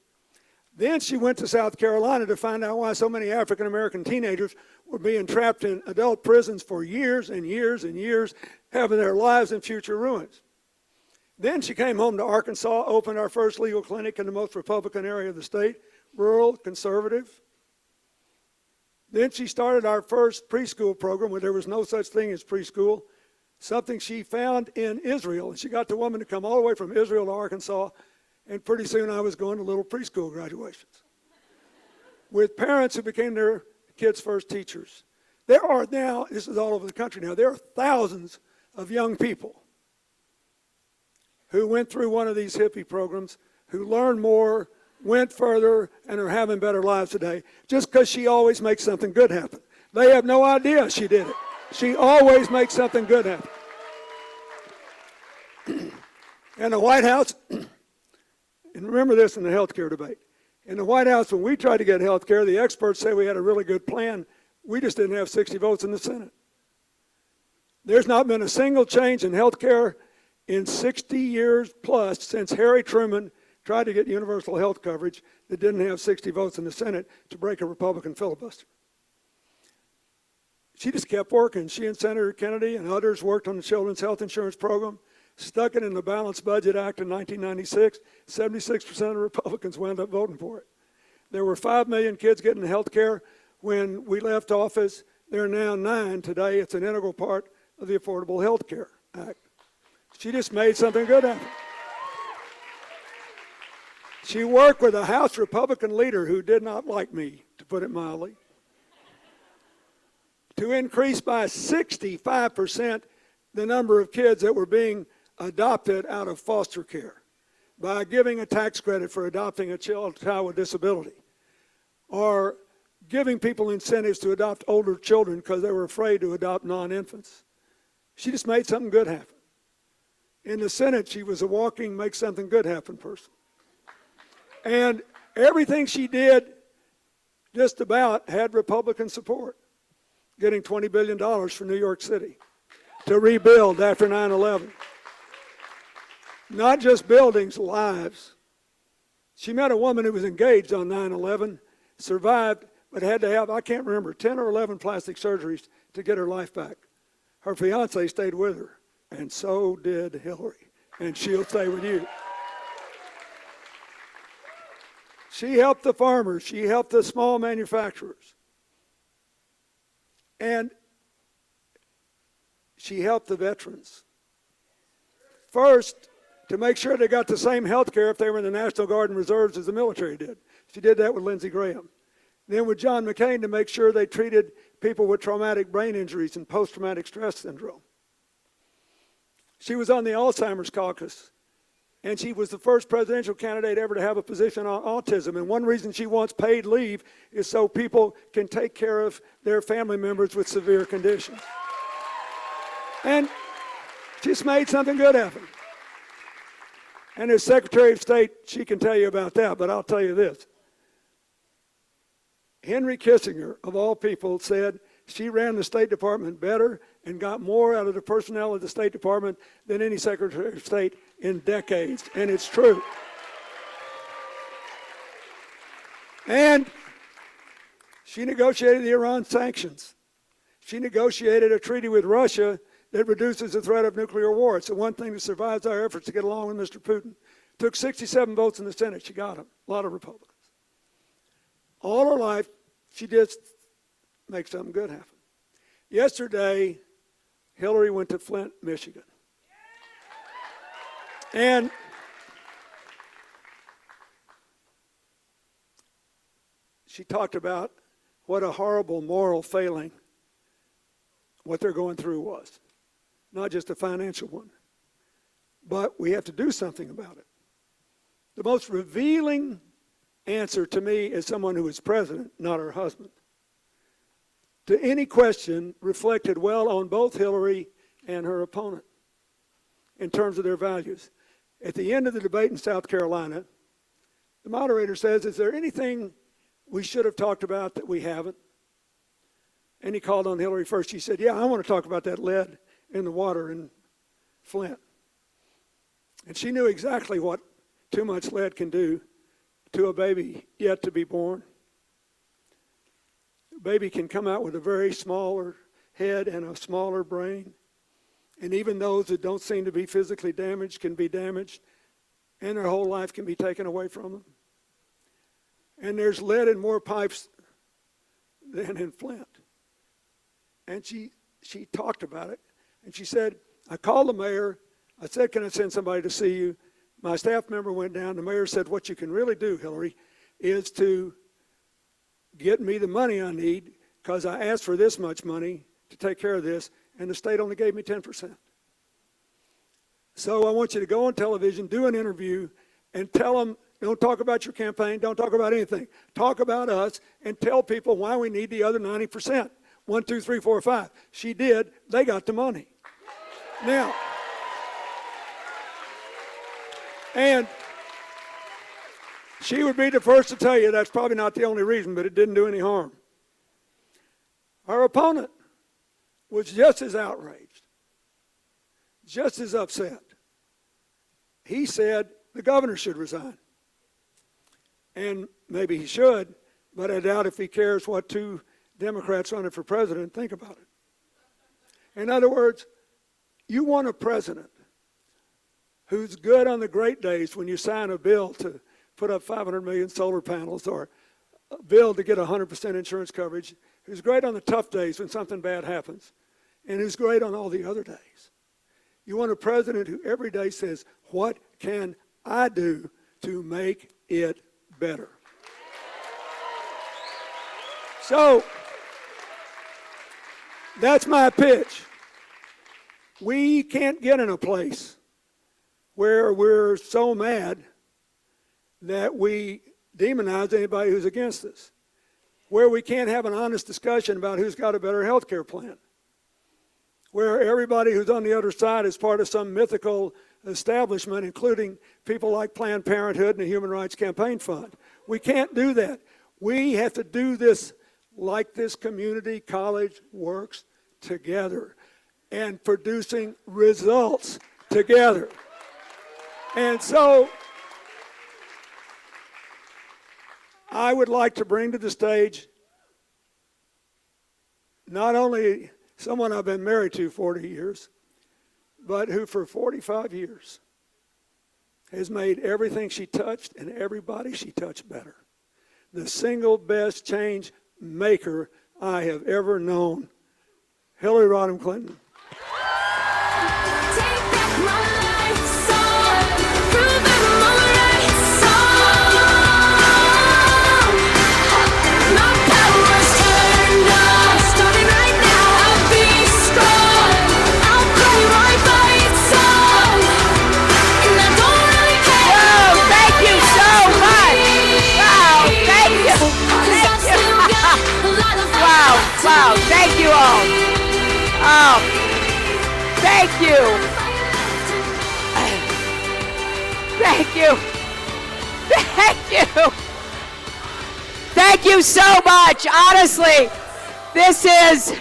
Then she went to South Carolina to find out why so many African American teenagers were being trapped in adult prisons for years and years and years, having their lives and future ruined. Then she came home to Arkansas, opened our first legal clinic in the most Republican area of the state, rural, conservative. Then she started our first preschool program where there was no such thing as preschool, something she found in Israel. And she got the woman to come all the way from Israel to Arkansas, and pretty soon I was going to little preschool graduations with parents who became their kids' first teachers. There are now, this is all over the country now, there are thousands of young people who went through one of these hippie programs, who learned more, went further, and are having better lives today, just because she always makes something good happen. They have no idea she did it. She always makes something good happen. In the White House, and remember this in the health care debate, in the White House, when we tried to get health care, the experts say we had a really good plan. We just didn't have 60 votes in the Senate. There's not been a single change in health care in 60 years plus since Harry Truman tried to get universal health coverage that didn't have 60 votes in the Senate to break a Republican filibuster. She just kept working. She and Senator Kennedy and others worked on the Children's Health Insurance Program, stuck it in the Balanced Budget Act in 1996. 76% of the Republicans wound up voting for it. There were 5 million kids getting health care when we left office. There are now 9 today. It's an integral part of the Affordable Health Care Act. She just made something good happen. She worked with a House Republican leader who did not like me, to put it mildly, to increase by 65% the number of kids that were being adopted out of foster care by giving a tax credit for adopting a child with disability, or giving people incentives to adopt older children because they were afraid to adopt non-infants. She just made something good happen. In the Senate, she was a walking make something good happen person. And everything she did just about had Republican support, getting $20 billion for New York City to rebuild after 9/11. Not just buildings, lives. She met a woman who was engaged on 9/11, survived, but had to have, I can't remember, 10 or 11 plastic surgeries to get her life back. Her fiance stayed with her, and so did Hillary, and she'll stay with you. She helped the farmers. She helped the small manufacturers. And she helped the veterans. First, to make sure they got the same health care if they were in the National Guard and Reserves as the military did. She did that with Lindsey Graham. Then with John McCain to make sure they treated people with traumatic brain injuries and post-traumatic stress syndrome. She was on the Alzheimer's caucus, and she was the first presidential candidate ever to have a position on autism. And one reason she wants paid leave is so people can take care of their family members with severe conditions. And just made something good happen. And as Secretary of State, she can tell you about that, but I'll tell you this. Henry Kissinger, of all people, said she ran the State Department better and got more out of the personnel of the State Department than any Secretary of State in decades, and it's true. And she negotiated the Iran sanctions. She negotiated a treaty with Russia that reduces the threat of nuclear war. It's the one thing that survives our efforts to get along with Mr. Putin. Took 67 votes in the Senate. She got them. A lot of Republicans. All her life, she just makes something good happen. Yesterday, Hillary went to Flint, Michigan. And she talked about what a horrible moral failing what they're going through was. Not just a financial one. But we have to do something about it. The most revealing answer to me as someone who was president, not her husband, to any question reflected well on both Hillary and her opponent in terms of their values. At the end of the debate in South Carolina, the moderator says, is there anything we should have talked about that we haven't? And he called on Hillary first. She said, yeah, I want to talk about that lead in the water in Flint. And she knew exactly what too much lead can do to a baby yet to be born. A baby can come out with a very smaller head and a smaller brain. And even those that don't seem to be physically damaged can be damaged, and their whole life can be taken away from them. And there's lead in more pipes than in Flint. And she talked about it. And she said, I called the mayor. I said, can I send somebody to see you? My staff member went down. The mayor said, what you can really do, Hillary, is to get me the money I need because I asked for this much money to take care of this, and the state only gave me 10%. So I want you to go on television, do an interview, and tell them, don't talk about your campaign, don't talk about anything. Talk about us and tell people why we need the other 90%. 1, 2, 3, 4, 5. She did. They got the money. Now, and she would be the first to tell you that's probably not the only reason, but it didn't do any harm. Our opponent was just as outraged, just as upset. He said the governor should resign. And maybe he should, but I doubt if he cares what two Democrats running for president think about it. In other words, you want a president who's good on the great days when you sign a bill to put up 500 million solar panels or a bill to get 100% insurance coverage, who's great on the tough days when something bad happens, and who's great on all the other days. You want a president who every day says, what can I do to make it better? So, that's my pitch. We can't get in a place where we're so mad that we demonize anybody who's against us, where we can't have an honest discussion about who's got a better health care plan, where everybody who's on the other side is part of some mythical establishment, including people like Planned Parenthood and the Human Rights Campaign Fund. We can't do that. We have to do this like this community college works together and producing results together. And so I would like to bring to the stage not only someone I've been married to 40 years, but who for 45 years has made everything she touched and everybody she touched better. The single best change maker I have ever known, Hillary Rodham Clinton. Wow, thank you all. Oh. Thank you. Thank you. Thank you so much. Honestly, this is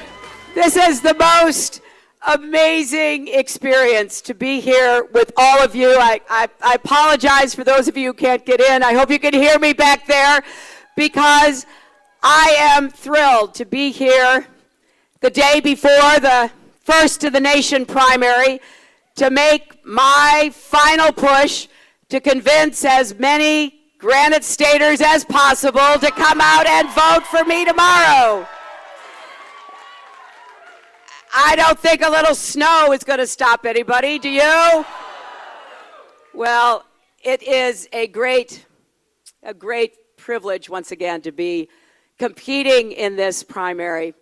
the most amazing experience to be here with all of you. I apologize for those of you who can't get in. I hope you can hear me back there, because I am thrilled to be here the day before the first of the nation primary to make my final push to convince as many Granite Staters as possible to come out and vote for me tomorrow. I don't think a little snow is going to stop anybody, do you? Well, it is a great privilege once again to be competing in this primary,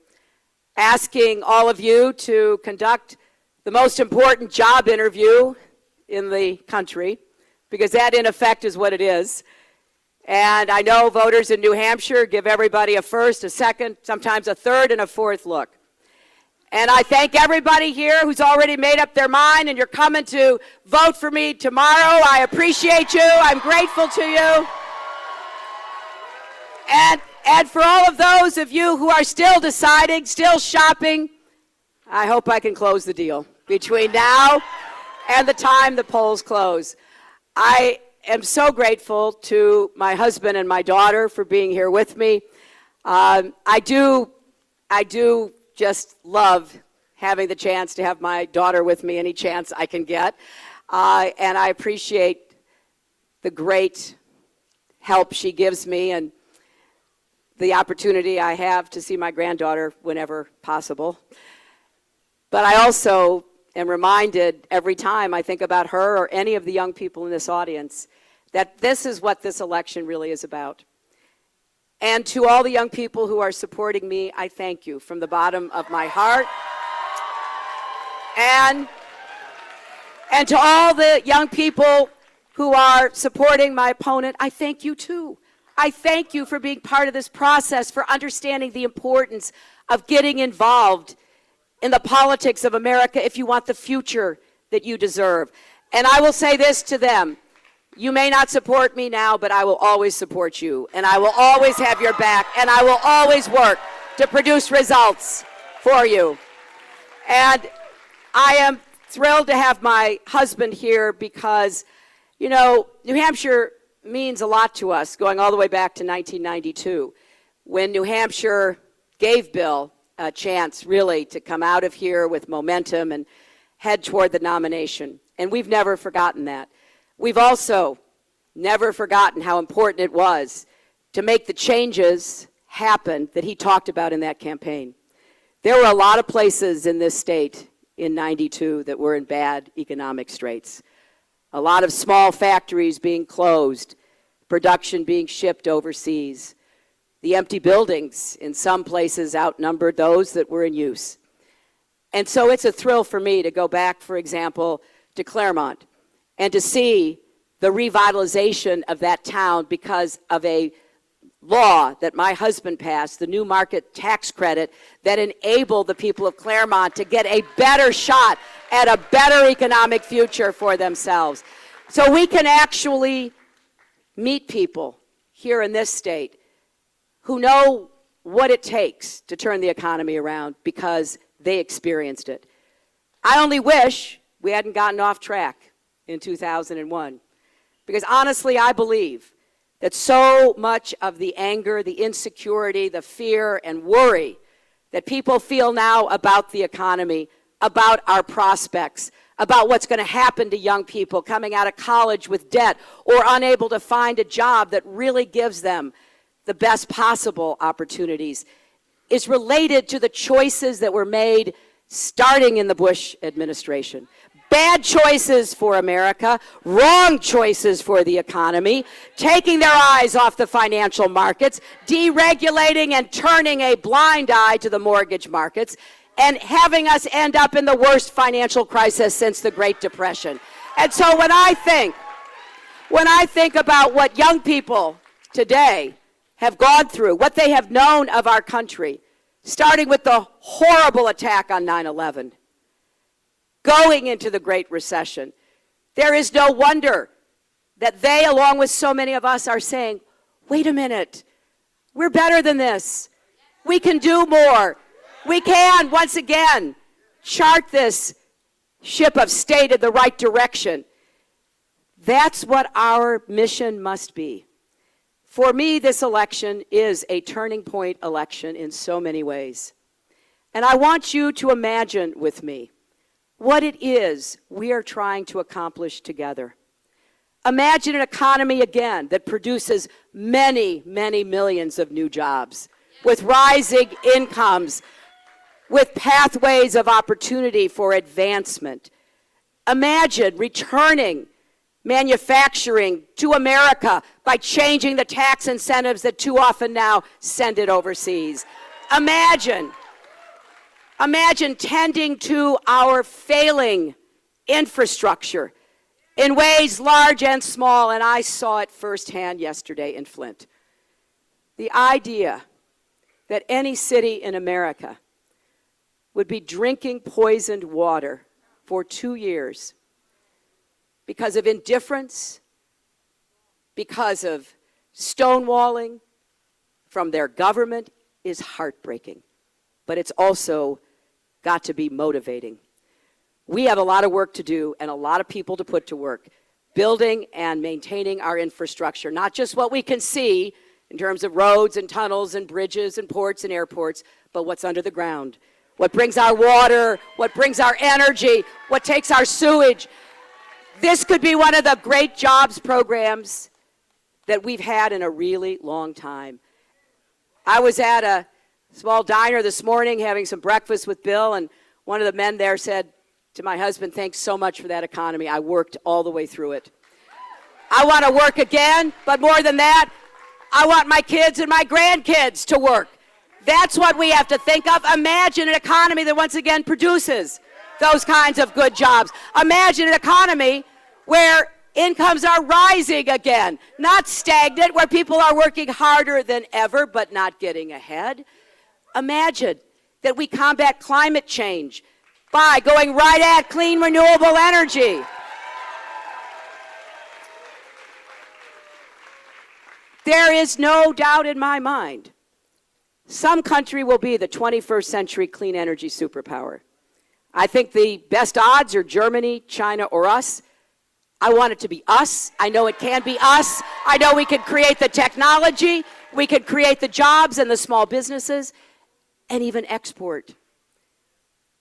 asking all of you to conduct the most important job interview in the country, because that in effect is what it is. And I know voters in New Hampshire give everybody a first, a second, sometimes a third and a fourth look. And I thank everybody here who's already made up their mind and you're coming to vote for me tomorrow. I appreciate you. I'm grateful to you. And for all of those of you who are still deciding, still shopping, I hope I can close the deal between now and the time the polls close. I am so grateful to my husband and my daughter for being here with me. I do just love having the chance to have my daughter with me any chance I can get. And I appreciate the great help she gives me and the opportunity I have to see my granddaughter whenever possible. But I also am reminded every time I think about her or any of the young people in this audience that this is what this election really is about. And to all the young people who are supporting me, I thank you from the bottom of my heart. And to all the young people who are supporting my opponent, I thank you too. I thank you for being part of this process, for understanding the importance of getting involved in the politics of America if you want the future that you deserve. And I will say this to them. You may not support me now, but I will always support you, and I will always have your back, and I will always work to produce results for you. And I am thrilled to have my husband here because, you know, New Hampshire means a lot to us, going all the way back to 1992, when New Hampshire gave Bill a chance, really, to come out of here with momentum and head toward the nomination. And we've never forgotten that. We've also never forgotten how important it was to make the changes happen that he talked about in that campaign. There were a lot of places in this state in '92 that were in bad economic straits. A lot of small factories being closed, production being shipped overseas. The empty buildings in some places outnumbered those that were in use. And so it's a thrill for me to go back, for example, to Claremont and to see the revitalization of that town because of a law that my husband passed, the new market tax credit, that enabled the people of Claremont to get a better shot at a better economic future for themselves. So we can actually meet people here in this state who know what it takes to turn the economy around because they experienced it. I only wish we hadn't gotten off track in 2001. Because honestly, I believe that so much of the anger, the insecurity, the fear and worry that people feel now about the economy, about our prospects, about what's going to happen to young people coming out of college with debt or unable to find a job that really gives them the best possible opportunities, is related to the choices that were made starting in the Bush administration. Bad choices for America, wrong choices for the economy, taking their eyes off the financial markets, deregulating and turning a blind eye to the mortgage markets, and having us end up in the worst financial crisis since the Great Depression. And so when I think about what young people today have gone through, what they have known of our country, starting with the horrible attack on 9/11, going into the Great Recession, there is no wonder that they, along with so many of us, are saying, wait a minute, we're better than this. We can do more. We can, once again, chart this ship of state in the right direction. That's what our mission must be. For me, this election is a turning point election in so many ways. And I want you to imagine with me what it is we are trying to accomplish together. Imagine an economy again that produces many, many millions of new jobs, with rising incomes, with pathways of opportunity for advancement. Imagine returning manufacturing to America by changing the tax incentives that too often now send it overseas. Imagine tending to our failing infrastructure in ways large and small, and I saw it firsthand yesterday in Flint. The idea that any city in America would be drinking poisoned water for 2 years because of indifference, because of stonewalling from their government is heartbreaking. But it's also got to be motivating. We have a lot of work to do and a lot of people to put to work, building and maintaining our infrastructure, not just what we can see in terms of roads and tunnels and bridges and ports and airports, but what's under the ground, what brings our water, what brings our energy, what takes our sewage. This could be one of the great jobs programs that we've had in a really long time. I was at a small diner this morning having some breakfast with Bill, and one of the men there said to my husband, thanks so much for that economy. I worked all the way through it. I want to work again, but more than that, I want my kids and my grandkids to work. That's what we have to think of. Imagine an economy that once again produces those kinds of good jobs. Imagine an economy where incomes are rising again, not stagnant, where people are working harder than ever but not getting ahead. Imagine that we combat climate change by going right at clean, renewable energy. There is no doubt in my mind, some country will be the 21st century clean energy superpower. I think the best odds are Germany, China, or us. I want it to be us. I know it can be us. I know we could create the technology, we could create the jobs and the small businesses, and even export.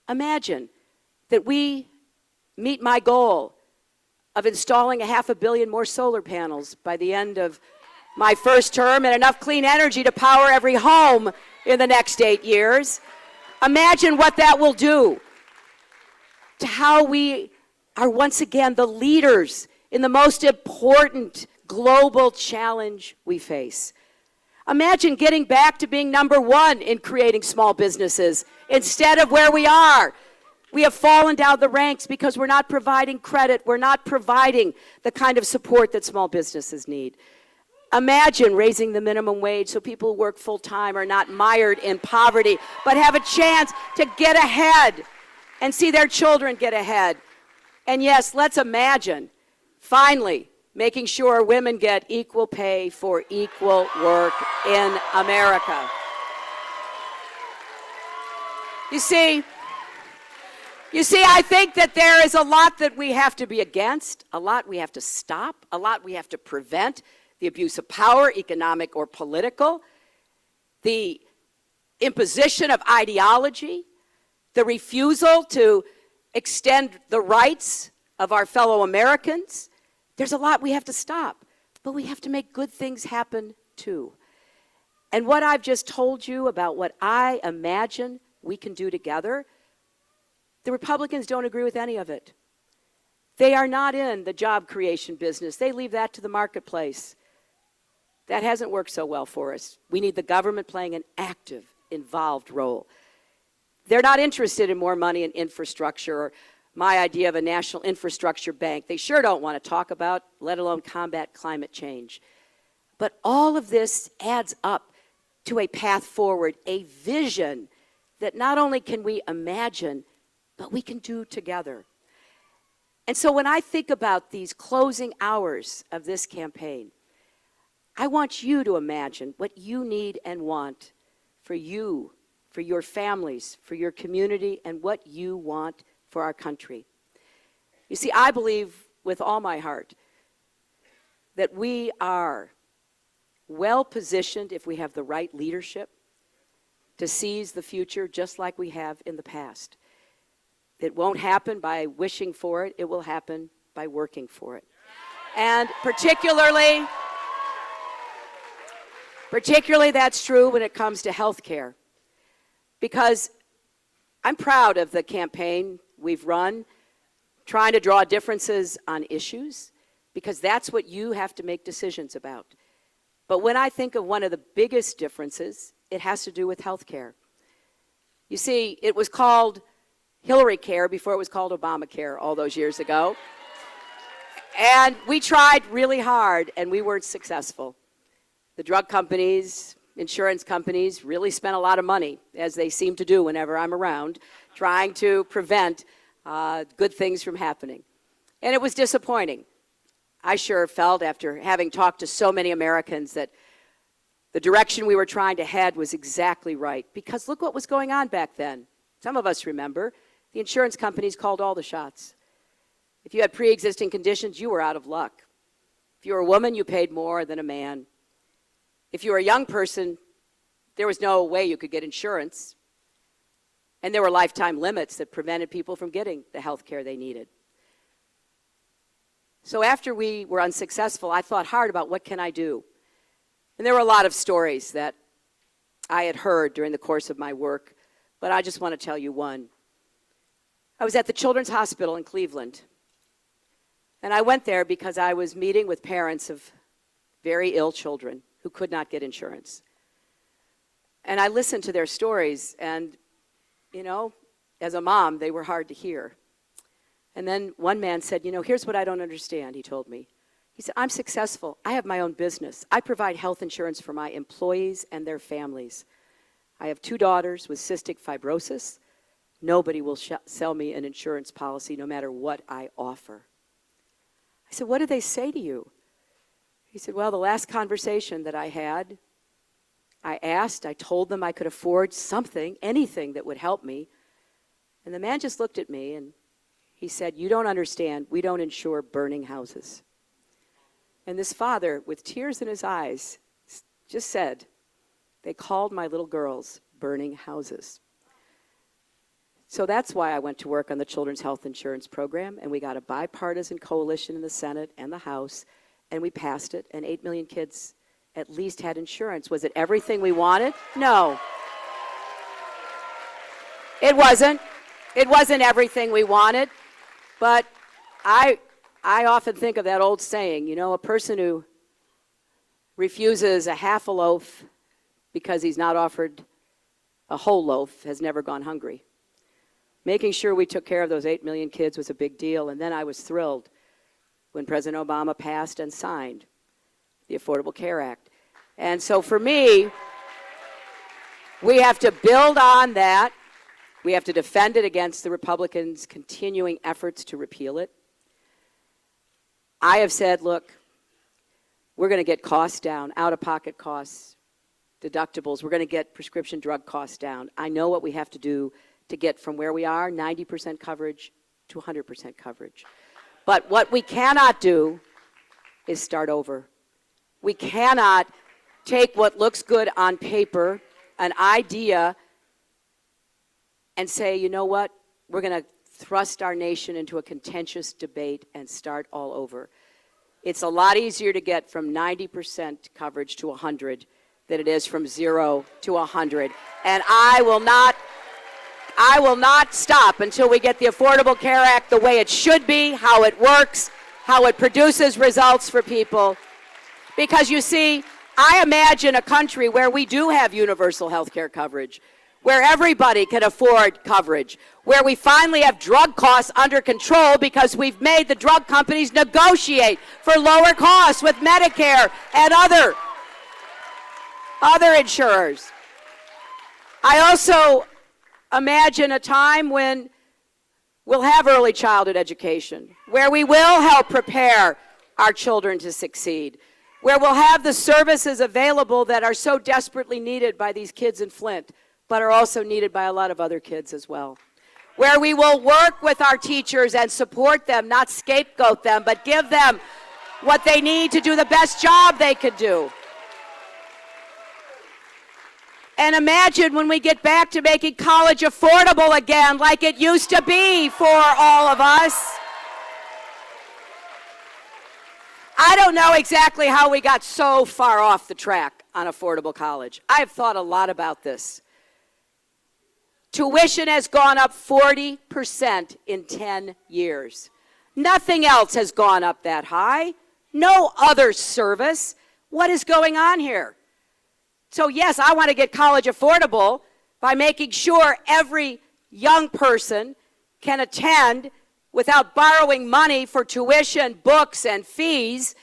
Imagine that we meet my goal of installing 500 million more solar panels by the end of my first term and enough clean energy to power every home in the next 8 years. Imagine what that will do to how we are once again the leaders in the most important global challenge we face. Imagine getting back to being number one in creating small businesses instead of where we are. We have fallen down the ranks because we're not providing credit. We're not providing the kind of support that small businesses need. Imagine raising the minimum wage so people who work full-time are not mired in poverty, but have a chance to get ahead and see their children get ahead. And yes, let's imagine, finally, making sure women get equal pay for equal work in America. You see, I think that there is a lot that we have to be against, a lot we have to stop, a lot we have to prevent. The abuse of power, economic or political, the imposition of ideology, the refusal to extend the rights of our fellow Americans. There's a lot we have to stop, but we have to make good things happen too. And what I've just told you about what I imagine we can do together, the Republicans don't agree with any of it. They are not in the job creation business. They leave that to the marketplace. That hasn't worked so well for us. We need the government playing an active, involved role. They're not interested in more money in infrastructure or my idea of a national infrastructure bank. They sure don't want to talk about, let alone combat climate change. But all of this adds up to a path forward, a vision that not only can we imagine, but we can do together. And so when I think about these closing hours of this campaign, I want you to imagine what you need and want for you, for your families, for your community, and what you want for our country. You see, I believe with all my heart that we are well positioned if we have the right leadership to seize the future just like we have in the past. It won't happen by wishing for it. It will happen by working for it. And particularly that's true when it comes to health care. Because I'm proud of the campaign we've run, trying to draw differences on issues, because that's what you have to make decisions about. But when I think of one of the biggest differences, it has to do with health care. You see, it was called Hillary Care before it was called Obamacare all those years ago. And we tried really hard, and we weren't successful. The drug companies, insurance companies really spent a lot of money, as they seem to do whenever I'm around, trying to prevent good things from happening. And it was disappointing. I sure felt, after having talked to so many Americans, that the direction we were trying to head was exactly right. Because look what was going on back then. Some of us remember. The insurance companies called all the shots. If you had pre-existing conditions, you were out of luck. If you were a woman, you paid more than a man. If you were a young person, there was no way you could get insurance. And there were lifetime limits that prevented people from getting the health care they needed. So after we were unsuccessful, I thought hard about what can I do. And there were a lot of stories that I had heard during the course of my work, but I just want to tell you one. I was at the Children's Hospital in Cleveland, and I went there because I was meeting with parents of very ill children who could not get insurance. And I listened to their stories, and, you know, as a mom, they were hard to hear. And then one man said, you know, here's what I don't understand, he told me. He said, I'm successful. I have my own business. I provide health insurance for my employees and their families. I have 2 daughters with cystic fibrosis. Nobody will sell me an insurance policy no matter what I offer. I said, what did they say to you? He said, well, the last conversation that I had, I told them I could afford something, anything that would help me. And the man just looked at me and he said, you don't understand, we don't insure burning houses. And this father, with tears in his eyes, just said, they called my little girls burning houses. So that's why I went to work on the Children's Health Insurance Program, and we got a bipartisan coalition in the Senate and the House, and we passed it, and 8 million kids at least had insurance. Was it everything we wanted? No. It wasn't. It wasn't everything we wanted, but I often think of that old saying, you know, a person who refuses a half a loaf because he's not offered a whole loaf has never gone hungry. Making sure we took care of those 8 million kids was a big deal, and then I was thrilled when President Obama passed and signed the Affordable Care Act. And so for me, we have to build on that. We have to defend it against the Republicans' continuing efforts to repeal it. I have said, look, we're going to get costs down, out-of-pocket costs, deductibles. We're going to get prescription drug costs down. I know what we have to do to get from where we are, 90% coverage, to 100% coverage. But what we cannot do is start over. We cannot take what looks good on paper, an idea, and say, you know what, we're going to thrust our nation into a contentious debate and start all over. It's a lot easier to get from 90% coverage to 100 than it is from 0 to 100. And I will not stop until we get the Affordable Care Act the way it should be, how it works, how it produces results for people. Because you see, I imagine a country where we do have universal health care coverage, where everybody can afford coverage, where we finally have drug costs under control because we've made the drug companies negotiate for lower costs with Medicare and other insurers. I also imagine a time when we'll have early childhood education, where we will help prepare our children to succeed, where we'll have the services available that are so desperately needed by these kids in Flint, but are also needed by a lot of other kids as well. Where we will work with our teachers and support them, not scapegoat them, but give them what they need to do the best job they could do. And imagine when we get back to making college affordable again, like it used to be for all of us. I don't know exactly how we got so far off the track on affordable college. I've thought a lot about this. Tuition has gone up 40% in 10 years. Nothing else has gone up that high. No other service. What is going on here? So yes, I want to get college affordable by making sure every young person can attend without borrowing money for tuition, books, and fees.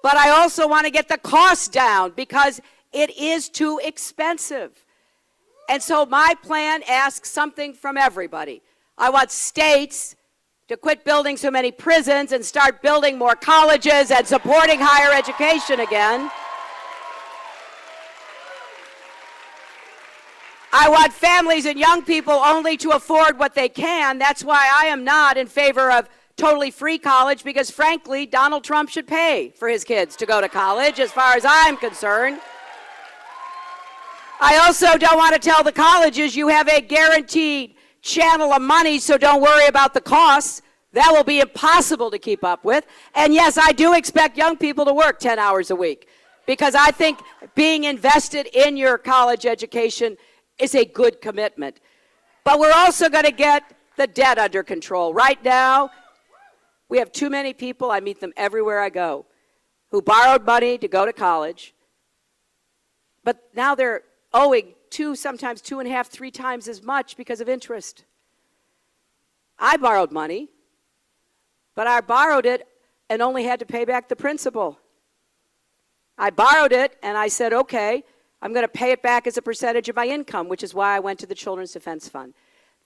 But I also want to get the cost down because it is too expensive. And so my plan asks something from everybody. I want states to quit building so many prisons and start building more colleges and supporting higher education again. I want families and young people only to afford what they can. That's why I am not in favor of totally free college, because frankly, Donald Trump should pay for his kids to go to college, as far as I'm concerned. I also don't want to tell the colleges you have a guaranteed channel of money, so don't worry about the costs. That will be impossible to keep up with. And yes, I do expect young people to work 10 hours a week, because I think being invested in your college education is a good commitment. But we're also going to get the debt under control. Right now, we have too many people, I meet them everywhere I go, who borrowed money to go to college, but now they're owing sometimes 2.5, 3 times as much because of interest. I borrowed money, but I borrowed it and only had to pay back the principal. I borrowed it and I said, okay, I'm going to pay it back as a percentage of my income, which is why I went to the Children's Defense Fund.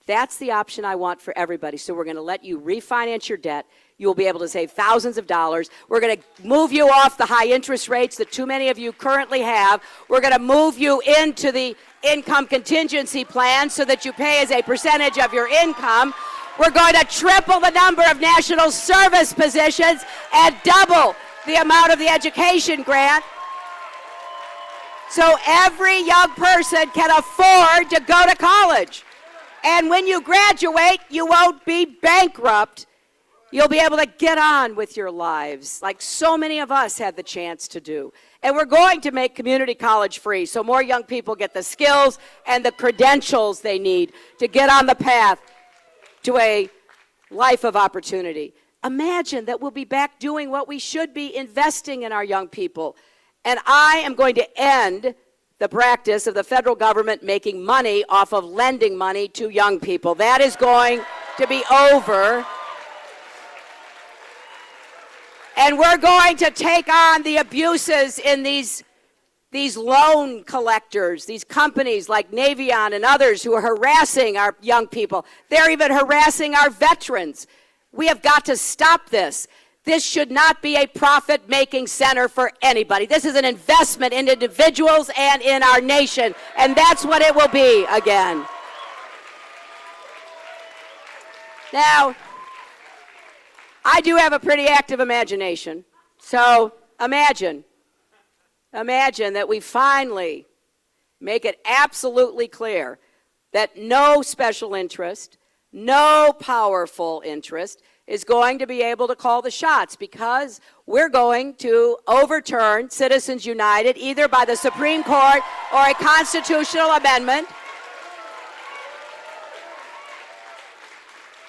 That's the option I want for everybody. So we're going to let you refinance your debt. You will be able to save thousands of dollars. We're going to move you off the high interest rates that too many of you currently have. We're going to move you into the income contingency plan so that you pay as a percentage of your income. We're going to triple the number of national service positions and double the amount of the education grant, so every young person can afford to go to college. And when you graduate, you won't be bankrupt. You'll be able to get on with your lives, like so many of us had the chance to do. And we're going to make community college free, so more young people get the skills and the credentials they need to get on the path to a life of opportunity. Imagine that we'll be back doing what we should be, investing in our young people. And I am going to end the practice of the federal government making money off of lending money to young people. That is going to be over. And we're going to take on the abuses in these loan collectors, these companies like Navion and others who are harassing our young people. They're even harassing our veterans. We have got to stop this. This should not be a profit-making center for anybody. This is an investment in individuals and in our nation, and that's what it will be again. Now, I do have a pretty active imagination, so imagine that we finally make it absolutely clear that no special interest, no powerful interest is going to be able to call the shots, because we're going to overturn Citizens United either by the Supreme Court or a constitutional amendment.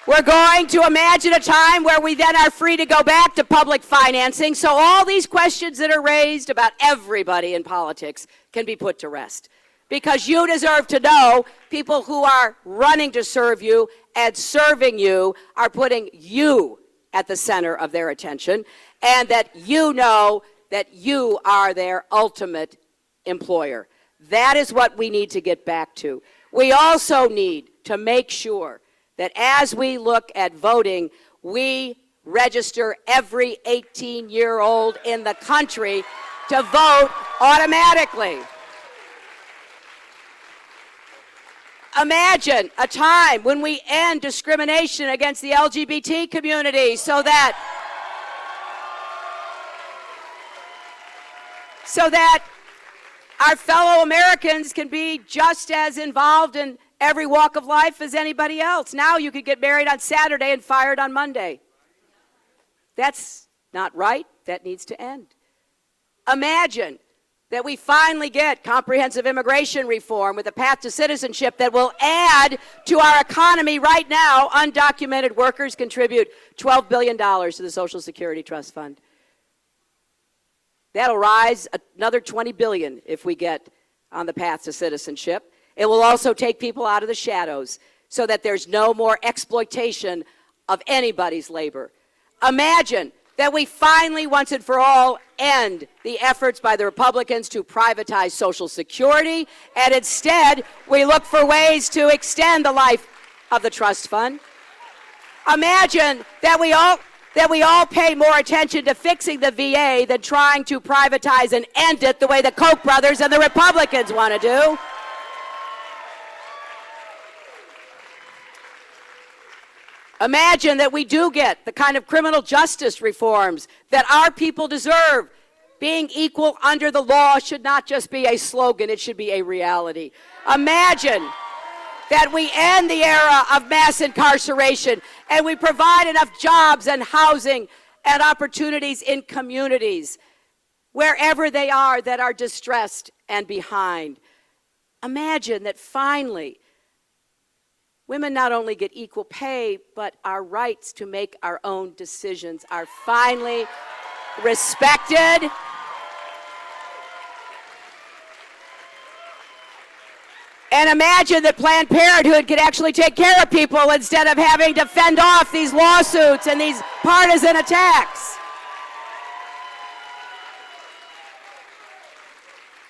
We're going to imagine a time where we then are free to go back to public financing, so all these questions that are raised about everybody in politics can be put to rest. Because you deserve to know people who are running to serve you and serving you are putting you at the center of their attention, and that you know that you are their ultimate employer. That is what we need to get back to. We also need to make sure that as we look at voting, we register every 18-year-old in the country to vote automatically. Imagine a time when we end discrimination against the LGBT community so that our fellow Americans can be just as involved in every walk of life as anybody else. Now you could get married on Saturday and fired on Monday. That's not right. That needs to end. Imagine that we finally get comprehensive immigration reform with a path to citizenship that will add to our economy. Right now, undocumented workers contribute $12 billion to the Social Security Trust Fund. That'll rise another $20 billion if we get on the path to citizenship. It will also take people out of the shadows so that there's no more exploitation of anybody's labor. Imagine that we finally, once and for all, end the efforts by the Republicans to privatize Social Security, and instead we look for ways to extend the life of the trust fund. Imagine that we all pay more attention to fixing the VA than trying to privatize and end it the way the Koch brothers and the Republicans want to do. Imagine that we do get the kind of criminal justice reforms that our people deserve. Being equal under the law should not just be a slogan, it should be a reality. Imagine that we end the era of mass incarceration and we provide enough jobs and housing and opportunities in communities, wherever they are, that are distressed and behind. Imagine that finally women not only get equal pay, but our rights to make our own decisions are finally respected. And imagine that Planned Parenthood could actually take care of people instead of having to fend off these lawsuits and these partisan attacks.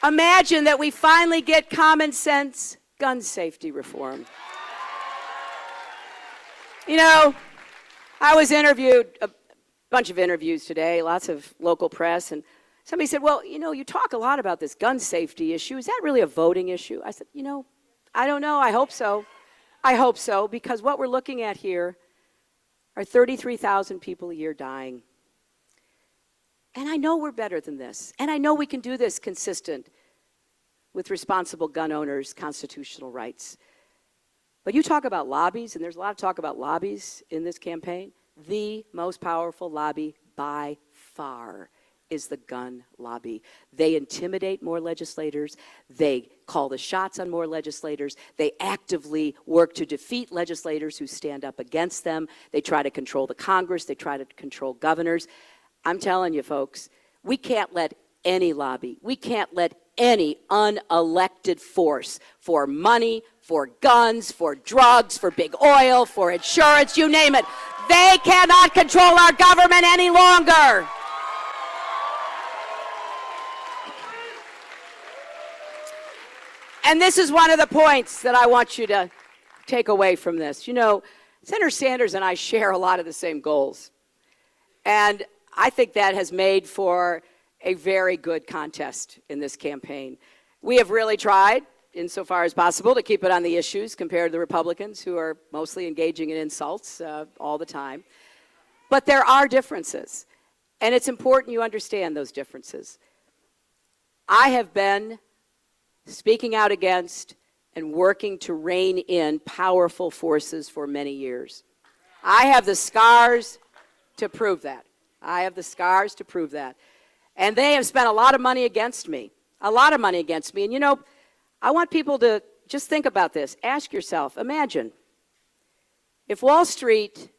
Imagine that we finally get common sense gun safety reform. You know, I was interviewed, a bunch of interviews today, lots of local press, and somebody said, well, you know, you talk a lot about this gun safety issue. Is that really a voting issue? I said, you know, I don't know. I hope so. I hope so, because what we're looking at here are 33,000 people a year dying. And I know we're better than this. And I know we can do this consistent with responsible gun owners' constitutional rights. But you talk about lobbies, and there's a lot of talk about lobbies in this campaign. The most powerful lobby by far is the gun lobby. They intimidate more legislators. They call the shots on more legislators. They actively work to defeat legislators who stand up against them. They try to control the Congress. They try to control governors. I'm telling you, folks, we can't let any lobby, we can't let any unelected force for money, for guns, for drugs, for big oil, for insurance, you name it. They cannot control our government any longer. And this is one of the points that I want you to take away from this. You know, Senator Sanders and I share a lot of the same goals. And I think that has made for a very good contest in this campaign. We have really tried, insofar as possible, to keep it on the issues compared to the Republicans, who are mostly engaging in insults all the time. But there are differences, and it's important you understand those differences. I have been speaking out against and working to rein in powerful forces for many years. I have the scars to prove that. I have the scars to prove that. And they have spent a lot of money against me, a lot of money against me. And you know, I want people to just think about this. Ask yourself, imagine if Wall Street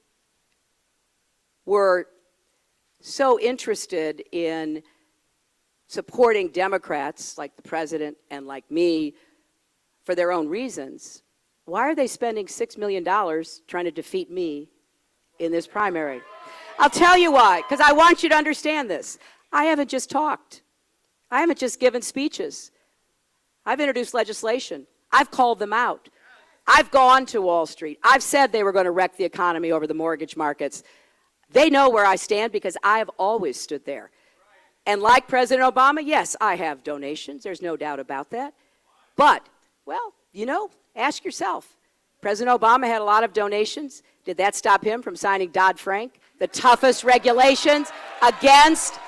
were so interested in supporting Democrats like the president and like me for their own reasons, why are they spending $6 million trying to defeat me in this primary? I'll tell you why, because I want you to understand this. I haven't just talked. I haven't just given speeches. I've introduced legislation. I've called them out. I've gone to Wall Street. I've said they were going to wreck the economy over the mortgage markets. They know where I stand because I have always stood there. And like President Obama, yes, I have donations. There's no doubt about that. But, well, you know, ask yourself. President Obama had a lot of donations. Did that stop him from signing Dodd-Frank, the toughest regulations against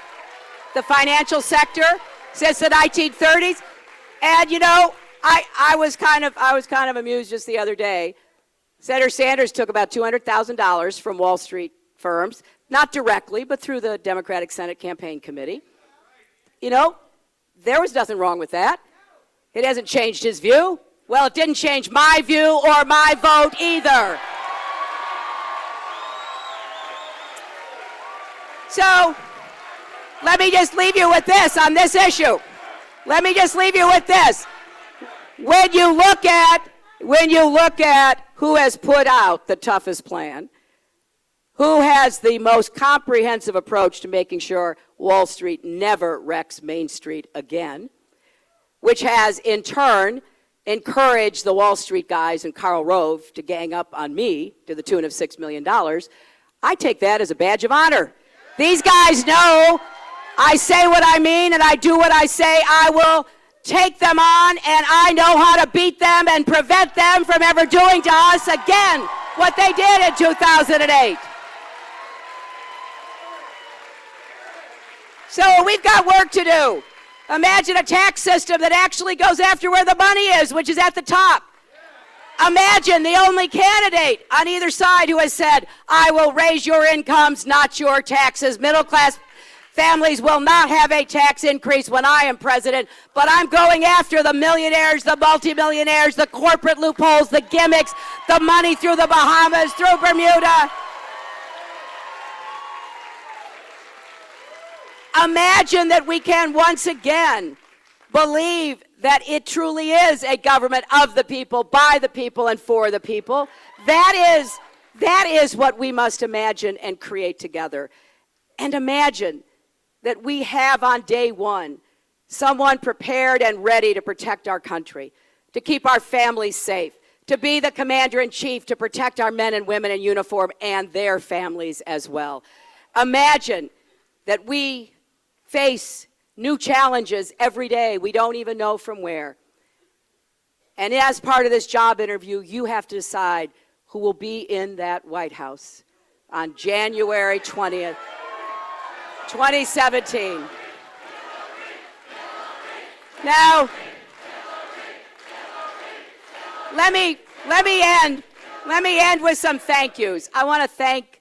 the financial sector since the 1930s? And, you know, I was kind of amused just the other day. Senator Sanders took about $200,000 from Wall Street firms, not directly, but through the Democratic Senate Campaign Committee. You know, there was nothing wrong with that. It hasn't changed his view. Well, it didn't change my view or my vote either. So, let me just leave you with this on this issue. Let me just leave you with this. When you look at who has put out the toughest plan, who has the most comprehensive approach to making sure Wall Street never wrecks Main Street again, which has in turn encouraged the Wall Street guys and Karl Rove to gang up on me to the tune of $6 million, I take that as a badge of honor. These guys know I say what I mean and I do what I say. I will take them on, and I know how to beat them and prevent them from ever doing to us again what they did in 2008. So we've got work to do. Imagine a tax system that actually goes after where the money is, which is at the top. Imagine the only candidate on either side who has said, I will raise your incomes, not your taxes. Middle class families will not have a tax increase when I am president, but I'm going after the millionaires, the multimillionaires, the corporate loopholes, the gimmicks, the money through the Bahamas, through Bermuda. Imagine that we can once again believe that it truly is a government of the people, by the people, and for the people. That is what we must imagine and create together. And imagine that we have on day one someone prepared and ready to protect our country, to keep our families safe, to be the commander-in-chief, to protect our men and women in uniform and their families as well. Imagine that we face new challenges every day we don't even know from where. And as part of this job interview, you have to decide who will be in that White House on January 20th, 2017. Now, let me end with some thank yous. I want to thank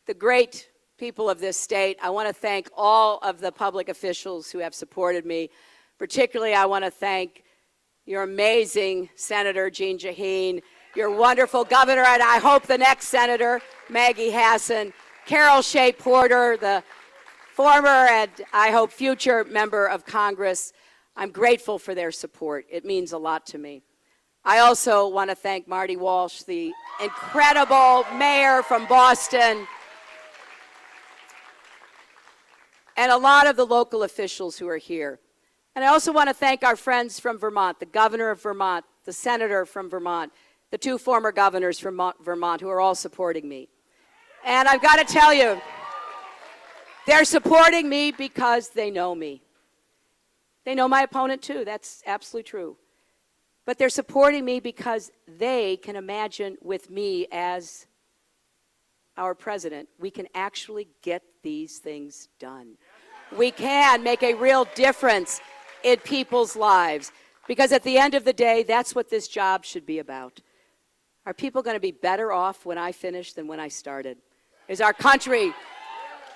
the great people of this state. I want to thank all of the public officials who have supported me. Particularly, I want to thank your amazing Senator Jeanne Shaheen, your wonderful governor, and I hope the next senator, Maggie Hassan, Carol Shea Porter, the former and I hope future member of Congress. I'm grateful for their support. It means a lot to me. I also want to thank Marty Walsh, the incredible mayor from Boston, and a lot of the local officials who are here. And I also want to thank our friends from Vermont, the governor of Vermont, the senator from Vermont, the two former governors from Vermont who are all supporting me. And I've got to tell you, they're supporting me because they know me. They know my opponent too, that's absolutely true. But they're supporting me because they can imagine with me as our president, we can actually get these things done. We can make a real difference in people's lives, because at the end of the day, that's what this job should be about. Are people going to be better off when I finish than when I started? Is our country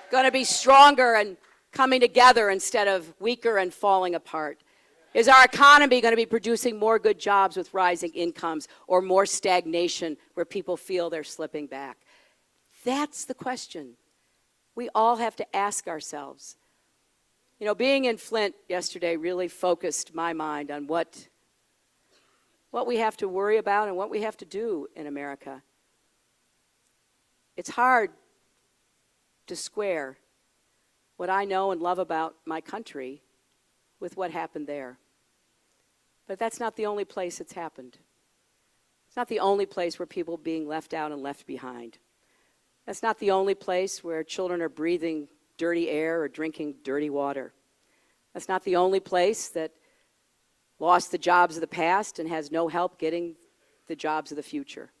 going to be stronger and coming together instead of weaker and falling apart? Is our economy going to be producing more good jobs with rising incomes, or more stagnation where people feel they're slipping back? That's the question we all have to ask ourselves. You know, being in Flint yesterday really focused my mind on what we have to worry about and what we have to do in America. It's hard to square what I know and love about my country with what happened there. But that's not the only place it's happened. It's not the only place where people are being left out and left behind. That's not the only place where children are breathing dirty air or drinking dirty water. That's not the only place that lost the jobs of the past and has no help getting the jobs of the future.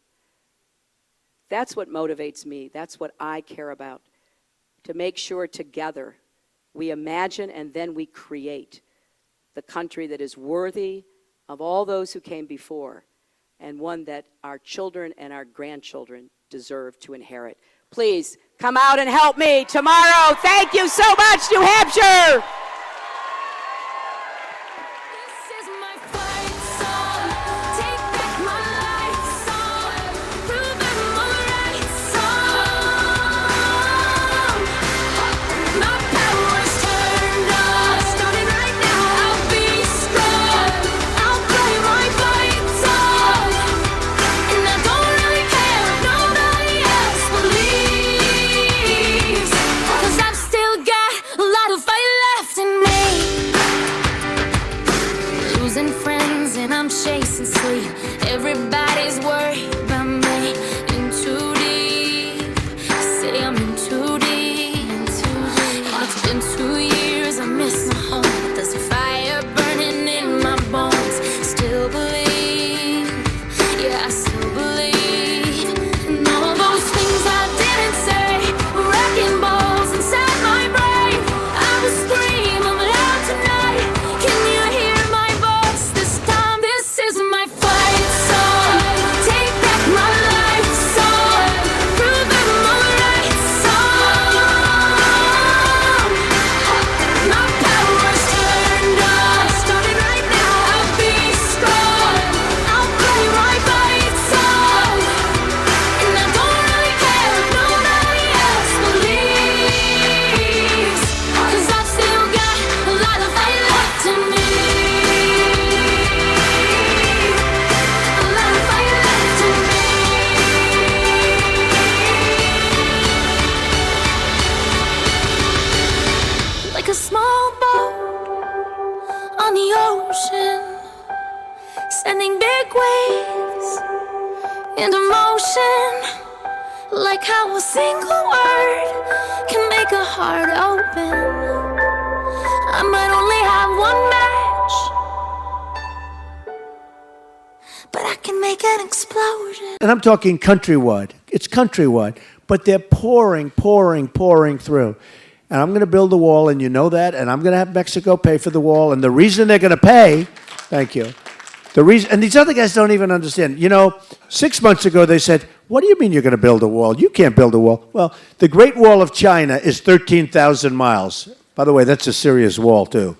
That's what motivates me. That's what I care about. To make sure together we imagine and then we create the country that is worthy of all those who came before, and one that our children and our grandchildren deserve to inherit. Please come out and help me tomorrow. Thank you so much, New Hampshire. Chasing sleep, everybody's worried about me. In too deep, say I'm in too deep. It's been 2 years, I miss my home, but there's a fire burning in my bones. Still believe, yeah, I still believe. And all those things I didn't say, wrecking balls inside my brain. I will scream, I'm loud tonight. Can you hear my voice this time? This is my fight song. Take back my life song. Prove I'm alright song. My power's turned on. Starting right now, I'll be strong. I'll play my fight song. And I don't really care if nobody else believes. 'Cause I've still got a lot of fight left in me. A lot of fight left in me. Like a small boat on the ocean, sending big waves into motion. Like how a single word can make a heart open. I might only have one match, but I can make an explosion. And I'm talking countrywide. It's countrywide. But they're pouring through. And I'm going to build a wall, and you know that, and I'm going to have Mexico pay for the wall. And the reason they're going to pay, thank you, the reason, and these other guys don't even understand. You know, 6 months ago they said, what do you mean you're going to build a wall? You can't build a wall. Well, the Great Wall of China is 13,000 miles. By the way, that's a serious wall, too.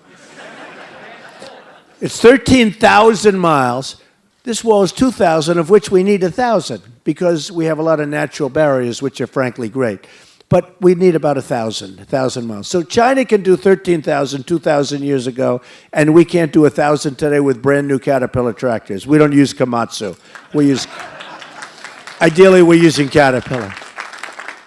It's 13,000 miles. This wall is 2,000, of which we need 1,000, because we have a lot of natural barriers, which are frankly great. But we need about 1,000 miles. So China can do 13,000 2,000 years ago, and we can't do 1,000 today with brand new Caterpillar tractors. We don't use Komatsu. Ideally, we're using Caterpillar.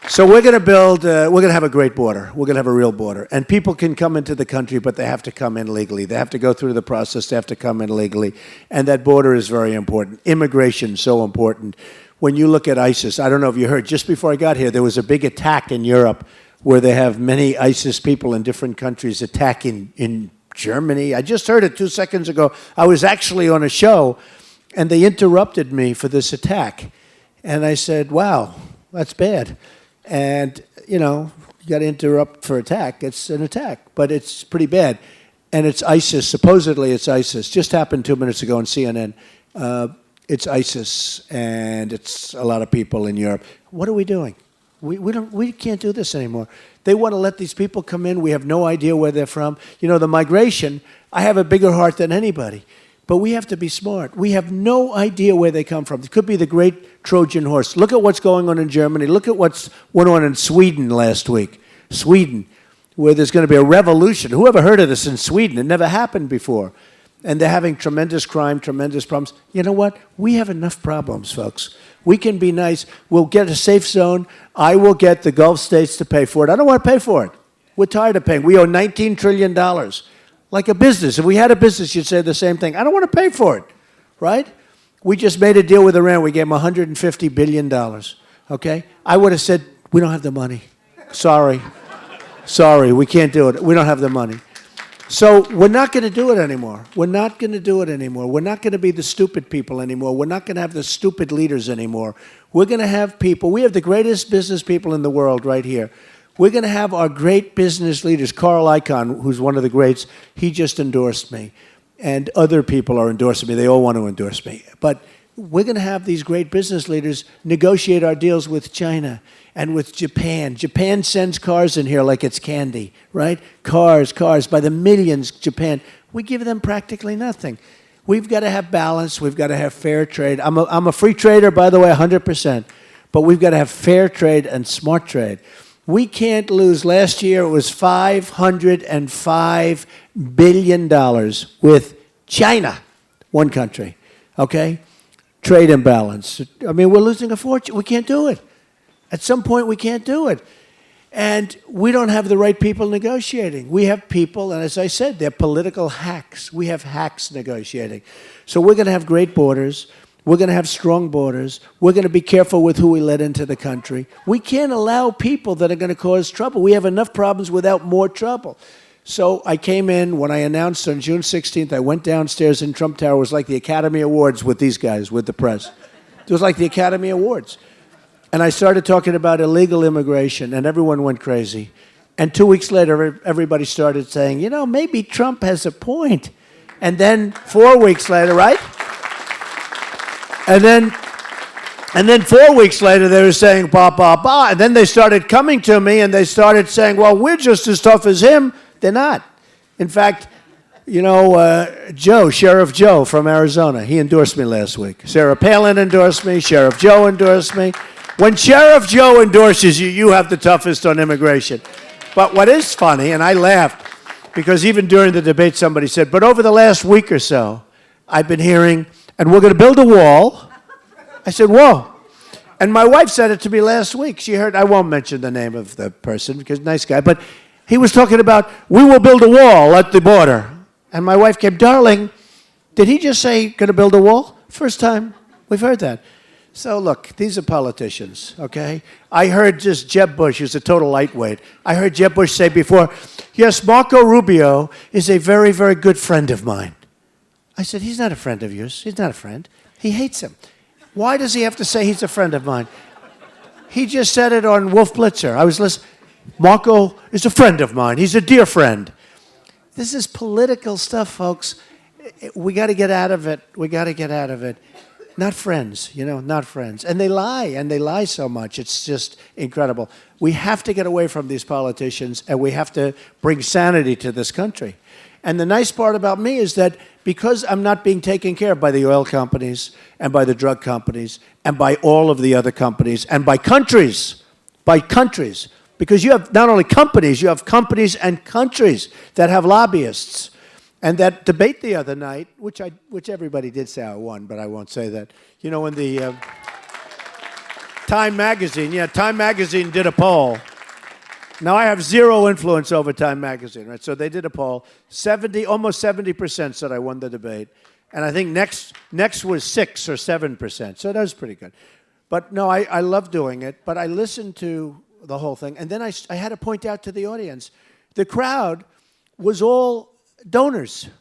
So we're going to build, we're going to have a great border. We're going to have a real border. And people can come into the country, but they have to come in legally. They have to go through the process. They have to come in legally. And that border is very important. Immigration, so important. When you look at ISIS, I don't know if you heard, just before I got here, there was a big attack in Europe where they have many ISIS people in different countries attacking in Germany. I just heard it 2 seconds ago. I was actually on a show, and they interrupted me for this attack. And I said, wow, that's bad. And, you know, you got to interrupt for attack. It's an attack, but it's pretty bad. And it's ISIS. Supposedly it's ISIS. Just happened 2 minutes ago on CNN. It's ISIS, and it's a lot of people in Europe. What are we doing? We can't do this anymore. They want to let these people come in. We have no idea where they're from. You know, the migration, I have a bigger heart than anybody. But we have to be smart. We have no idea where they come from. It could be the great Trojan horse. Look at what's going on in Germany. Look at what's went on in Sweden last week. Sweden, where there's going to be a revolution. Who ever heard of this in Sweden? It never happened before. And they're having tremendous crime, tremendous problems. You know what? We have enough problems, folks. We can be nice. We'll get a safe zone. I will get the Gulf states to pay for it. I don't want to pay for it. We're tired of paying. We owe $19 trillion. Like a business. If we had a business, you'd say the same thing. I don't want to pay for it, right? We just made a deal with Iran. We gave them $150 billion, okay? I would have said, we don't have the money. Sorry. Sorry, we can't do it. We don't have the money. So we're not going to do it anymore. We're not going to do it anymore. We're not going to be the stupid people anymore. We're not going to have the stupid leaders anymore. We're going to have people. We have the greatest business people in the world right here. We're going to have our great business leaders. Carl Icahn, who's one of the greats, he just endorsed me. And other people are endorsing me. They all want to endorse me. But we're going to have these great business leaders negotiate our deals with China and with Japan. Japan sends cars in here like it's candy, right? Cars by the millions, Japan. We give them practically nothing. We've got to have balance. We've got to have fair trade. I'm a free trader, by the way, 100%. But we've got to have fair trade and smart trade. We can't lose. Last year it was $505 billion with China, one country, okay? Trade imbalance. I mean, we're losing a fortune. We can't do it. At some point, we can't do it. And we don't have the right people negotiating. We have people, and as I said, they're political hacks. We have hacks negotiating. So we're going to have great borders. We're going to have strong borders. We're going to be careful with who we let into the country. We can't allow people that are going to cause trouble. We have enough problems without more trouble. So I came in, when I announced on June 16th, I went downstairs in Trump Tower. It was like the Academy Awards with these guys, with the press. It was like the Academy Awards. And I started talking about illegal immigration, and everyone went crazy. And 2 weeks later, everybody started saying, you know, maybe Trump has a point. And then 4 weeks later, right? And then 4 weeks later, they were saying, bah, bah, bah. And then they started coming to me, and they started saying, well, we're just as tough as him. They're not. In fact, you know, Sheriff Joe from Arizona, he endorsed me last week. Sarah Palin endorsed me. Sheriff Joe endorsed me. When Sheriff Joe endorses you, you have the toughest on immigration. But what is funny, and I laughed, because even during the debate somebody said, but over the last week or so, I've been hearing, and we're going to build a wall. I said, whoa. And my wife said it to me last week. She heard, I won't mention the name of the person, because nice guy, but he was talking about, we will build a wall at the border. And my wife came, darling, did he just say going to build a wall? First time we've heard that. So look, these are politicians, okay? I heard just Jeb Bush, who's a total lightweight. I heard Jeb Bush say before, yes, Marco Rubio is a very, very good friend of mine. I said, he's not a friend of yours. He's not a friend. He hates him. Why does he have to say he's a friend of mine? He just said it on Wolf Blitzer. I was listening. Marco is a friend of mine. He's a dear friend. This is political stuff, folks. We got to get out of it. We got to get out of it. Not friends, you know, not friends. And they lie so much. It's just incredible. We have to get away from these politicians, and we have to bring sanity to this country. And the nice part about me is that because I'm not being taken care of by the oil companies and by the drug companies and by all of the other companies and by countries, because you have not only companies, you have companies and countries that have lobbyists. And that debate the other night, which everybody did say I won, but I won't say that. You know, in the Time Magazine, Time Magazine did a poll. Now, I have zero influence over Time Magazine, right? So they did a poll. Almost 70% said I won the debate. And I think next was 6 or 7%. So that was pretty good. But no, I love doing it. But I listened to the whole thing. And then I had to point out to the audience, the crowd was all donors. In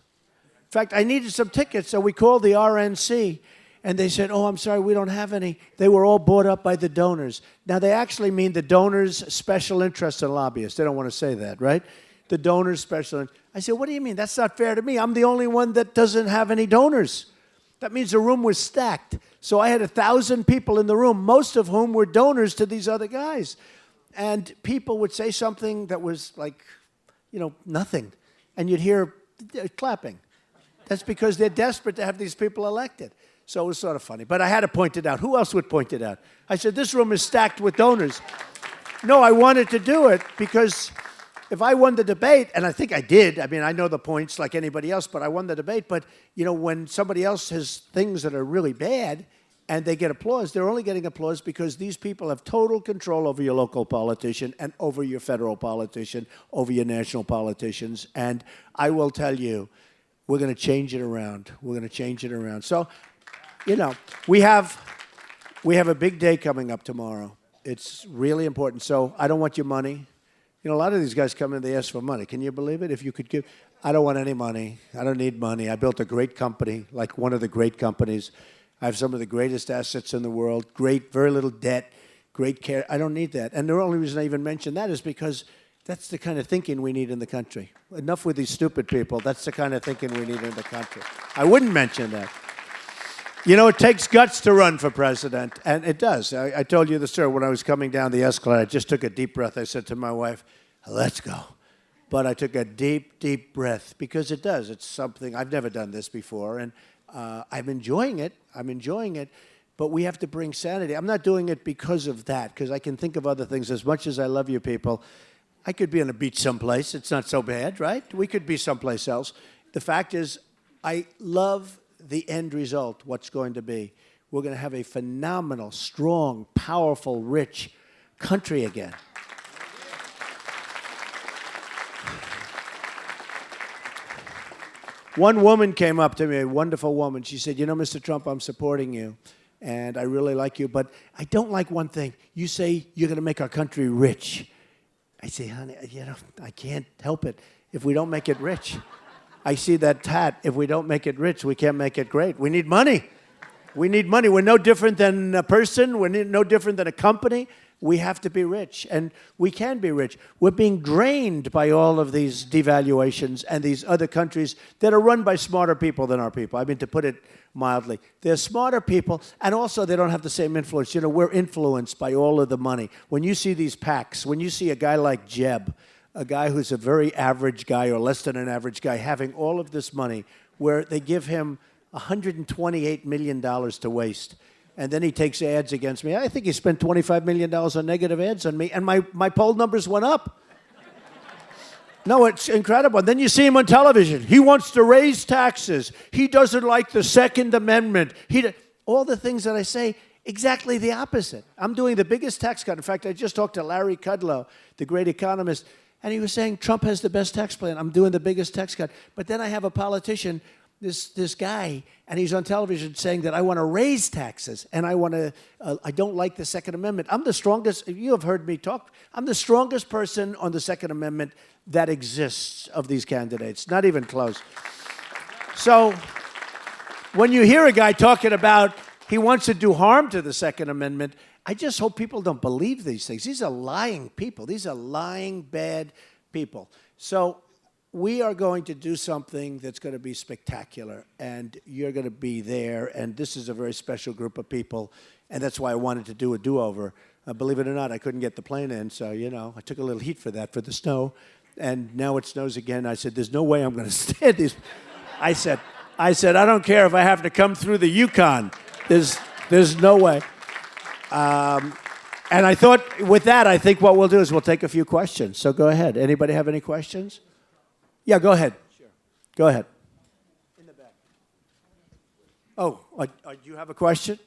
fact, I needed some tickets, so we called the RNC, and they said, oh, I'm sorry, we don't have any. They were all bought up by the donors. Now, they actually mean the donors' special interest and lobbyists. They don't want to say that, right? The donors' special interest. I said, what do you mean? That's not fair to me. I'm the only one that doesn't have any donors. That means the room was stacked. So I had 1,000 people in the room, most of whom were donors to these other guys. And people would say something that was like, you know, nothing. And you'd hear clapping. That's because they're desperate to have these people elected. So it was sort of funny. But I had to point it out. Who else would point it out? I said, this room is stacked with donors. No, I wanted to do it because if I won the debate, and I think I did, I mean, I know the points like anybody else, but I won the debate. But, you know, when somebody else has things that are really bad and they get applause, they're only getting applause because these people have total control over your local politician and over your federal politician, over your national politicians. And I will tell you, we're going to change it around. We're going to change it around. So you know, we have a big day coming up tomorrow. It's really important. So I don't want your money. You know, a lot of these guys come in, they ask for money. Can you believe it? If you could give, I don't want any money. I don't need money. I built a great company, like one of the great companies. I have some of the greatest assets in the world, very little debt, great care. I don't need that. And the only reason I even mention that is because that's the kind of thinking we need in the country. Enough with these stupid people. That's the kind of thinking we need in the country. I wouldn't mention that. You know, it takes guts to run for president, and it does. I told you the story when I was coming down the escalator. I just took a deep breath. I said to my wife, let's go. But I took a deep, deep breath because it does. It's something, I've never done this before, and I'm enjoying it. I'm enjoying it, but we have to bring sanity. I'm not doing it because of that, because I can think of other things. As much as I love you people, I could be on a beach someplace. It's not so bad, right? We could be someplace else. The fact is, I love the end result, what's going to be. We're going to have a phenomenal, strong, powerful, rich country again. One woman came up to me, a wonderful woman. She said, you know, Mr. Trump, I'm supporting you, and I really like you, but I don't like one thing. You say you're going to make our country rich. I say, honey, you know, I can't help it if we don't make it rich. I see that tat. If we don't make it rich, we can't make it great. We need money. We need money. We're no different than a person. We're no different than a company. We have to be rich, and we can be rich. We're being drained by all of these devaluations and these other countries that are run by smarter people than our people. I mean, to put it mildly, they're smarter people, and also they don't have the same influence. You know, we're influenced by all of the money. When you see these PACs, when you see a guy like Jeb, a guy who's a very average guy or less than an average guy, having all of this money where they give him $128 million to waste. And then he takes ads against me. I think he spent $25 million on negative ads on me, and my poll numbers went up. No, it's incredible. And then you see him on television. He wants to raise taxes. He doesn't like the Second Amendment. All the things that I say, exactly the opposite. I'm doing the biggest tax cut. In fact, I just talked to Larry Kudlow, the great economist, and he was saying Trump has the best tax plan. I'm doing the biggest tax cut. But then I have a politician, this guy, and he's on television saying that I want to raise taxes and I don't like the Second Amendment. I'm the strongest, you have heard me talk, I'm the strongest person on the Second Amendment that exists of these candidates, not even close. So when you hear a guy talking about he wants to do harm to the Second Amendment, I just hope people don't believe these things. These are lying people. These are lying, bad people. So we are going to do something that's going to be spectacular, and you're going to be there, and this is a very special group of people, and that's why I wanted to do a do-over. Believe it or not, I couldn't get the plane in, so, you know, I took a little heat for that, for the snow, and now it snows again. I said, there's no way I'm going to stand these. I said, I don't care if I have to come through the Yukon. There's no way. And I thought, with that, I think what we'll do is we'll take a few questions. So go ahead. Anybody have any questions? Yeah, go ahead. Sure. Go ahead. In the back. Oh, do you have a question?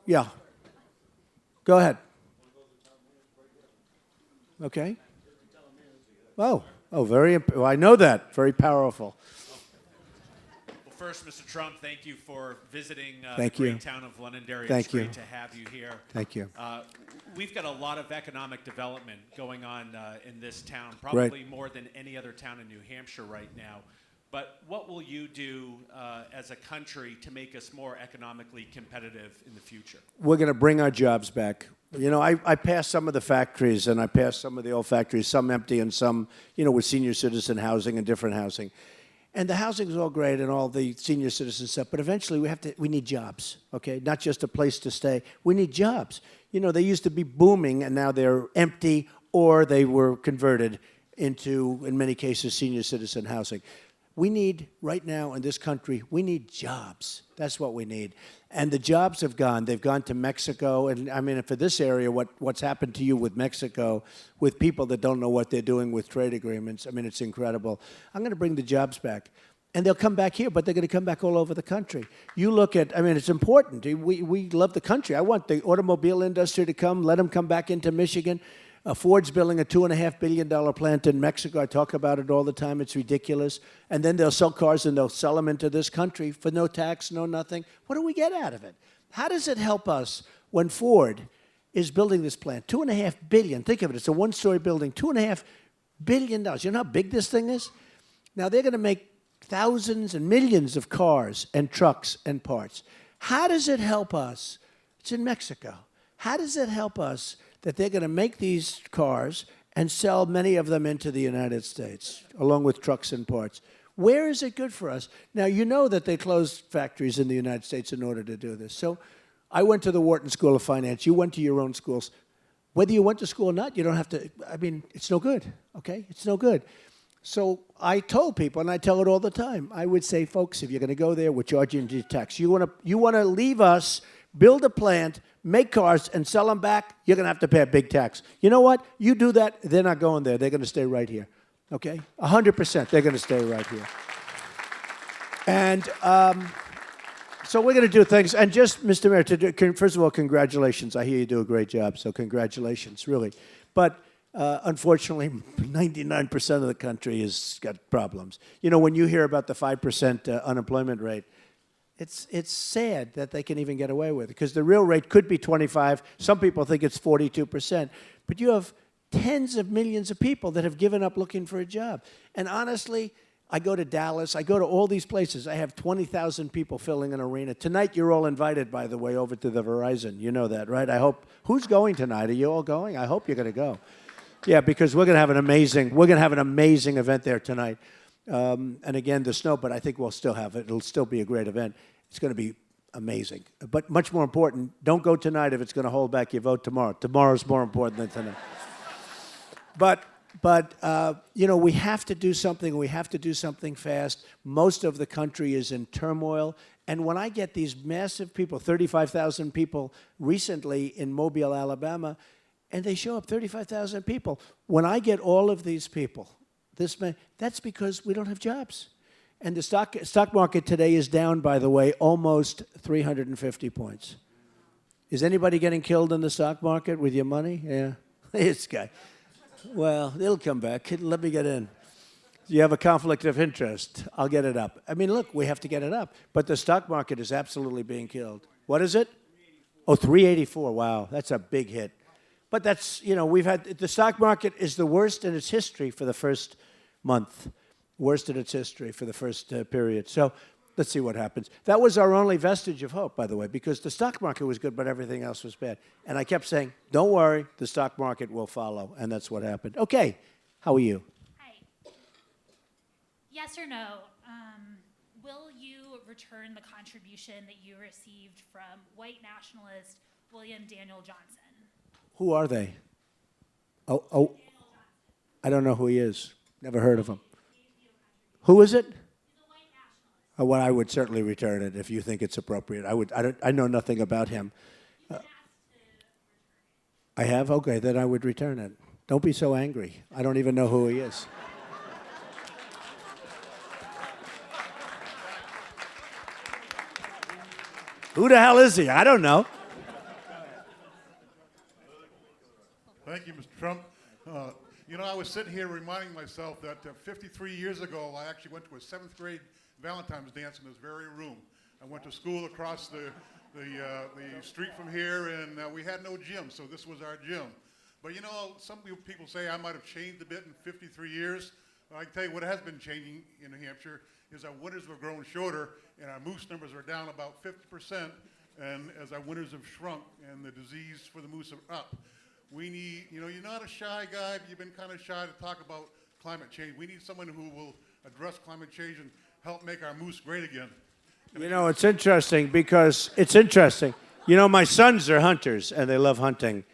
Yeah. Go ahead. Okay. Oh, very. I know that. Very powerful. First, Mr. Trump, thank you for visiting the great town of Londonderry. Thank it's you. great to have you here. Thank you. We've got a lot of economic development going on in this town, probably more than any other town in New Hampshire right now. But what will you do as a country to make us more economically competitive in the future? We're going to bring our jobs back. You know, I passed some of the factories, and I passed some of the old factories, some empty and some, you know, with senior citizen housing and different housing. And the housing is all great and all the senior citizen stuff, but eventually we need jobs, okay? Not just a place to stay. We need jobs. You know, they used to be booming, and now they're empty, or they were converted into, in many cases, senior citizen housing. We need, right now in this country, we need jobs. That's what we need. And the jobs have gone. They've gone to Mexico. And I mean, for this area, what's happened to you with Mexico, with people that don't know what they're doing with trade agreements, I mean, it's incredible. I'm going to bring the jobs back. And they'll come back here, but they're going to come back all over the country. You look at, I mean, it's important. We love the country. I want the automobile industry to come. Let them come back into Michigan. Ford's building a $2.5 billion plant in Mexico. I talk about it all the time. It's ridiculous. And then they'll sell cars and they'll sell them into this country for no tax, no nothing. What do we get out of it? How does it help us when Ford is building this plant? $2.5 billion. Think of it. It's a one-story building. $2.5 billion. You know how big this thing is? Now, they're going to make thousands and millions of cars and trucks and parts. How does it help us? It's in Mexico. How does it help us that they're going to make these cars and sell many of them into the United States, along with trucks and parts? Where is it good for us? Now, you know that they closed factories in the United States in order to do this. So I went to the Wharton School of Finance. You went to your own schools. Whether you went to school or not, you don't have to. I mean, it's no good, okay? It's no good. So I told people, and I tell it all the time, I would say, folks, if you're going to go there, we're charging you tax. You want to leave us, build a plant, make cars, and sell them back, you're going to have to pay a big tax. You know what? You do that, they're not going there. They're going to stay right here, okay? 100%, they're going to stay right here. And so we're going to do things. And just, Mr. Mayor, first of all, congratulations. I hear you do a great job, so congratulations, really. But unfortunately, 99% of the country has got problems. You know, when you hear about the 5% unemployment rate, it's sad that they can even get away with it, because the real rate could be 25. Some people think it's 42%. But you have tens of millions of people that have given up looking for a job. And honestly, I go to Dallas. I go to all these places. I have 20,000 people filling an arena. Tonight, you're all invited, by the way, over to the Verizon. You know that, right? I hope. Who's going tonight? Are you all going? I hope you're going to go. Yeah, because we're going to have an amazing event there tonight. And again, the snow, but I think we'll still have it. It'll still be a great event. It's going to be amazing. But much more important, don't go tonight if it's going to hold back your vote tomorrow. Tomorrow's more important than tonight. But you know, we have to do something. We have to do something fast. Most of the country is in turmoil. And when I get these massive people, 35,000 people recently in Mobile, Alabama, and they show up, 35,000 people. When I get all of these people, that's because we don't have jobs. And the stock market today is down, by the way, almost 350 points. Is anybody getting killed in the stock market with your money? Yeah. This guy. Well, it'll come back. Let me get in. You have a conflict of interest. I'll get it up. I mean, look, we have to get it up. But the stock market is absolutely being killed. What is it? Oh, 384. Wow, that's a big hit. But that's, you know, the stock market is the worst in its history for the first month. Worst in its history for the first period. So let's see what happens. That was our only vestige of hope, by the way, because the stock market was good, but everything else was bad. And I kept saying, don't worry, the stock market will follow. And that's what happened. Okay, how are you? Hi. Yes or no, will you return the contribution that you received from white nationalist William Daniel Johnson? Who are they? Oh, I don't know who he is. Never heard of him. Who is it? Well, I would certainly return it if you think it's appropriate. I know nothing about him. I have? Okay, then I would return it. Don't be so angry. I don't even know who he is. Who the hell is he? I don't know. Thank you, Mr. Trump. You know, I was sitting here reminding myself that 53 years ago, I actually went to a 7th grade Valentine's dance in this very room. I went to school across the street from here, and we had no gym, so this was our gym. But you know, some people say I might have changed a bit in 53 years. Well, I can tell you what has been changing in New Hampshire is our winters have grown shorter, and our moose numbers are down about 50%, and as our winters have shrunk, and the disease for the moose are up. We need, you know, you're not a shy guy, but you've been kind of shy to talk about climate change. We need someone who will address climate change and help make our moose great again. You know, it's interesting because You know, my sons are hunters, and they love hunting,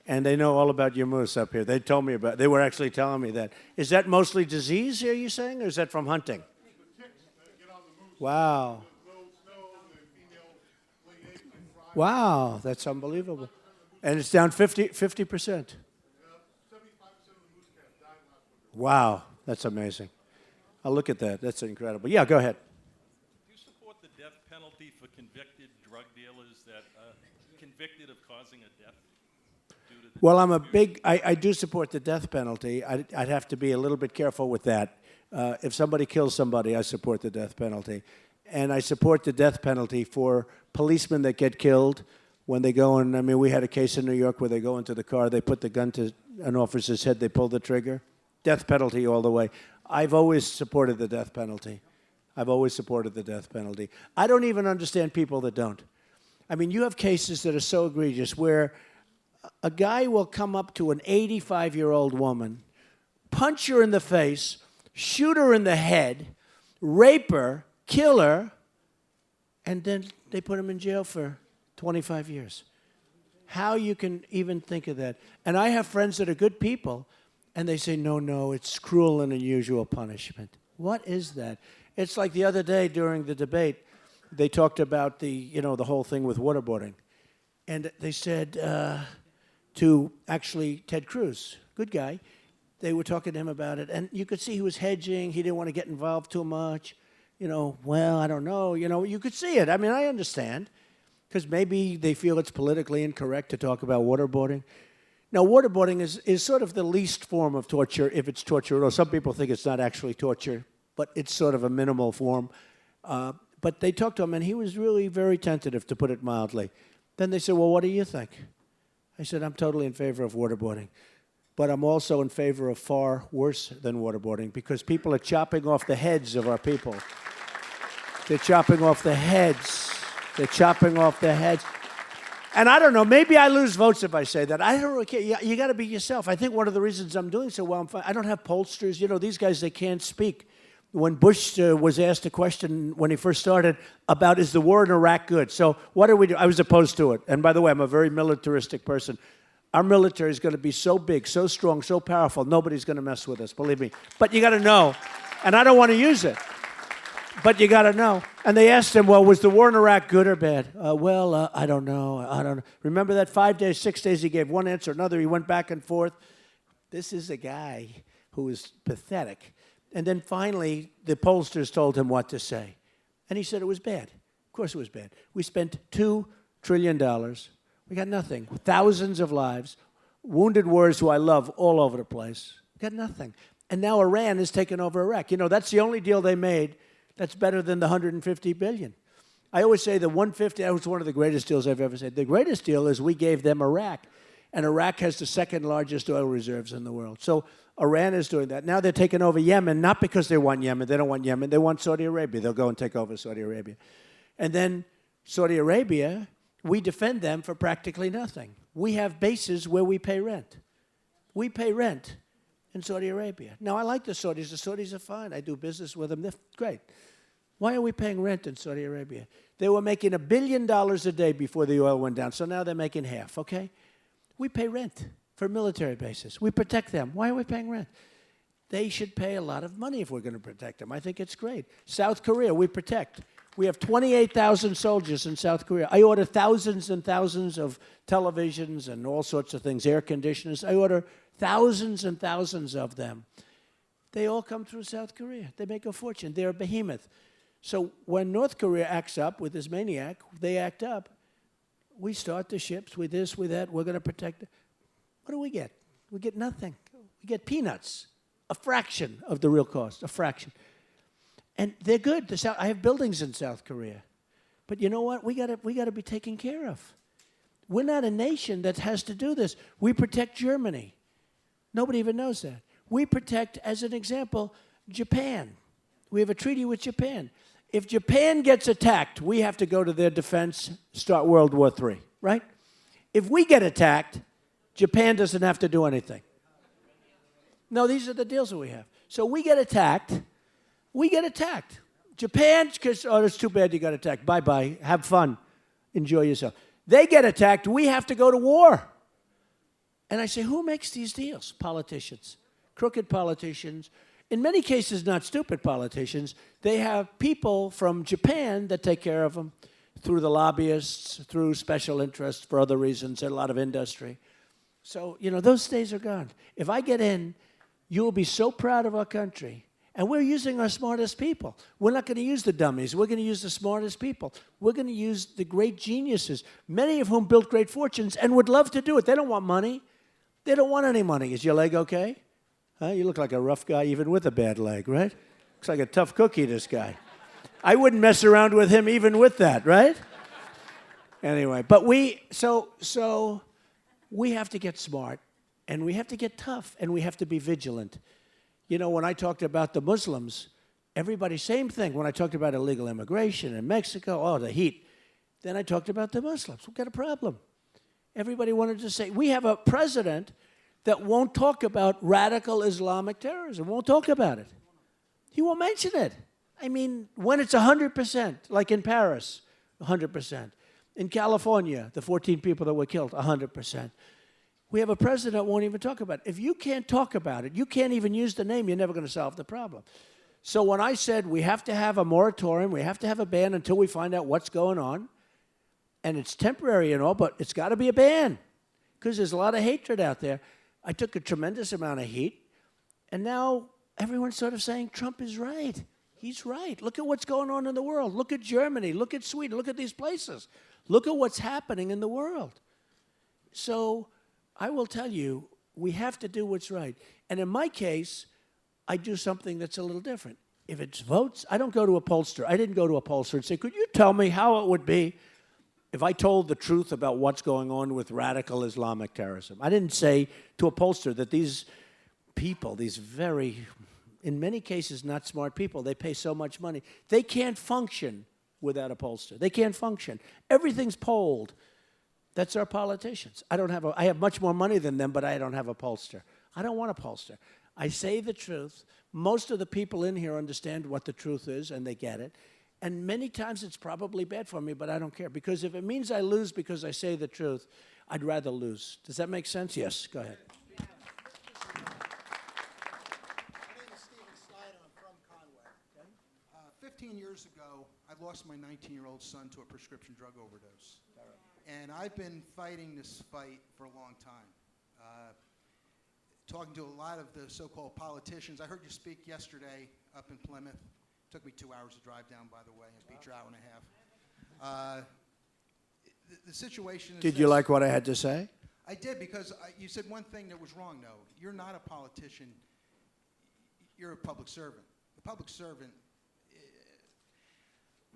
and they know all about your moose up here. They told me about. They were actually telling me that. Is that mostly disease? Are you saying, or is that from hunting? Wow. Wow, that's unbelievable. And it's down 50%. Wow, that's amazing. I'll look at that. That's incredible. Yeah, go ahead. Do you support the death penalty for convicted drug dealers that are convicted of causing a death due to Well, I do support the death penalty. I'd have to be a little bit careful with that. If somebody kills somebody, I support the death penalty. And I support the death penalty for policemen that get killed when they go in. I mean, we had a case in New York where they go into the car, they put the gun to an officer's head, they pull the trigger. Death penalty all the way. I've always supported the death penalty. I've always supported the death penalty. I don't even understand people that don't. I mean, you have cases that are so egregious where a guy will come up to an 85-year-old woman, punch her in the face, shoot her in the head, rape her, kill her, and then they put him in jail for 25 years. How you can even think of that? And I have friends that are good people, and they say, no, it's cruel and unusual punishment. What is that? It's like the other day during the debate, they talked about the whole thing with waterboarding. And they said to actually Ted Cruz, good guy, they were talking to him about it, and you could see he was hedging. He didn't want to get involved too much. Well, I don't know. You could see it. I mean, I understand, because maybe they feel it's politically incorrect to talk about waterboarding. Now, waterboarding is sort of the least form of torture, if it's torture at all. Some people think it's not actually torture, but it's sort of a minimal form. But they talked to him, and he was really very tentative, to put it mildly. Then they said, well, what do you think? I said, I'm totally in favor of waterboarding. But I'm also in favor of far worse than waterboarding, because people are chopping off the heads of our people. They're chopping off the heads. They're chopping off the heads. And I don't know, maybe I lose votes if I say that. I don't really care. You got to be yourself. I think one of the reasons I'm doing so well, I don't have pollsters. These guys, they can't speak. When Bush was asked a question when he first started about, is the war in Iraq good? So what do we do? I was opposed to it. And by the way, I'm a very militaristic person. Our military is going to be so big, so strong, so powerful, nobody's going to mess with us, believe me. But you got to know. And I don't want to use it. But you got to know. And they asked him, well, was the war in Iraq good or bad? I don't know. Remember that 5 days, 6 days, he gave one answer, another. He went back and forth. This is a guy who is pathetic. And then finally, the pollsters told him what to say. And he said it was bad. Of course it was bad. We spent $2 trillion. We got nothing. Thousands of lives. Wounded warriors who I love all over the place. Got nothing. And now Iran has taken over Iraq. That's the only deal they made that's better than the $150 billion. I always say the $150, that was one of the greatest deals I've ever said. The greatest deal is we gave them Iraq. And Iraq has the second largest oil reserves in the world. So Iran is doing that. Now they're taking over Yemen, not because they want Yemen. They don't want Yemen. They want Saudi Arabia. They'll go and take over Saudi Arabia. And then Saudi Arabia, we defend them for practically nothing. We have bases where we pay rent. We pay rent in Saudi Arabia. Now, I like the Saudis. The Saudis are fine. I do business with them. They're great. Why are we paying rent in Saudi Arabia? They were making $1 billion a day before the oil went down, so now they're making half, okay? We pay rent for military bases. We protect them. Why are we paying rent? They should pay a lot of money if we're going to protect them. I think it's great. South Korea, we protect. We have 28,000 soldiers in South Korea. I order thousands and thousands of televisions and all sorts of things, air conditioners. I order thousands and thousands of them. They all come through South Korea. They make a fortune. They're a behemoth. So when North Korea acts up with this maniac, they act up. We start the ships with this, with that. We're going to protect it. What do we get? We get nothing. We get peanuts, a fraction of the real cost, a fraction. And they're good. I have buildings in South Korea. But you know what? We got to be taken care of. We're not a nation that has to do this. We protect Germany. Nobody even knows that. We protect, as an example, Japan. We have a treaty with Japan. If Japan gets attacked, we have to go to their defense, start World War III, right? If we get attacked, Japan doesn't have to do anything. No, these are the deals that we have. So we get attacked. We get attacked. Japan, because, it's too bad you got attacked. Bye-bye. Have fun. Enjoy yourself. They get attacked. We have to go to war. And I say, who makes these deals? Politicians. Crooked politicians. In many cases, not stupid politicians. They have people from Japan that take care of them through the lobbyists, through special interests, for other reasons, a lot of industry. So, those days are gone. If I get in, you will be so proud of our country. And we're using our smartest people. We're not going to use the dummies. We're going to use the smartest people. We're going to use the great geniuses, many of whom built great fortunes and would love to do it. They don't want money. They don't want any money. Is your leg okay? Huh? You look like a rough guy even with a bad leg, right? Looks like a tough cookie, this guy. I wouldn't mess around with him even with that, right? Anyway, but so we have to get smart, and we have to get tough, and we have to be vigilant. You know, when I talked about the Muslims, everybody, same thing. When I talked about illegal immigration in Mexico, oh, the heat. Then I talked about the Muslims. We've got a problem. Everybody wanted to say, we have a president that won't talk about radical Islamic terrorism, won't talk about it. He won't mention it. I mean, when it's 100%, like in Paris, 100%. In California, the 14 people that were killed, 100%. We have a president that won't even talk about it. If you can't talk about it, you can't even use the name, you're never going to solve the problem. So when I said we have to have a moratorium, we have to have a ban until we find out what's going on, and it's temporary and all, but it's got to be a ban because there's a lot of hatred out there. I took a tremendous amount of heat, and now everyone's sort of saying Trump is right. He's right. Look at what's going on in the world. Look at Germany. Look at Sweden. Look at these places. Look at what's happening in the world. So I will tell you, we have to do what's right. And in my case, I do something that's a little different. If it's votes, I don't go to a pollster. I didn't go to a pollster and say, could you tell me how it would be if I told the truth about what's going on with radical Islamic terrorism? I didn't say to a pollster that these people, these very, in many cases, not smart people, they pay so much money, they can't function without a pollster. They can't function. Everything's polled. That's our politicians. I have much more money than them, but I don't have a pollster. I don't want a pollster. I say the truth. Most of the people in here understand what the truth is, and they get it. And many times it's probably bad for me, but I don't care. Because if it means I lose because I say the truth, I'd rather lose. Does that make sense? Yes, go ahead. 15 years ago, I lost my 19-year-old son to a prescription drug overdose. And I've been fighting this fight for a long time. Talking to a lot of the so-called politicians. I heard you speak yesterday up in Plymouth. Took me 2 hours to drive down, by the way. I beat your hour and a half. The situation is Did you like what I had to say? I did, because you said one thing that was wrong, though. You're not a politician. You're a public servant. The public servant,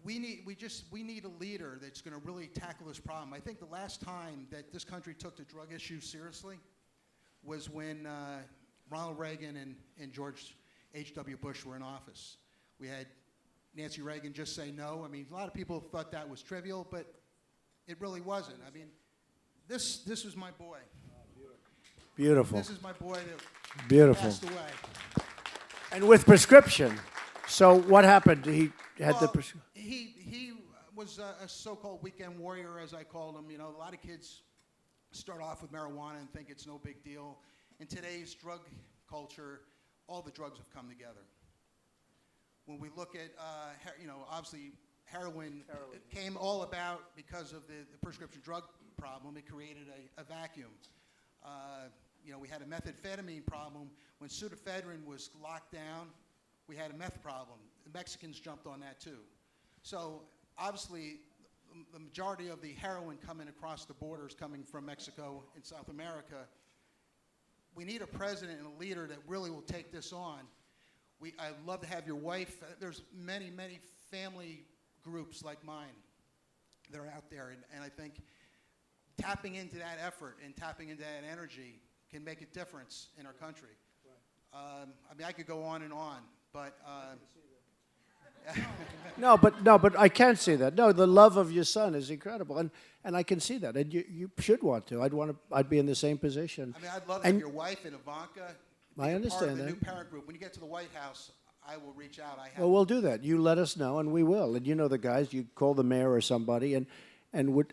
we need a leader that's going to really tackle this problem. I think the last time that this country took the drug issue seriously was when Ronald Reagan and George H.W. Bush were in office. We had Nancy Reagan just say no. I mean, a lot of people thought that was trivial, but it really wasn't. I mean, this was my boy. Beautiful. This is my boy that Beautiful. passed away. And with prescription. So what happened? He had the prescription. He was a so-called weekend warrior, as I called him. You know, a lot of kids start off with marijuana and think it's no big deal. In today's drug culture, all the drugs have come together. When we look at, obviously heroin came all about because of the prescription drug problem. It created a vacuum. We had a methamphetamine problem. When pseudoephedrine was locked down, we had a meth problem. The Mexicans jumped on that too. So obviously, the majority of the heroin coming across the borders coming from Mexico and South America. We need a president and a leader that really will take this on. I'd love to have your wife. There's many, many family groups like mine that are out there, and I think tapping into that effort and tapping into that energy can make a difference in our country. Right. I could go on and on, but No, but I can't see that. No, the love of your son is incredible, and I can see that, and you should want to. I'd be in the same position. I'd love to have your wife and Ivanka. I understand part of the that. new parent group. When you get to the White House, I will reach out. Well, we'll do that. You let us know, and we will. And you know the guys. You call the mayor or somebody, and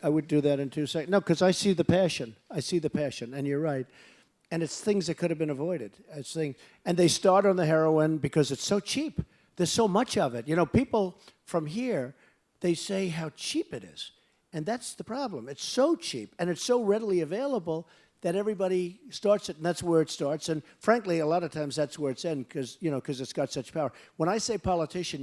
I would do that in 2 seconds. No, because I see the passion. I see the passion, and you're right. And it's things that could have been avoided. And they start on the heroin because it's so cheap. There's so much of it. You know, people from here, they say how cheap it is. And that's the problem. It's so cheap, and it's so readily available that everybody starts it, and that's where it starts. And frankly, a lot of times that's where it's ends because it's got such power. When I say politician,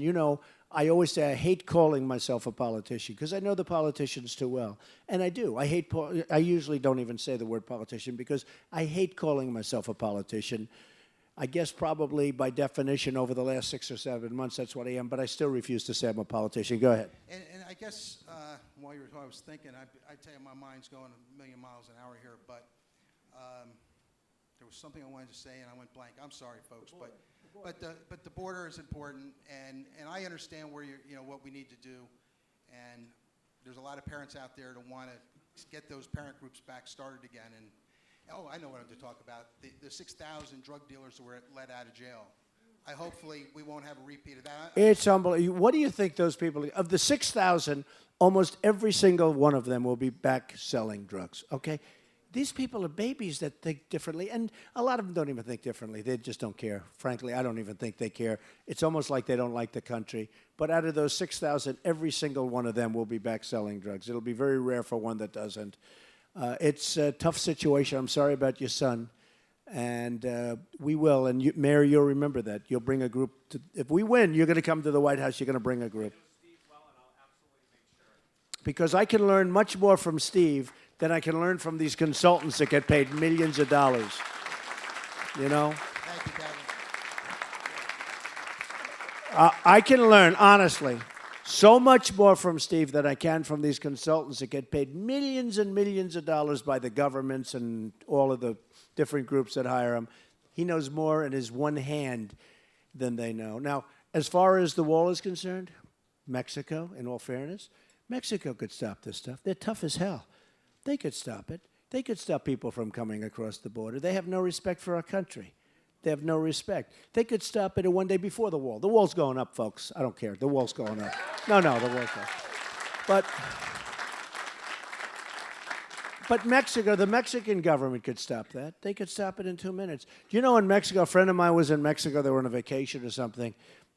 I always say I hate calling myself a politician because I know the politicians too well. And I do. I usually don't even say the word politician because I hate calling myself a politician. I guess probably by definition over the last 6 or 7 months, that's what I am, but I still refuse to say I'm a politician. Go ahead. And I guess while I was thinking, I tell you my mind's going a million miles an hour here, but there was something I wanted to say and I went blank. I'm sorry, folks, but the border is important, and I understand where what we need to do, and there's a lot of parents out there that want to get those parent groups back started again. And oh, I know what I'm to talk about. The 6,000 drug dealers that were let out of jail. Hopefully we won't have a repeat of that. It's unbelievable. What do you think those people, of the 6,000, almost every single one of them will be back selling drugs, okay? These people are babies that think differently, and a lot of them don't even think differently. They just don't care. Frankly, I don't even think they care. It's almost like they don't like the country. But out of those 6,000, every single one of them will be back selling drugs. It'll be very rare for one that doesn't. It's a tough situation. I'm sorry about your son. And we will. And Mayor, you'll remember that. You'll bring a group. If we win, you're going to come to the White House. You're going to bring a group. Because I can learn much more from Steve than I can learn from these consultants that get paid millions of dollars. You know? Thank you, Daddy. I can learn, honestly, so much more from Steve than I can from these consultants that get paid millions and millions of dollars by the governments and all of the different groups that hire him. He knows more in his one hand than they know. Now, as far as the wall is concerned, Mexico, in all fairness, Mexico could stop this stuff. They're tough as hell. They could stop it. They could stop people from coming across the border. They have no respect for our country. They have no respect. They could stop it one day before the wall. The wall's going up, folks. I don't care. The wall's going up. No, the wall's up. But Mexico, the Mexican government could stop that. They could stop it in 2 minutes. Do you know in Mexico, a friend of mine was in Mexico. They were on a vacation or something,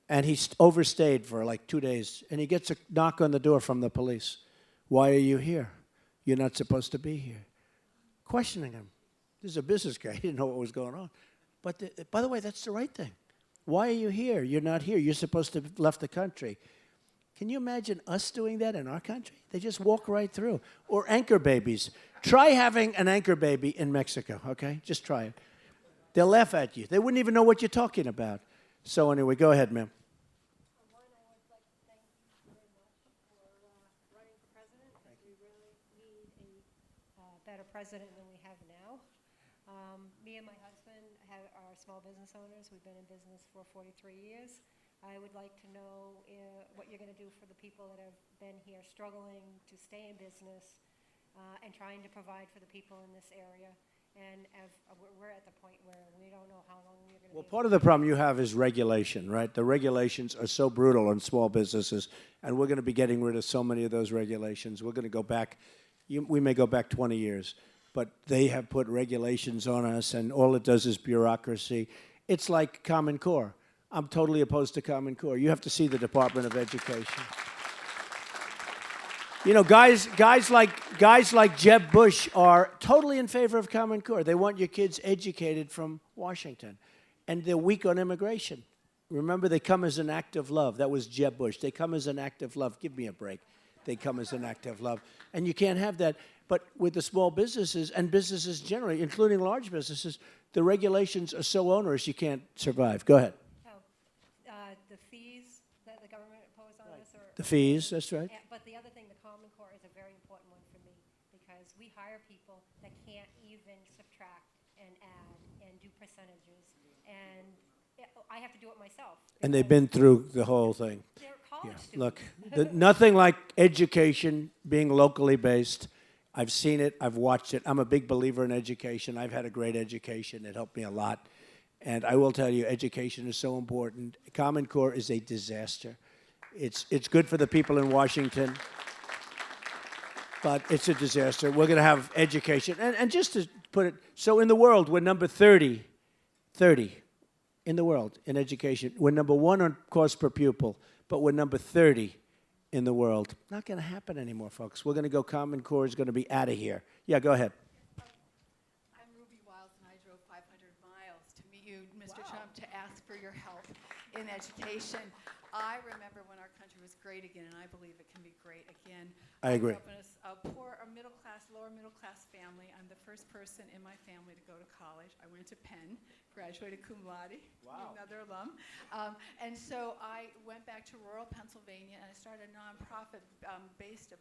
and he overstayed for like 2 days, and he gets a knock on the door from the police. Why are you here? You're not supposed to be here. Questioning him. This is a business guy. He didn't know what was going on. But by the way, that's the right thing. Why are you here? You're not here. You're supposed to have left the country. Can you imagine us doing that in our country? They just walk right through. Or anchor babies. Try having an anchor baby in Mexico, okay? Just try it. They'll laugh at you. They wouldn't even know what you're talking about. So anyway, go ahead, ma'am. Better president than we have now. Me and my husband are small business owners. We've been in business for 43 years. I would like to know what you're going to do for the people that have been here struggling to stay in business and trying to provide for the people in this area. And we're at the point where we don't know how long you're going to be. Well, part of the problem you have is regulation, right? The regulations are so brutal on small businesses, and we're going to be getting rid of so many of those regulations. We're going to go back. We may go back 20 years, but they have put regulations on us, and all it does is bureaucracy. It's like Common Core. I'm totally opposed to Common Core. You have to see the Department of Education. You know, guys like Jeb Bush are totally in favor of Common Core. They want your kids educated from Washington, and they're weak on immigration. Remember, they come as an act of love. That was Jeb Bush. They come as an act of love. Give me a break. They come as an act of love. And you can't have that. But with the small businesses and businesses generally, including large businesses, the regulations are so onerous you can't survive. Go ahead. The fees that the government imposed on us are... The fees, that's right. But the other thing, the Common Core is a very important one for me because we hire people that can't even subtract and add and do percentages. And I have to do it myself. And they've been through the whole thing. They're college students. Look, nothing like education being locally based. I've seen it. I've watched it. I'm a big believer in education. I've had a great education. It helped me a lot. And I will tell you, education is so important. Common Core is a disaster. It's good for the people in Washington, but it's a disaster. We're going to have education. And just to put it, so in the world, we're number 30 in the world in education. We're number 1 on cost per pupil, but we're number 30 in the world. Not going to happen anymore, folks. We're going to go Common Core is going to be out of here. Yeah, go ahead. I help in education. I remember when our country was great again, and I believe it can be great again. I agree. grew up in a poor, lower middle class family. I'm the first person in my family to go to college. I went to Penn, graduated cum laude, another alum. And so I went back to rural Pennsylvania, and I started a nonprofit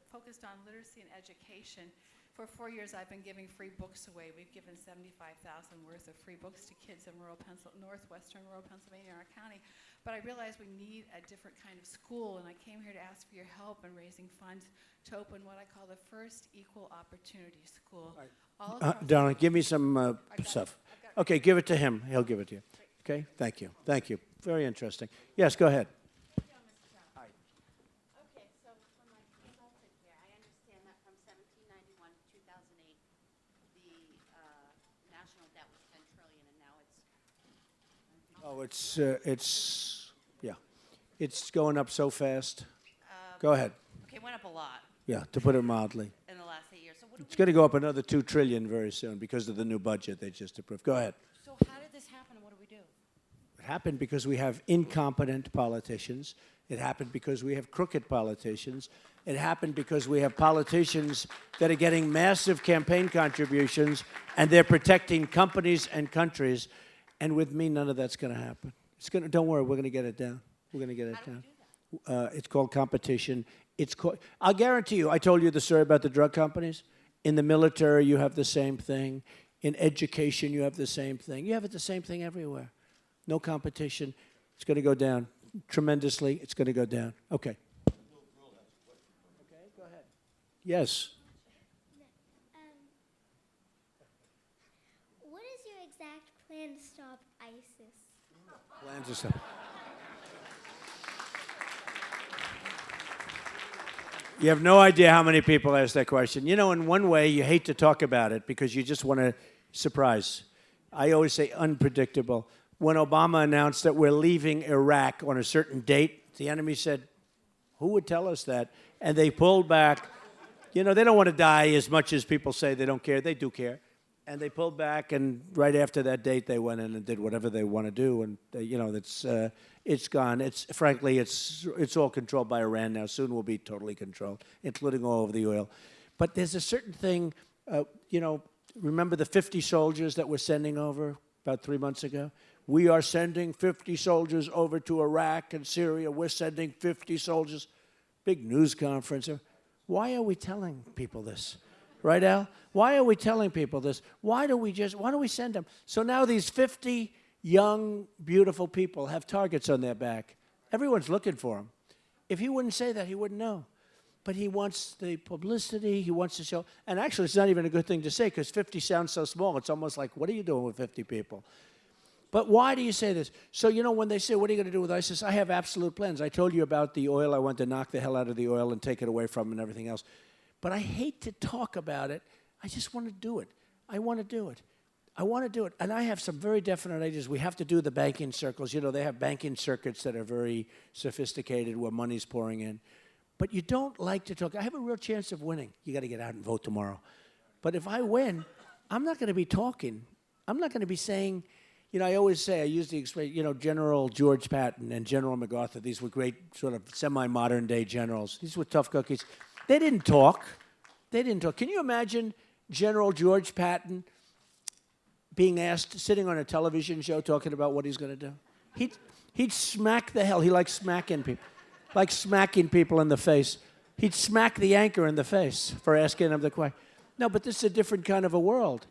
focused on literacy and education. For 4 years, I've been giving free books away. We've given 75,000 worth of free books to kids in northwestern rural Pennsylvania in our county. But I realized we need a different kind of school, and I came here to ask for your help in raising funds to open what I call the first equal opportunity school. All across Donna, give me some stuff. Okay, give it to him. He'll give it to you. Okay, thank you. Thank you. Very interesting. Yes, go ahead. Okay, so from my consultant here, I understand that from 1791 to 2008, the national debt was 10 trillion, and now it's going up so fast. Go ahead. Okay, it went up a lot. Yeah, to put it mildly. In the last 8 years. So what It's going to go up another $2 trillion very soon because of the new budget they just approved. Go ahead. So how did this happen, and what do we do? It happened because we have incompetent politicians. It happened because we have crooked politicians. It happened because we have politicians that are getting massive campaign contributions, and they're protecting companies and countries. And with me, none of that's going to happen. Don't worry, we're going to get it down. We're going to get it down. It's called competition. I'll guarantee you, I told you the story about the drug companies. In the military, you have the same thing. In education, you have the same thing. You have the same thing everywhere. No competition. It's going to go down tremendously. It's going to go down. Okay. Okay, go ahead. Yes. What is your exact plan to stop ISIS? Plans or something. You have no idea how many people ask that question. You know, in one way, you hate to talk about it because you just want to surprise. I always say unpredictable. When Obama announced that we're leaving Iraq on a certain date, the enemy said, who would tell us that? And they pulled back. You know, they don't want to die as much as people say they don't care. They do care. And they pulled back, and right after that date, they went in and did whatever they want to do. And, you know, it's gone. Frankly, it's all controlled by Iran now. Soon will be totally controlled, including all of the oil. But there's a certain thing, you know, remember the 50 soldiers that we're sending over about 3 months ago? We are sending 50 soldiers over to Iraq and Syria. We're sending 50 soldiers. Big news conference. Why are we telling people this? Right, Al? Why are we telling people this? Why do we send them? So now these 50 young, beautiful people have targets on their back. Everyone's looking for them. If he wouldn't say that, he wouldn't know. But he wants the publicity. He wants to show. And actually, it's not even a good thing to say because 50 sounds so small. It's almost like, what are you doing with 50 people? But why do you say this? So, you know, when they say, what are you going to do with ISIS? I have absolute plans. I told you about the oil. I want to knock the hell out of the oil and take it away from them and everything else. But I hate to talk about it. I just want to do it. I want to do it. I want to do it. And I have some very definite ideas. We have to do the banking circles. You know, they have banking circuits that are very sophisticated where money's pouring in. But you don't like to talk. I have a real chance of winning. You got to get out and vote tomorrow. But if I win, I'm not going to be talking. I'm not going to be saying, you know, I always say, I use the expression, you know, General George Patton and General MacArthur, these were great sort of semi-modern day generals. These were tough cookies. They didn't talk. They didn't talk. Can you imagine General George Patton being asked, sitting on a television show talking about what he's going to do? He'd smack the hell. He likes smacking people. Like smacking people in the face. He'd smack the anchor in the face for asking him the question. No, but this is a different kind of a world.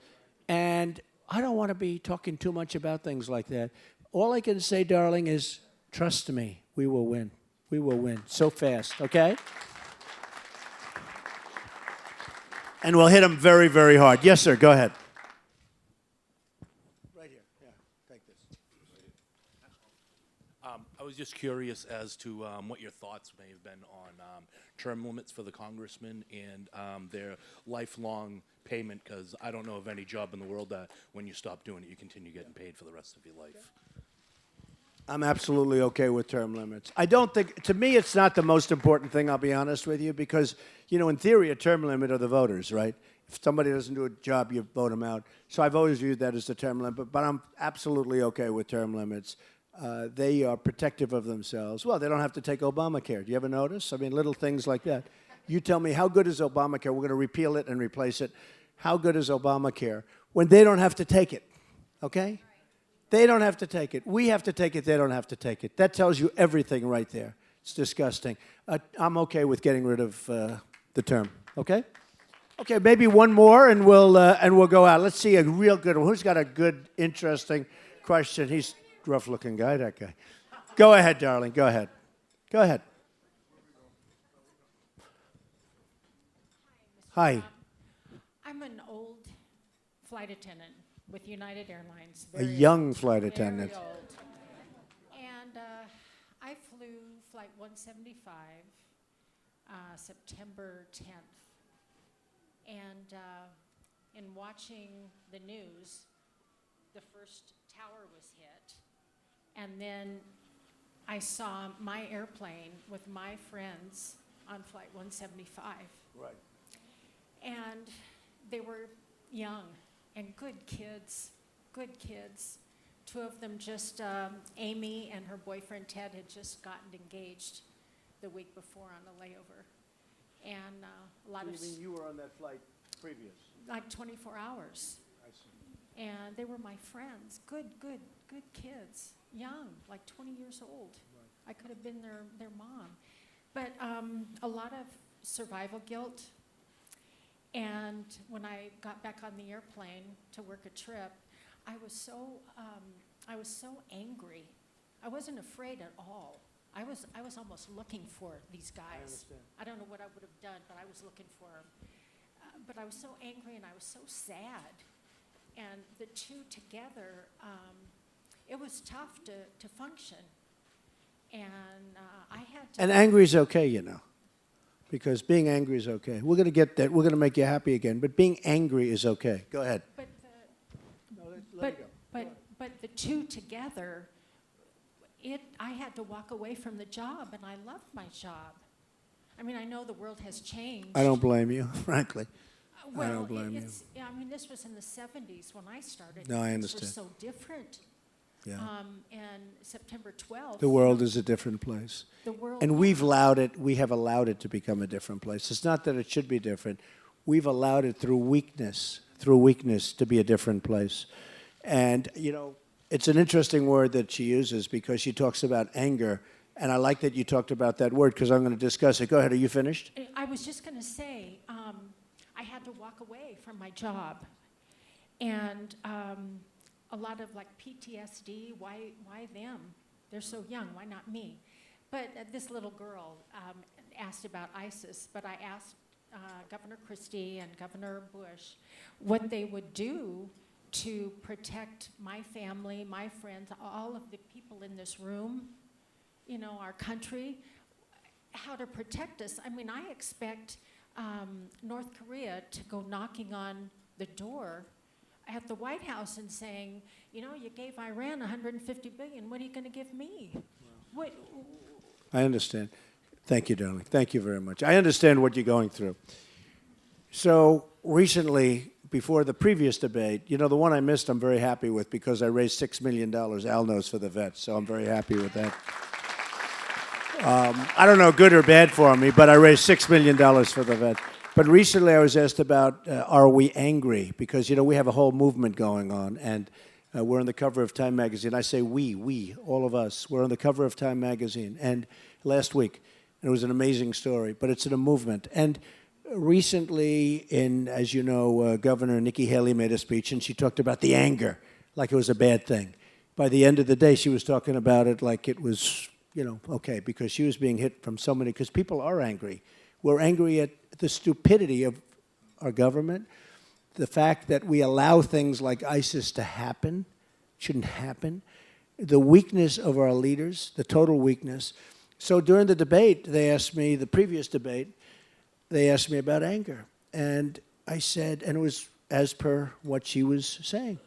And I don't want to be talking too much about things like that. All I can say, darling, is trust me. We will win. We will win so fast, okay? And we'll hit them very, very hard. Yes, sir. Go ahead. Right here. Yeah, take this. I was just curious as to what your thoughts may have been on term limits for the congressmen and their lifelong payment, because I don't know of any job in the world that when you stop doing it, you continue getting paid for the rest of your life. I'm absolutely okay with term limits. I don't think, to me, it's not the most important thing, I'll be honest with you, because, you know, in theory, a term limit are the voters, right? If somebody doesn't do a job, you vote them out. So I've always viewed that as the term limit, but I'm absolutely okay with term limits. They are protective of themselves. Well, they don't have to take Obamacare. Do you ever notice? I mean, little things like that. You tell me, how good is Obamacare? We're going to repeal it and replace it. How good is Obamacare when they don't have to take it? Okay? They don't have to take it. We have to take it. They don't have to take it. That tells you everything right there. It's disgusting. I'm okay with getting rid of the term. Okay? Okay, maybe one more, and we'll go out. Let's see a real good one. Who's got a good, interesting question? He's a rough-looking guy, that guy. Go ahead, darling. Go ahead. Go ahead. Hi. I'm an old flight attendant with United Airlines. A young flight attendant. Very old. And I flew Flight 175 September 10th. And in watching the news, the first tower was hit. And then I saw my airplane with my friends on Flight 175. Right. And they were young and good kids, good kids. Two of them just, Amy and her boyfriend Ted had just gotten engaged the week before on a layover. And a lot of... You mean you were on that flight previous? Like 24 hours. I see. And they were my friends, good kids, young, like 20 years old. Right. I could have been their mom. But a lot of survival guilt. And when I got back on the airplane to work a trip, I was so angry. I wasn't afraid at all. I was almost looking for these guys. I understand. I don't know what I would have done, but I was looking for them. But I was so angry and I was so sad. And the two together, it was tough to function. And I had to... And angry is okay, you know, because being angry is okay. We're going to get that. We're going to make you happy again. But being angry is okay. Go ahead. But the two together, I had to walk away from the job, and I loved my job. I mean, I know the world has changed. I don't blame you, frankly. Well, I don't blame you. Yeah, I mean, this was in the 70s when I started. No, I Things understand. were so different. Yeah. And September 12th. The world is a different place. The world. And we have allowed it to become a different place. It's not that it should be different. We've allowed it through weakness to be a different place. And, you know, it's an interesting word that she uses because she talks about anger. And I like that you talked about that word because I'm going to discuss it. Go ahead. Are you finished? I was just going to say, I had to walk away from my job. And a lot of like PTSD, why them? They're so young, why not me? But this little girl asked about ISIS, but I asked Governor Christie and Governor Bush what they would do to protect my family, my friends, all of the people in this room, you know, our country, how to protect us. I mean, I expect North Korea to go knocking on the door at the White House and saying, you know, you gave Iran $150 billion. What are you going to give me? What? I understand. Thank you, darling. Thank you very much. I understand what you're going through. So recently, before the previous debate, you know, the one I missed I'm very happy with because I raised $6 million, Al knows, for the vets, so I'm very happy with that. I don't know, good or bad for me, but I raised $6 million for the vets. But recently I was asked about, are we angry? Because, you know, we have a whole movement going on, and we're on the cover of Time magazine. I say we, all of us. We're on the cover of Time magazine. And last week, it was an amazing story, but it's in a movement. And recently, as you know, Governor Nikki Haley made a speech, and she talked about the anger, like it was a bad thing. By the end of the day, she was talking about it like it was, you know, okay, because she was being hit from so many, because people are angry. We're angry at the stupidity of our government, the fact that we allow things like ISIS to happen, shouldn't happen, the weakness of our leaders, the total weakness. So during the debate, they asked me, the previous debate, they asked me about anger. And I said, and it was as per what she was saying.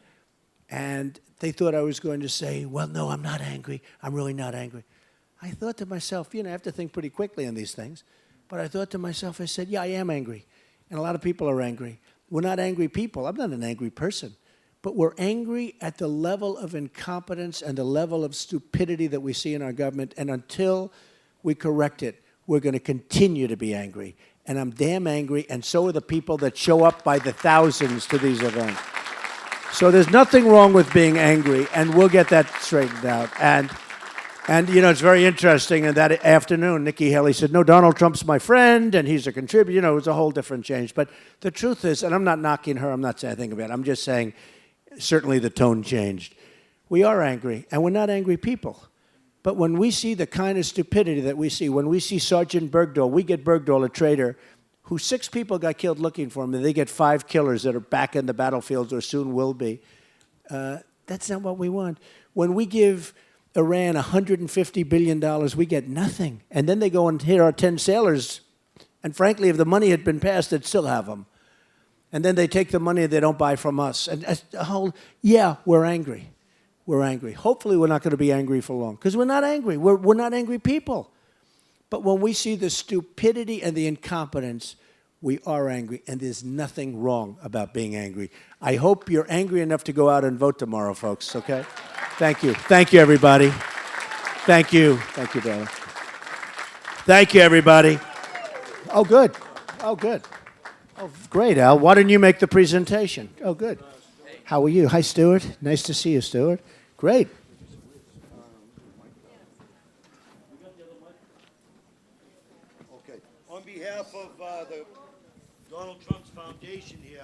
And they thought I was going to say, well, no, I'm not angry. I'm really not angry. I thought to myself, you know, I have to think pretty quickly on these things. But I thought to myself, I said, yeah, I am angry. And a lot of people are angry. We're not angry people. I'm not an angry person. but we're angry at the level of incompetence and the level of stupidity that we see in our government, and until we correct it, we're going to continue to be angry. And I'm damn angry, and so are the people that show up by the thousands to these events. So there's nothing wrong with being angry, and we'll get that straightened out. And you know, it's very interesting. And that afternoon, Nikki Haley said, no, Donald Trump's my friend, and he's a contributor. You know, it was a whole different change. But the truth is, and I'm not knocking her, I'm not saying anything about it, I'm just saying certainly the tone changed. We are angry, and we're not angry people. But when we see the kind of stupidity that we see, when we see Sergeant Bergdahl, we get Bergdahl, a traitor, who 6 people got killed looking for him, and they get 5 killers that are back in the battlefields or soon will be. That's not what we want. When we give Iran $150 billion, we get nothing. And then they go and hit our 10 sailors. And frankly, if the money had been passed, they'd still have them. And then they take the money they don't buy from us. And the whole, yeah, we're angry. We're angry. Hopefully we're not going to be angry for long, because we're not angry. We're not angry people. But when we see the stupidity and the incompetence, we are angry, and there's nothing wrong about being angry. I hope you're angry enough to go out and vote tomorrow, folks, okay? Thank you. Thank you, everybody. Thank you. Thank you, Dana. Thank you, everybody. Oh, good. Oh, good. Oh, great, Al. Why didn't you make the presentation? Oh, good. How are you? Hi, Stuart. Nice to see you, Stuart. Great. Okay. On behalf of the Donald Trump's foundation here,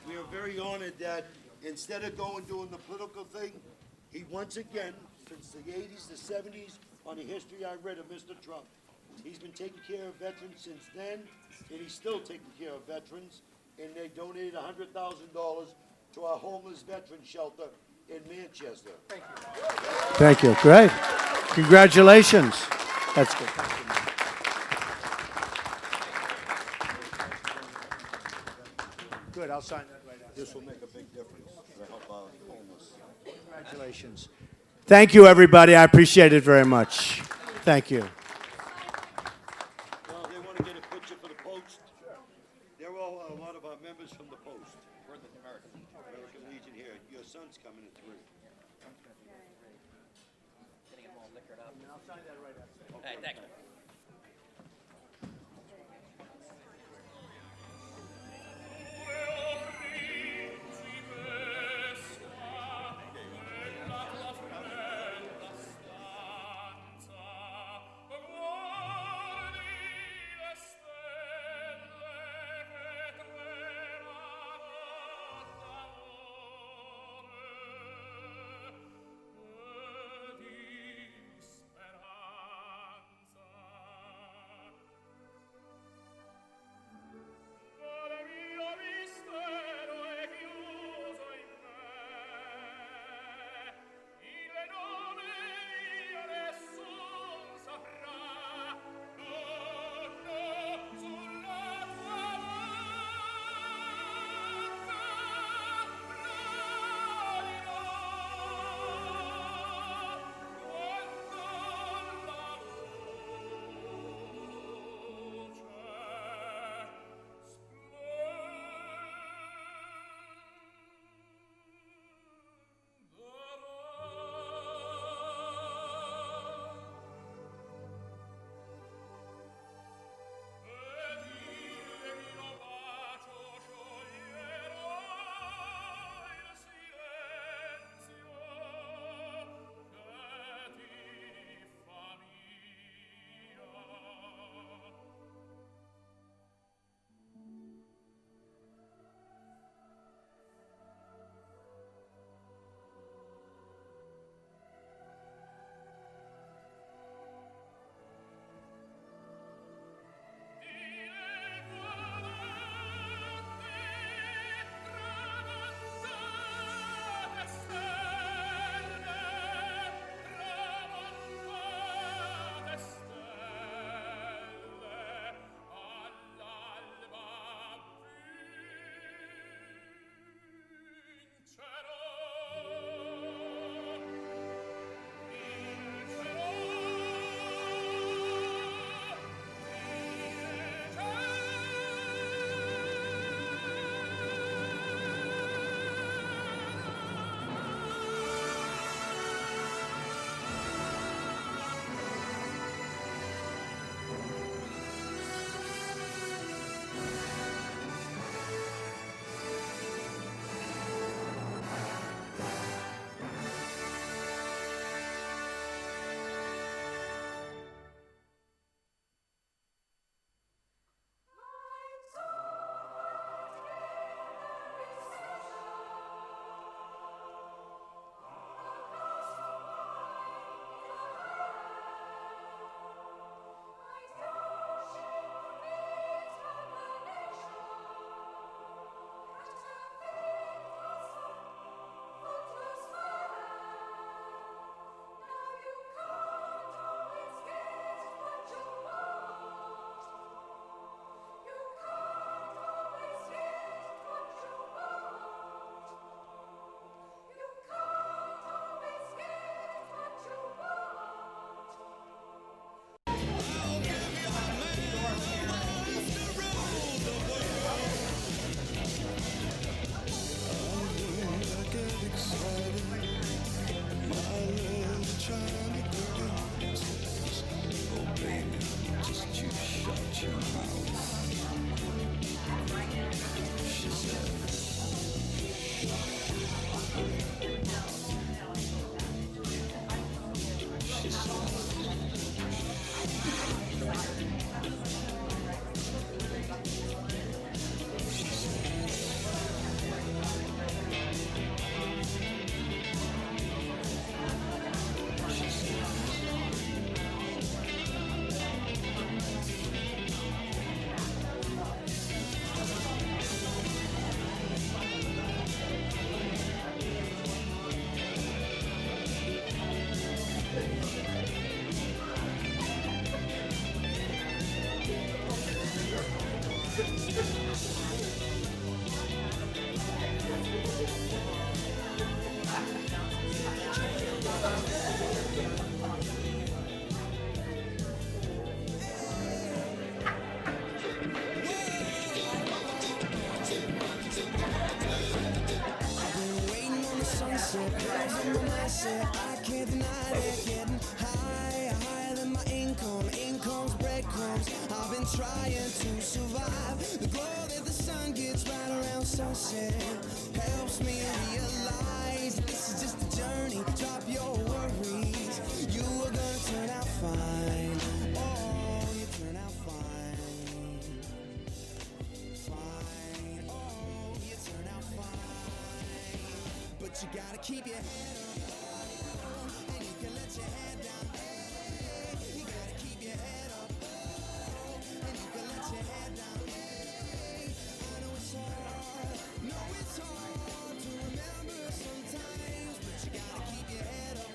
we are very honored that instead of doing the political thing, he once again, since the 80s, the 70s, on the history I read of Mr. Trump, he's been taking care of veterans since then, and he's still taking care of veterans, and they donated $100,000 to our homeless veteran shelter in Manchester. Thank you. Thank you. Great. Congratulations. That's good. Good. I'll sign that right now. This will make a big difference to help our homeless. Congratulations. Thank you, everybody. I appreciate it very much. Thank you. Well, they want to get a picture for the Post. They're all a lot of our members from the Post. We're the American Legion here. Your son's coming at 3. Getting them all liquored up. I'll sign that right after. All right, thanks. Speranza I'm trying to survive. The glow that the sun gets right around sunset helps me realize this is just a journey. Drop your worries, you are gonna turn out fine. Oh, you turn out fine. Fine, oh, you turn out fine. But you gotta keep your head up, and you can let your head down. Hey, you gotta keep your head up, and you can let your head down. Hey, I know it's hard, no, it's hard to remember sometimes, but you gotta keep your head up,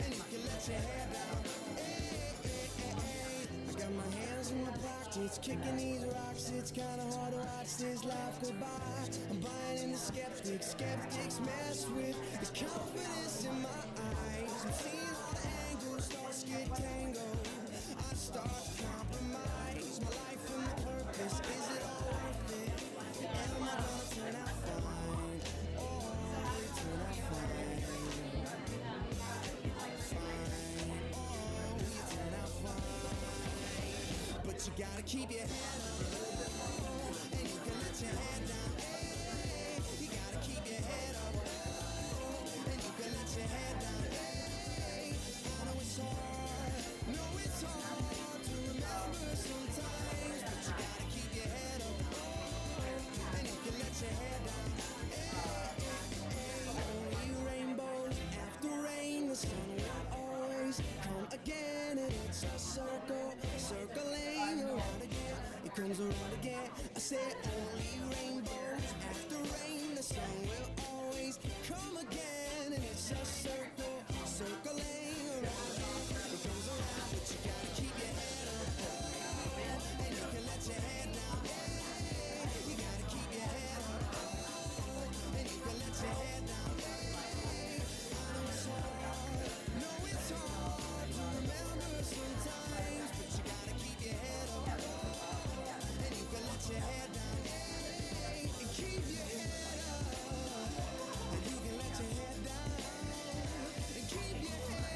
and you can let your head down. I got my hands in my pockets, kicking these rocks. It's kinda hard to watch this life go by. I'm buying into skeptics, skeptics mess with the confidence in my eyes. I'm seeing all the angles, thoughts get tangled. I start to compromise my life and my purpose. Is it all worth it? Am I gonna turn out fine? Oh, you turn out fine. But you gotta keep your head up, and you can let your head down. Hey, you gotta keep your head up, and you can let your head down. Hey, I know it's hard, no, it's hard to remember sometimes, but you gotta keep your head up, and you can let your head down. Only rainbows after rain, the sun will always come again, and it's a circle, circling around again. It comes around again. I said only rainbows after rain, the sun will always come again, and it's a circle, circling around again. It comes around, but you gotta keep your head up, and you can let your head down. You gotta keep your head up, and you can let your head down. I know it's hard, no, it's hard to remember sometimes, but you gotta keep your head up, and you can let your head down. And keep your head up, and you can let your head down. And keep your head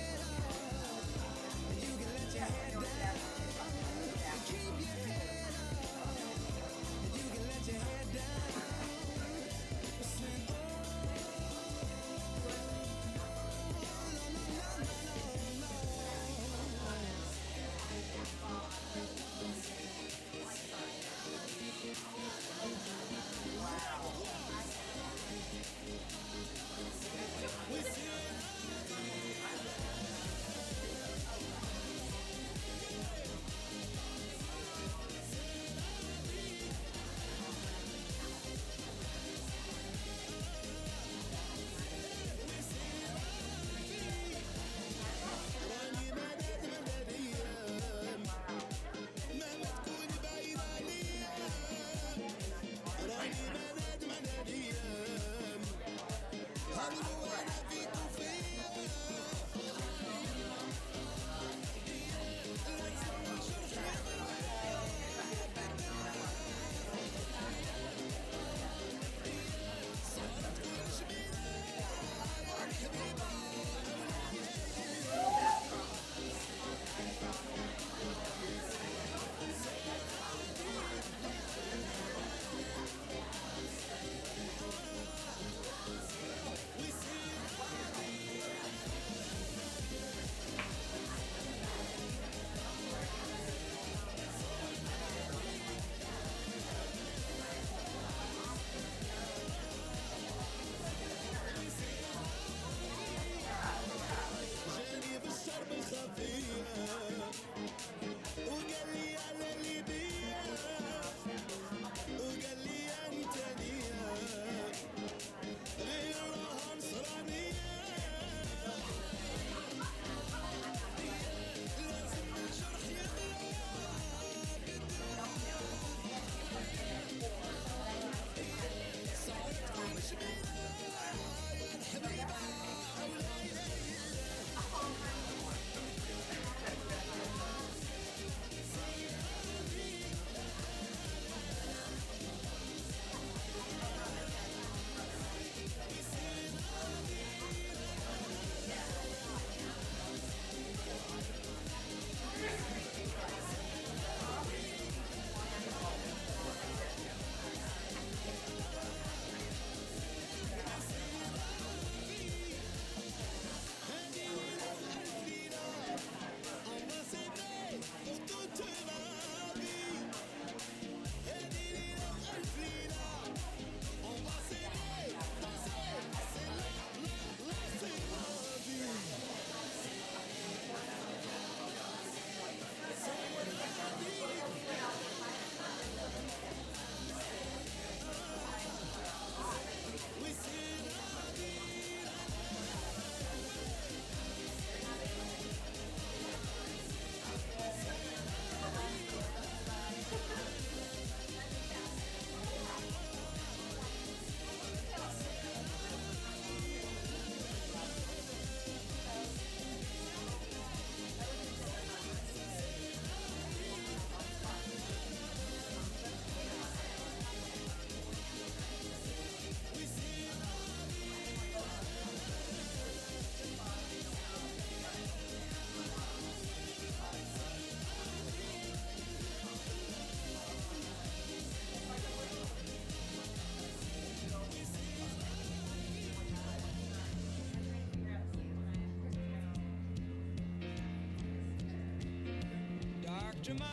After my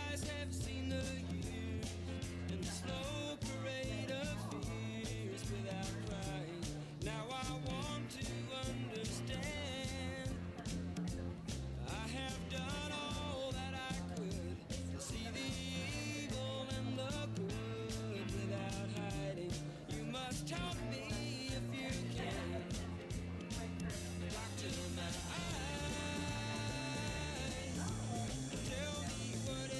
eyes have seen the years and the slow parade of fears without crying, now I want to understand. I have done all that I could to see the evil and the good without hiding. You must help me if you can. Doctor, my eyes, tell me what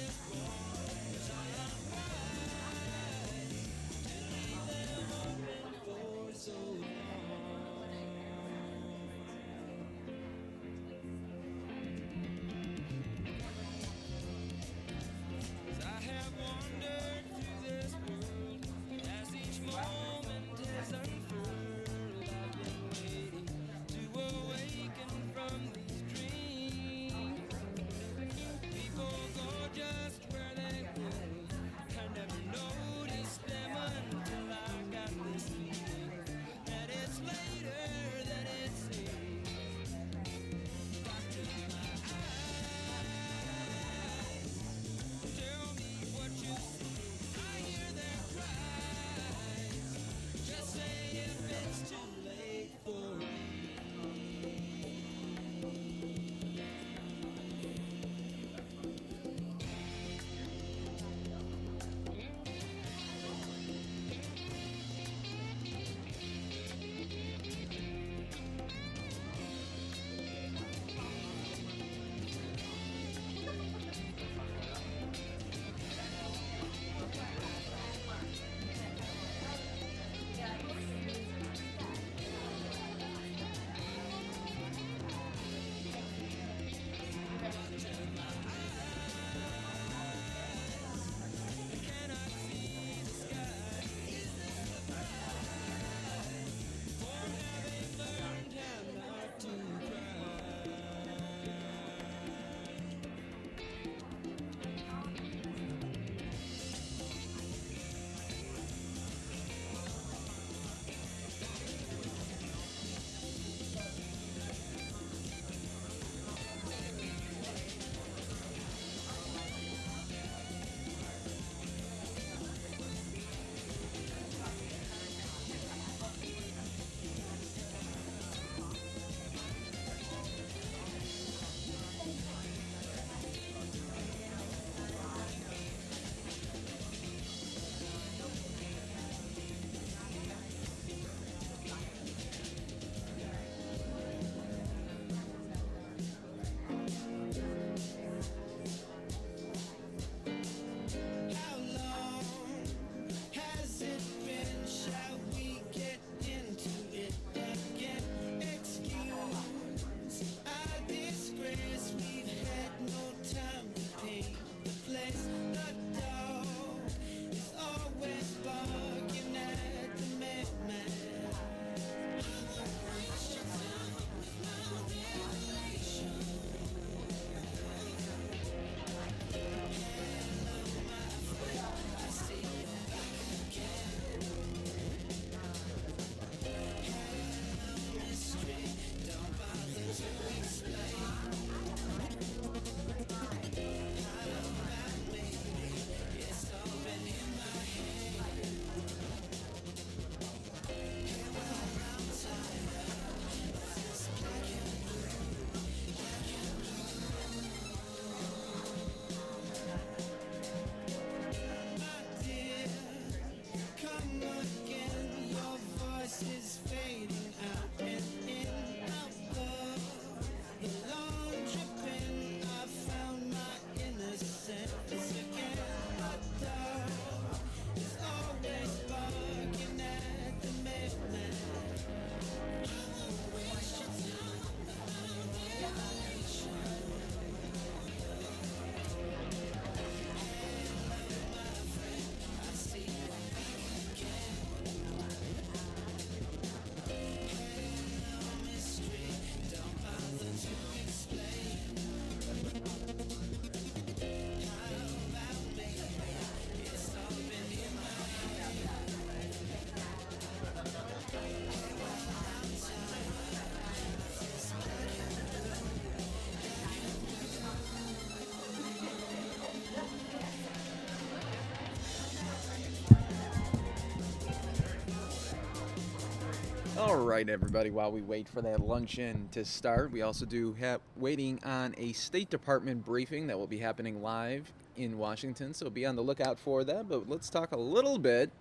All right, everybody, while we wait for that luncheon to start, we also do have waiting on a State Department briefing that will be happening live in Washington, so be on the lookout for that. But let's talk a little bit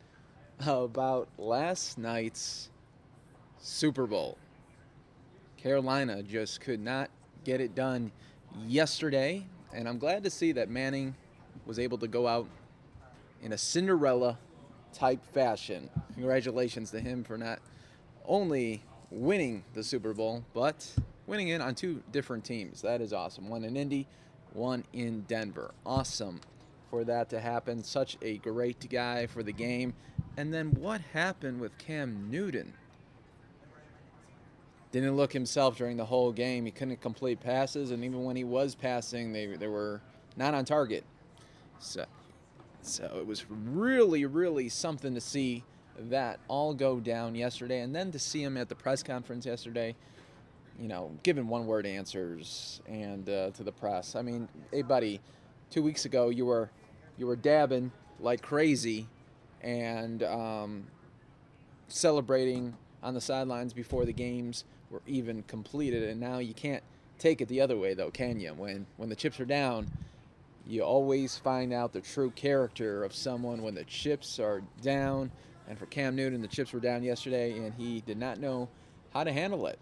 about last night's Super Bowl. Carolina just could not get it done yesterday, and I'm glad to see that Manning was able to go out in a Cinderella-type fashion. Congratulations to him for not only winning the Super Bowl, but winning it on two different teams. That is awesome. One in Indy, one in Denver. Awesome for that to happen. Such a great guy for the game. And then what happened with Cam Newton? Didn't look himself during the whole game. He couldn't complete passes, and even when he was passing, they were not on target. So it was really, really something to see that all go down yesterday, and then to see him at the press conference yesterday, you know, giving one-word answers and to the press. I mean, hey, buddy, 2 weeks ago you were dabbing like crazy and celebrating on the sidelines before the games were even completed, and now you can't take it the other way, though, can you? When the chips are down, you always find out the true character of someone when the chips are down. And for Cam Newton, the chips were down yesterday, and he did not know how to handle it.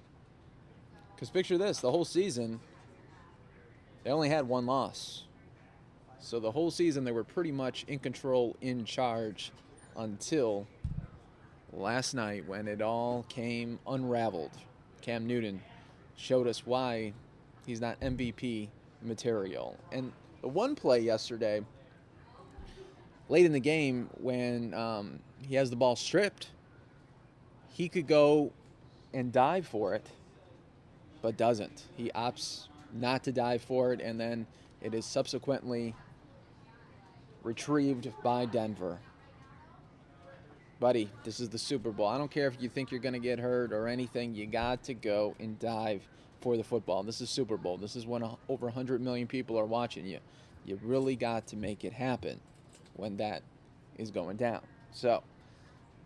Because picture this, the whole season, they only had one loss. So the whole season, they were pretty much in control, in charge, until last night when it all came unraveled. Cam Newton showed us why he's not MVP material. And the one play yesterday, late in the game, when he has the ball stripped, he could go and dive for it, but doesn't. He opts not to dive for it, and then it is subsequently retrieved by Denver. Buddy, this is the Super Bowl. I don't care if you think you're going to get hurt or anything. You got to go and dive for the football. This is Super Bowl. This is when over 100 million people are watching you. You really got to make it happen when that is going down. So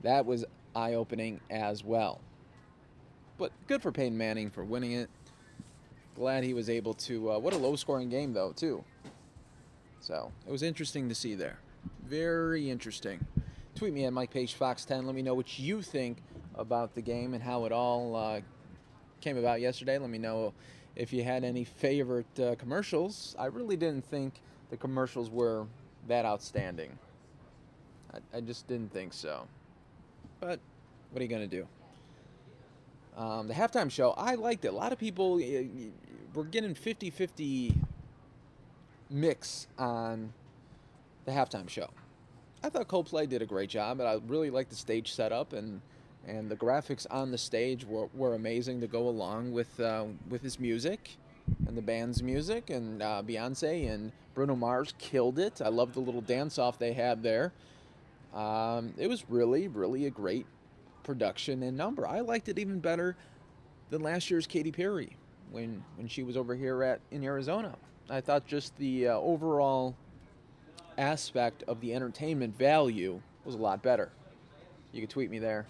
that was eye-opening as well. But good for Peyton Manning for winning it. Glad he was able to, what a low-scoring game, though, too. So it was interesting to see there. Very interesting. Tweet me at Mike Page Fox 10. Let me know what you think about the game and how it all came about yesterday. Let me know if you had any favorite commercials. I really didn't think the commercials were that outstanding. I just didn't think so. But what are you going to do? The halftime show, I liked it. A lot of people were getting 50-50 mix on the halftime show. I thought Coldplay did a great job, and I really liked the stage setup, and the graphics on the stage were amazing to go along with his music and the band's music, and Beyonce and Bruno Mars killed it. I loved the little dance-off they had there. It was really, really a great production and number. I liked it even better than last year's Katy Perry when she was over here in Arizona. I thought just the overall aspect of the entertainment value was a lot better. You can tweet me there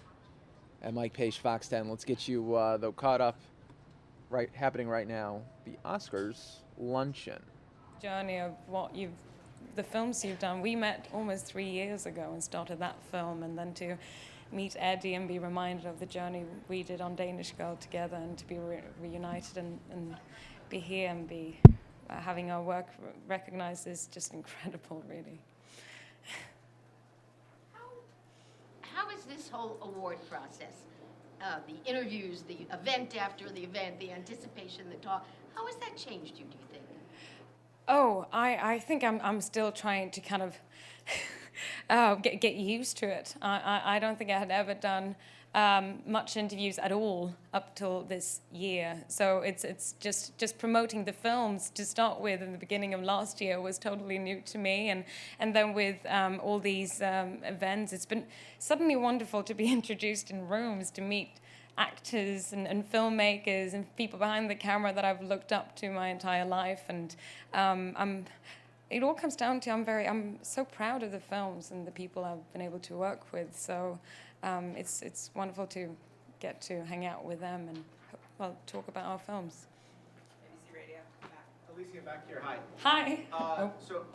at Mike Page Fox 10. Let's get you though caught up. Happening right now, the Oscars luncheon. Journey of the films you've done. We met almost 3 years ago and started that film, and then to meet Eddie and be reminded of the journey we did on Danish Girl together, and to be reunited and be here and be having our work recognized is just incredible, really. How is this whole award process? The interviews, the event after the event, the anticipation, the talk. How has that changed you, do you think? Oh, I think I'm still trying to kind of get used to it. I don't think I had ever done much interviews at all up till this year. So it's just promoting the films to start with in the beginning of last year was totally new to me. And then with all these events, it's been suddenly wonderful to be introduced in rooms, to meet actors and filmmakers and people behind the camera that I've looked up to my entire life. And it all comes down to I'm so proud of the films and the people I've been able to work with. So it's wonderful to get to hang out with them and, well, talk about our films. ABC Radio. Alicia, back here. Hi. Hi. So,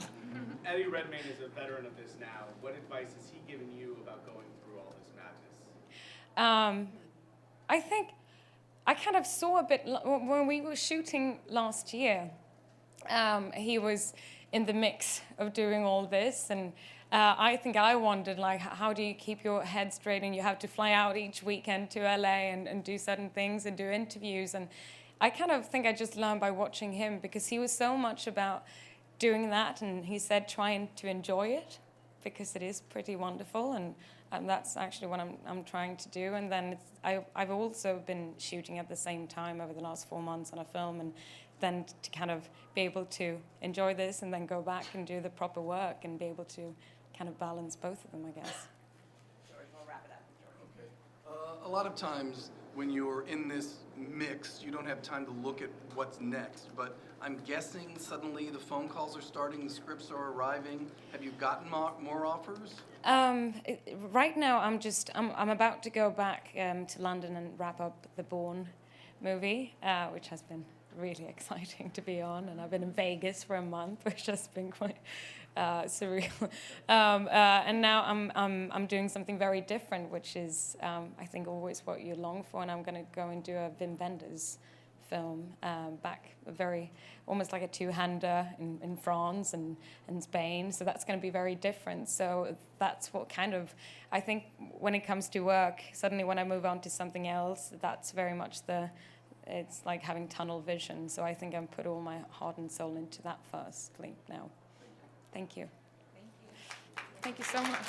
Eddie Redmayne is a veteran of this now. What advice has he given you about going through all this madness? I think I kind of saw a bit when we were shooting last year. He was in the mix of doing all this, and I think I wondered, like, how do you keep your head straight? And you have to fly out each weekend to LA and do certain things and do interviews. And I kind of think I just learned by watching him, because he was so much about doing that, and he said trying to enjoy it, because it is pretty wonderful, and that's actually what I'm trying to do. And then I've also been shooting at the same time over the last 4 months on a film, and then to kind of be able to enjoy this and then go back and do the proper work and be able to kind of balance both of them, I guess. George, we'll wrap it up. A lot of times when you're in this mix, you don't have time to look at what's next. But I'm guessing suddenly the phone calls are starting, the scripts are arriving. Have you gotten more offers? Right now, I'm about to go back to London and wrap up the Bourne movie, which has been really exciting to be on, and I've been in Vegas for a month, which has been quite surreal. And now I'm doing something very different, which is I think always what you long for, and I'm going to go and do a Wim Wenders film back, almost like a two-hander in France and Spain. So that's going to be very different. So that's what kind of, I think when it comes to work, suddenly when I move on to something else, that's very much it's like having tunnel vision. So I think I'm put all my heart and soul into that firstly now. Thank you. Thank you so much.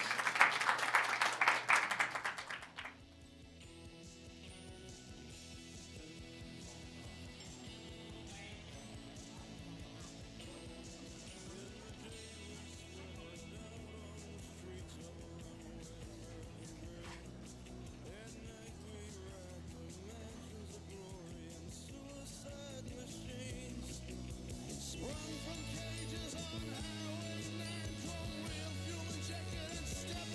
Sprung from cages on highway 9, chrome wheel, fuel injected and stepped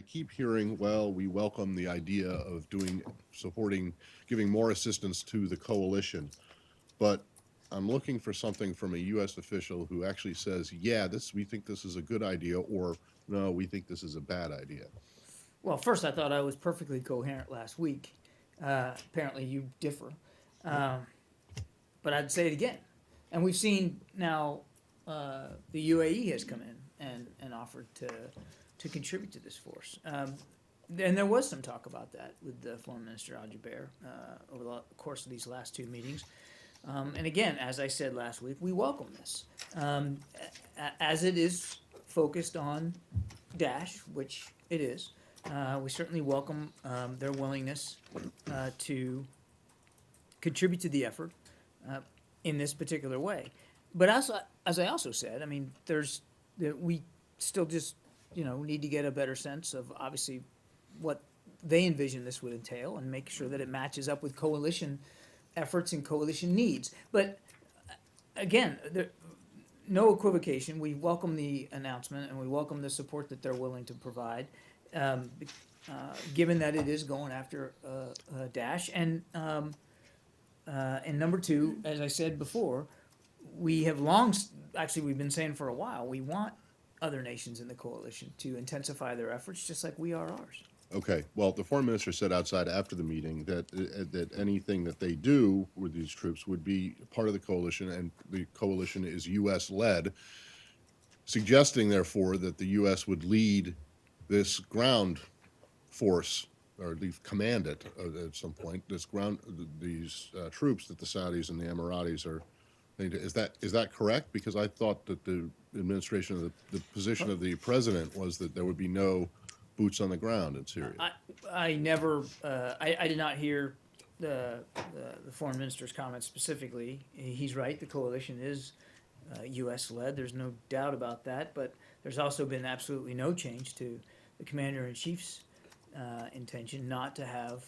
I keep hearing, well, we welcome the idea of giving more assistance to the coalition. But I'm looking for something from a U.S. official who actually says, yeah, we think this is a good idea, or no, we think this is a bad idea. Well, first, I thought I was perfectly coherent last week. Apparently, you differ. But I'd say it again. And we've seen now the UAE has come in and offered to contribute to this force. And there was some talk about that with the Foreign Minister Al-Jubeir over the course of these last two meetings. And again, as I said last week, we welcome this. As it is focused on Daesh, which it is, we certainly welcome their willingness to contribute to the effort in this particular way. But as I also said, I mean, we still just need to get a better sense of obviously what they envision this would entail and make sure that it matches up with coalition efforts and coalition needs. But again, no equivocation. We welcome the announcement and we welcome the support that they're willing to provide, given that it is going after Daesh. And number two, as I said before, we have we've been saying for a while, we want other nations in the coalition to intensify their efforts just like we are ours. Okay, well, the foreign minister said outside after the meeting that anything that they do with these troops would be part of the coalition, and the coalition is U.S.-led, suggesting, therefore, that the U.S. would lead this ground force, or at least command it at some point, these troops that the Saudis and the Emiratis are. Is that correct? Because I thought that the administration, the position of the president was that there would be no boots on the ground in Syria. I did not hear the foreign minister's comments specifically. He's right. The coalition is U.S.-led. There's no doubt about that. But there's also been absolutely no change to the commander-in-chief's intention not to have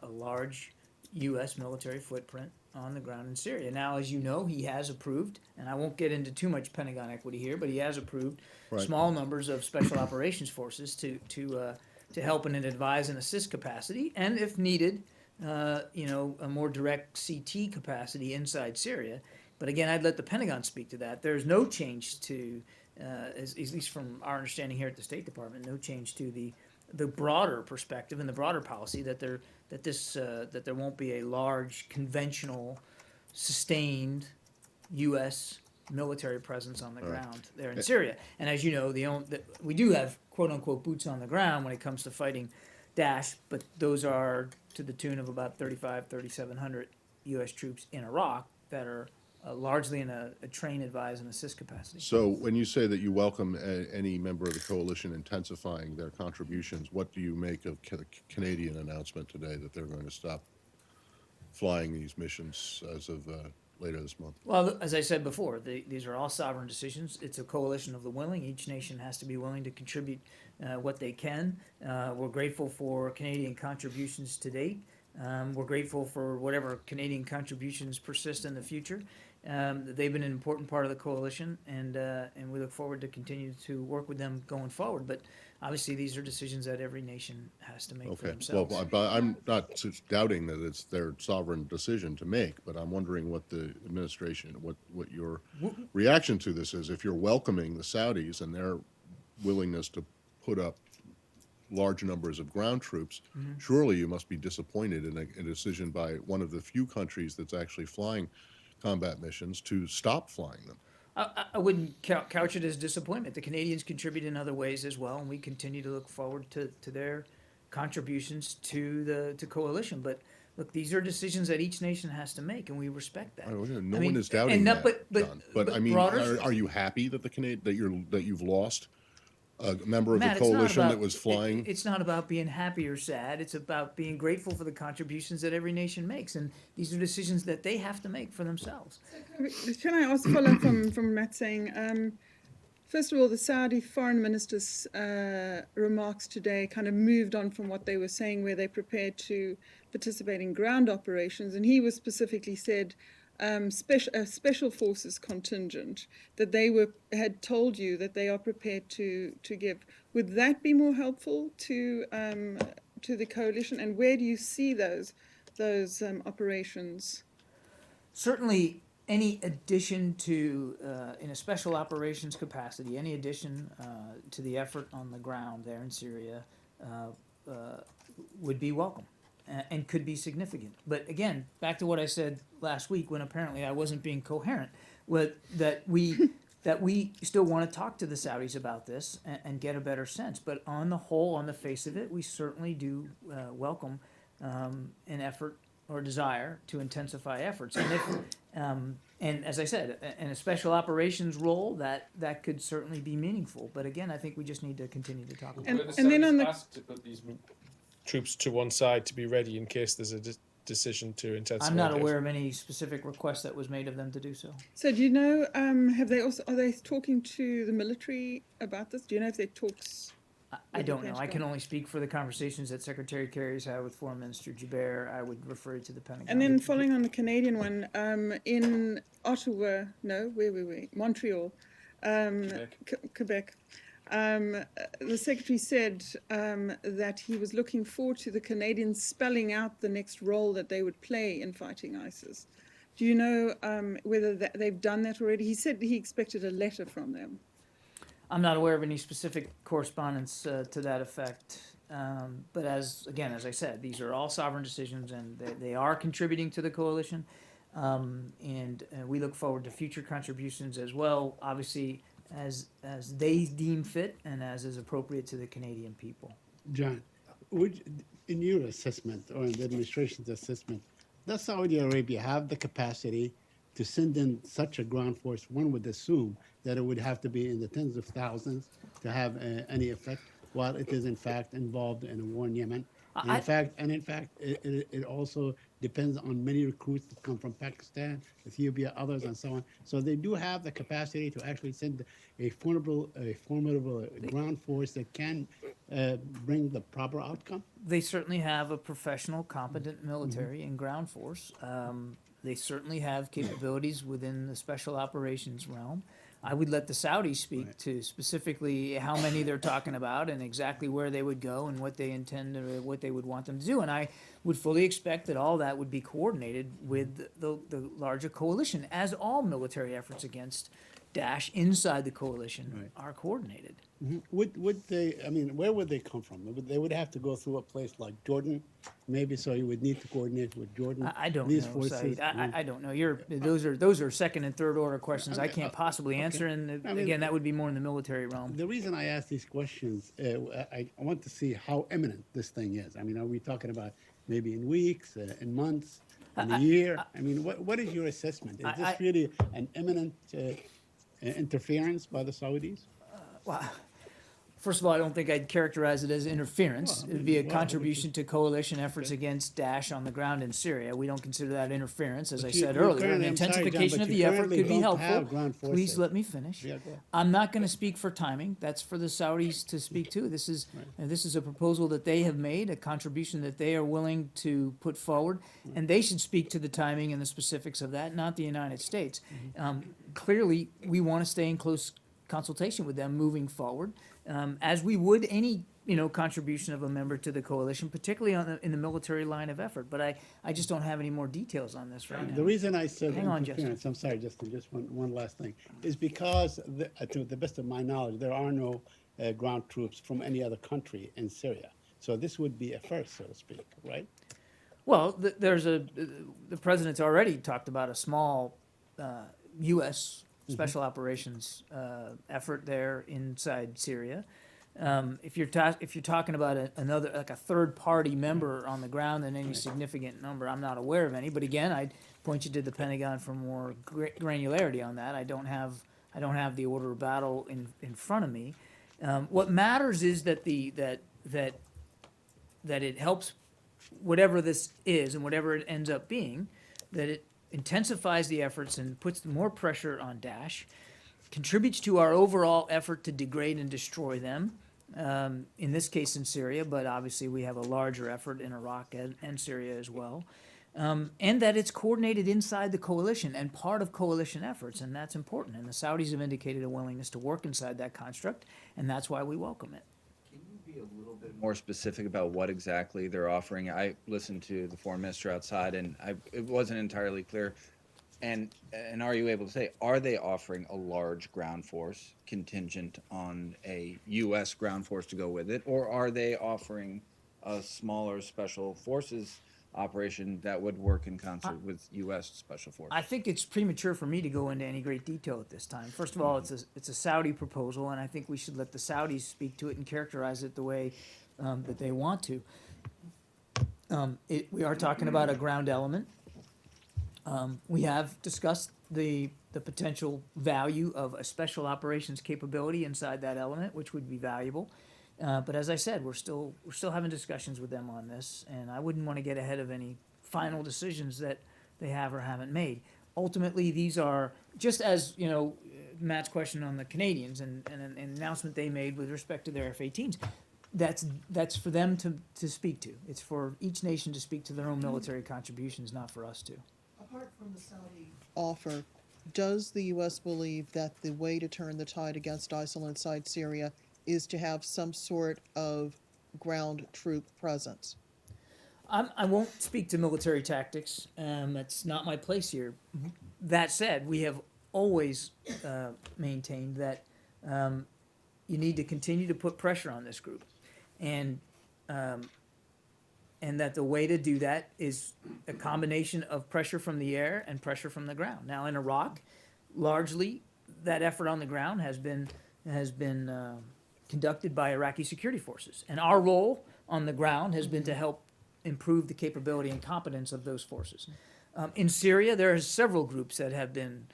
a large U.S. military footprint on the ground in Syria. Now, as you know, he has approved, and I won't get into too much Pentagon equity here, but he has approved small numbers of special operations forces to help in an advise and assist capacity, and if needed, a more direct CT capacity inside Syria. But again, I'd let the Pentagon speak to that. There's no change to, at least from our understanding here at the State Department, no change to the broader perspective and the broader policy that there won't be a large conventional sustained U.S. military presence on the ground there in Syria. And as you know, we do have quote unquote boots on the ground when it comes to fighting Daesh, but those are to the tune of about 3,700 U.S. troops in Iraq that are largely in a train, advise, and assist capacity. So when you say that you welcome any member of the coalition intensifying their contributions, what do you make of the Canadian announcement today that they're going to stop flying these missions as of later this month? Well, as I said before, these are all sovereign decisions. It's a coalition of the willing. Each nation has to be willing to contribute what they can. We're grateful for Canadian contributions to date. We're grateful for whatever Canadian contributions persist in the future. They've been an important part of the coalition, and we look forward to continue to work with them going forward. But obviously, these are decisions that every nation has to make for themselves. Well, I'm not doubting that it's their sovereign decision to make, but I'm wondering what the administration, what your reaction to this is. If you're welcoming the Saudis and their willingness to put up large numbers of ground troops, surely you must be disappointed in a decision by one of the few countries that's actually flying combat missions to stop flying them. I wouldn't couch it as disappointment. The Canadians contribute in other ways as well, and we continue to look forward to their contributions to the coalition. But look, these are decisions that each nation has to make, and we respect that. No one is doubting that, John. But I mean, are you happy that that you've lost a member of the coalition that was flying? It's not about being happy or sad. It's about being grateful for the contributions that every nation makes. And these are decisions that they have to make for themselves. Can I also follow up from Matt saying, first of all, the Saudi foreign minister's remarks today kind of moved on from what they were saying, where they're prepared to participate in ground operations. And he was specifically said, special forces contingent that had told you that they are prepared to give. Would that be more helpful to the coalition? And where do you see those operations? Certainly, any addition to, in a special operations capacity, any addition to the effort on the ground there in Syria would be welcome and could be significant. But again, back to what I said last week when apparently I wasn't being coherent, that we still want to talk to the Saudis about this and get a better sense. But on the whole, on the face of it, we certainly do welcome an effort or desire to intensify efforts. And if and as I said, in a special operations role, that could certainly be meaningful. But again, I think we just need to continue to talk about it. And then on the asked to put these troops to one side to be ready in case there's a decision to intensify. I'm not aware of any specific request that was made of them to do so. So do you know, are they talking to the military about this? Do you know if there talks? I don't know. I can only speak for the conversations that Secretary Kerry's had with Foreign Minister Joubert. I would refer you to the Pentagon. And then following on the Canadian one, in Ottawa, no, where were we? Montreal, Quebec. The Secretary said that he was looking forward to the Canadians spelling out the next role that they would play in fighting ISIS. Do you know whether they've done that already? He said he expected a letter from them. I'm not aware of any specific correspondence to that effect. But as I said, these are all sovereign decisions, and they are contributing to the coalition. And we look forward to future contributions as well, obviously, as they deem fit and as is appropriate to the Canadian people. John, in your assessment or in the administration's assessment, does Saudi Arabia have the capacity to send in such a ground force? One would assume that it would have to be in the tens of thousands to have any effect, while it is in fact involved in a war in Yemen. In fact, it also depends on many recruits that come from Pakistan, Ethiopia, others, and so on. So they do have the capacity to actually send a formidable ground force that can bring the proper outcome. They certainly have a professional, competent military and ground force. They certainly have capabilities within the special operations realm. I would let the Saudis speak to specifically how many they're talking about and exactly where they would go and what they intend or what they would want them to do. And I would fully expect that all that would be coordinated with the larger coalition, as all military efforts against Daesh inside the coalition are coordinated. Mm-hmm. Would they? I mean, where would they come from? They would have to go through a place like Jordan, maybe. So you would need to coordinate with Jordan. I don't These know, forces. Said. I don't know. Those are second and third order questions I can't possibly answer. And again, that would be more in the military realm. The reason I ask these questions, I want to see how imminent this thing is. I mean, are we talking about maybe in weeks, in months, in a year? I mean, what is your assessment? Is this really an imminent interference by the Saudis? Well, first of all, I don't think I'd characterize it as interference. It would be a contribution to coalition efforts against Daesh on the ground in Syria. We don't consider that interference, as I said earlier. An intensification of the effort could be helpful. Please let me finish. I'm not going to speak for timing. That's for the Saudis to speak to. This is a proposal that they have made, a contribution that they are willing to put forward, and they should speak to the timing and the specifics of that, not the United States. Clearly, we want to stay in close consultation with them moving forward, as we would any contribution of a member to the coalition, particularly in the military line of effort. But I just don't have any more details on this right now. The reason I said Hang on, interference, I'm sorry, Justin, just one last thing, is because, to the best of my knowledge, there are no ground troops from any other country in Syria. So this would be a first, so to speak, right? Well, the president's already talked about a small U.S. special operations effort there inside Syria. If you're talking about a third party member on the ground in any significant number, I'm not aware of any. But again, I'd point you to the Pentagon for more granularity on that. I don't have the order of battle in front of me. What matters is that that it helps whatever this is and whatever it ends up being, that it intensifies the efforts and puts more pressure on Daesh, contributes to our overall effort to degrade and destroy them, in this case in Syria, but obviously we have a larger effort in Iraq and Syria as well. and that it's coordinated inside the coalition and part of coalition efforts, and that's important. And the Saudis have indicated a willingness to work inside that construct, and that's why we welcome it. Can you be a little bit more specific about what exactly they're offering? I listened to the foreign minister outside, and it wasn't entirely clear. And are you able to say, are they offering a large ground force contingent on a U.S. ground force to go with it, or are they offering a smaller special forces operation that would work in concert with U.S. special forces? I think it's premature for me to go into any great detail at this time. First of all, it's a Saudi proposal, and I think we should let the Saudis speak to it and characterize it the way that they want to. We are talking about a ground element. We have discussed the potential value of a special operations capability inside that element, which would be valuable. But as I said, we're still having discussions with them on this, and I wouldn't want to get ahead of any final decisions that they have or haven't made. Ultimately, these are, just as Matt's question on the Canadians and an announcement they made with respect to their F-18s. That's for them to speak to. It's for each nation to speak to their own military contributions, not for us to. Apart from the Saudi offer, does the U.S. believe that the way to turn the tide against ISIL inside Syria is to have some sort of ground troop presence? I won't speak to military tactics. That's not my place here. That said, we have always maintained that you need to continue to put pressure on this group. And that the way to do that is a combination of pressure from the air and pressure from the ground. Now, in Iraq, largely that effort on the ground has been conducted by Iraqi security forces, and our role on the ground has been to help improve the capability and competence of those forces. In Syria, there are several groups that have been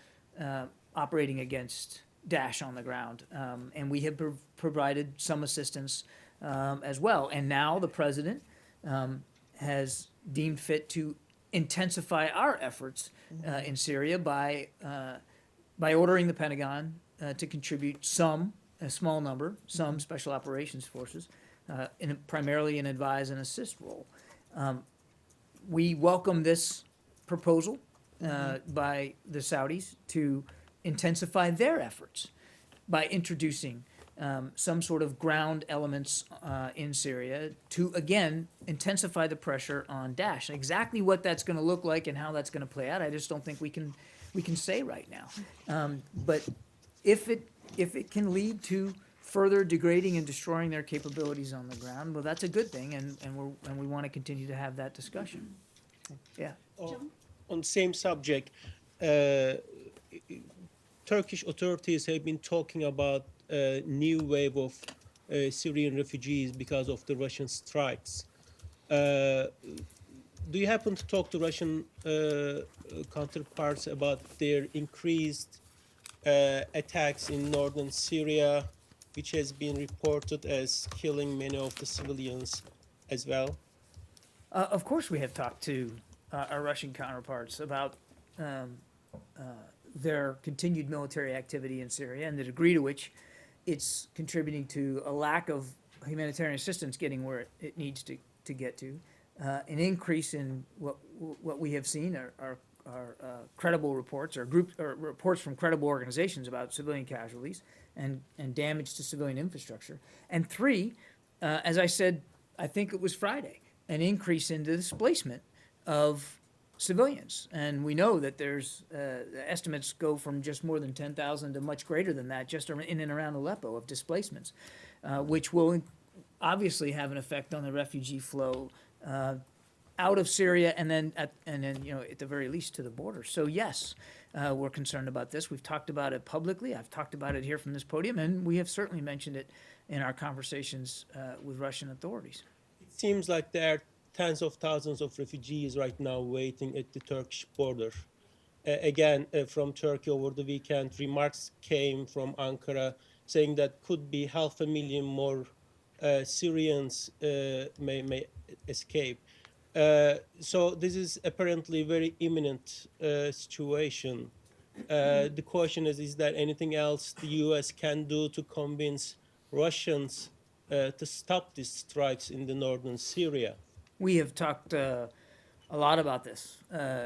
operating against Daesh on the ground, and we have provided some assistance as well. And now the president has deemed fit to intensify our efforts in Syria by ordering the Pentagon to contribute a small number, some special operations forces, primarily an advise and assist role. We welcome this proposal by the Saudis to intensify their efforts by introducing some sort of ground elements in Syria to, again, intensify the pressure on Daesh. Exactly what that's going to look like and how that's going to play out, I just don't think we can say right now. But if it can lead to further degrading and destroying their capabilities on the ground, well, that's a good thing, and we want to continue to have that discussion. Yeah. On the same subject, Turkish authorities have been talking about a new wave of Syrian refugees because of the Russian strikes. Do you happen to talk to Russian counterparts about their increased attacks in northern Syria, which has been reported as killing many of the civilians as well? Of course we have talked to our Russian counterparts about their continued military activity in Syria and the degree to which it's contributing to a lack of humanitarian assistance getting where it needs to get to, an increase in what we have seen are credible reports or reports from credible organizations about civilian casualties and damage to civilian infrastructure. And three, as I said, I think it was Friday, an increase in the displacement of civilians. And we know that there's estimates go from just more than 10,000 to much greater than that just in and around Aleppo of displacements, which will obviously have an effect on the refugee flow out of Syria and then at the very least to the border. So yes, we're concerned about this. We've talked about it publicly. I've talked about it here from this podium, and we have certainly mentioned it in our conversations with Russian authorities. It seems like there are tens of thousands of refugees right now waiting at the Turkish border. Again, from Turkey over the weekend, remarks came from Ankara saying that could be 500,000 more Syrians may escape. So this is apparently a very imminent situation. The question is there anything else the U.S. can do to convince Russians to stop these strikes in the northern Syria? We have talked a lot about this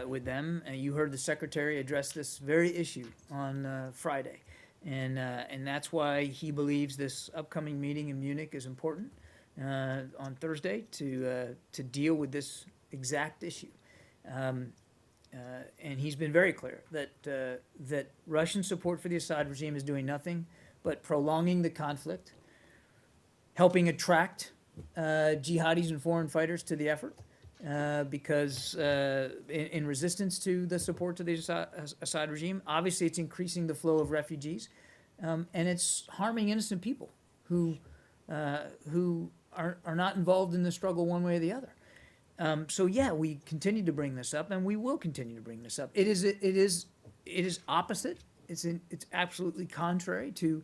with them, and you heard the secretary address this very issue on Friday, and that's why he believes this upcoming meeting in Munich is important on Thursday to deal with this exact issue. And he's been very clear that Russian support for the Assad regime is doing nothing but prolonging the conflict, helping attract jihadis and foreign fighters to the effort, because in resistance to the support to the Assad regime, obviously it's increasing the flow of refugees, and it's harming innocent people who are not involved in the struggle one way or the other. So yeah, we continue to bring this up, and we will continue to bring this up. It is opposite. It's absolutely contrary to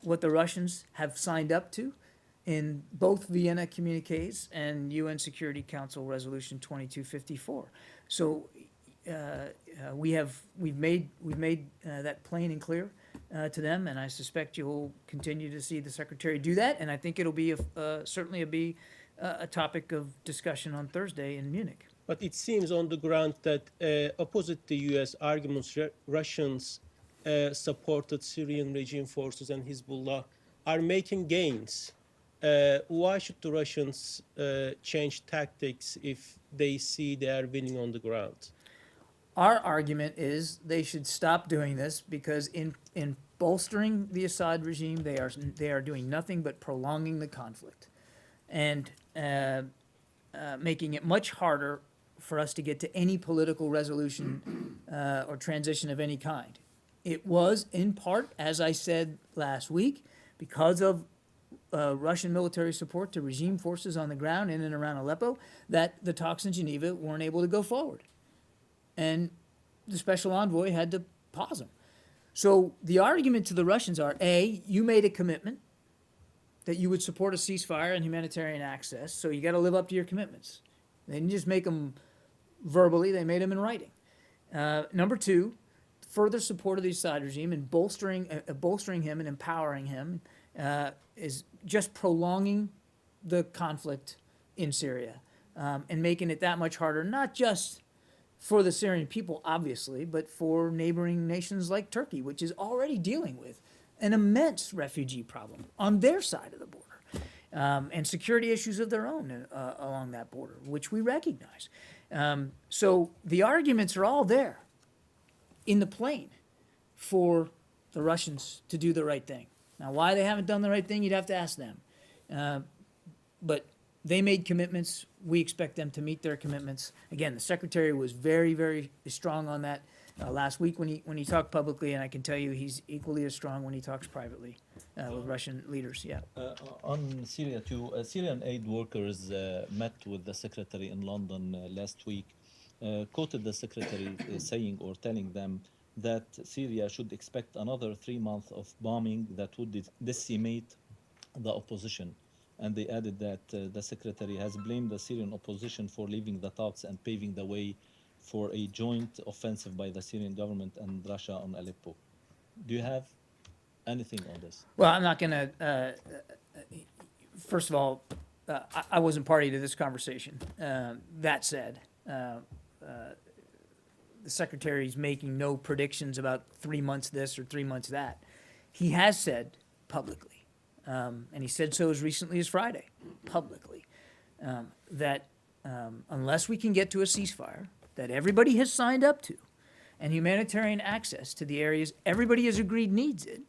what the Russians have signed up to in both Vienna communiques and UN Security Council Resolution 2254. So we've made that plain and clear to them, and I suspect you'll continue to see the Secretary do that. And I think it'll be certainly be a topic of discussion on Thursday in Munich. But it seems on the ground that opposite the U.S. arguments, Russians supported Syrian regime forces and Hezbollah are making gains. Why should the Russians change tactics if they see they are winning on the ground? Our argument is they should stop doing this because in bolstering the Assad regime, they are doing nothing but prolonging the conflict and making it much harder for us to get to any political resolution or transition of any kind. It was, in part, as I said last week, because of Russian military support to regime forces on the ground in and around Aleppo, that the talks in Geneva weren't able to go forward. And the special envoy had to pause them. So the argument to the Russians are, A, you made a commitment that you would support a ceasefire and humanitarian access, so you got to live up to your commitments. They didn't just make them verbally, they made them in writing. Number two, further support of the Assad regime and bolstering him and empowering him is just prolonging the conflict in Syria and making it that much harder, not just for the Syrian people, obviously, but for neighboring nations like Turkey, which is already dealing with an immense refugee problem on their side of the border and security issues of their own along that border, which we recognize. So the arguments are all there in the plain for the Russians to do the right thing. Now, why they haven't done the right thing, you'd have to ask them. But they made commitments. We expect them to meet their commitments. Again, the Secretary was very, very strong on that last week when he talked publicly, and I can tell you he's equally as strong when he talks privately with Russian leaders. Yeah. On Syria too, Syrian aid workers met with the Secretary in London last week, quoted the Secretary saying or telling them that Syria should expect another 3 months of bombing that would decimate the opposition. And they added that the Secretary has blamed the Syrian opposition for leaving the talks and paving the way for a joint offensive by the Syrian government and Russia on Aleppo. Do you have anything on this? Well, I'm not going to, first of all, I wasn't party to this conversation. That said, the Secretary's making no predictions about 3 months this or 3 months that. He has said publicly, and he said so as recently as Friday, publicly, that unless we can get to a ceasefire that everybody has signed up to and humanitarian access to the areas everybody has agreed needs it,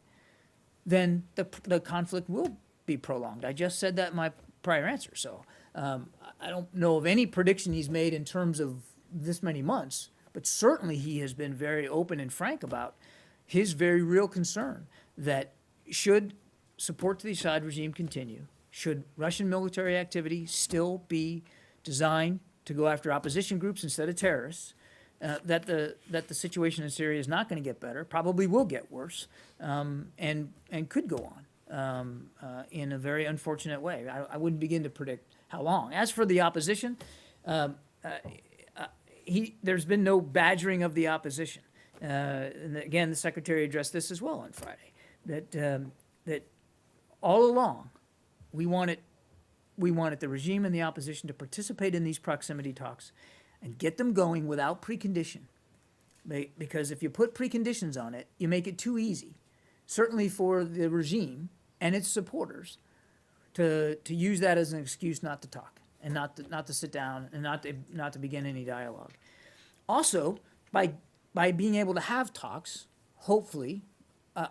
then the conflict will be prolonged. I just said that in my prior answer. So I don't know of any prediction he's made in terms of this many months, but certainly he has been very open and frank about his very real concern that should support to the Assad regime continue, should Russian military activity still be designed to go after opposition groups instead of terrorists, that the situation in Syria is not going to get better, probably will get worse, and could go on in a very unfortunate way. I wouldn't begin to predict how long. As for the opposition, there's been no badgering of the opposition. And again, the Secretary addressed this as well on Friday, that all along we wanted we wanted the regime and the opposition to participate in these proximity talks and get them going without precondition. Because if you put preconditions on it, you make it too easy, certainly for the regime and its supporters, to use that as an excuse not to talk and not to sit down and not to begin any dialogue. Also, by being able to have talks, hopefully,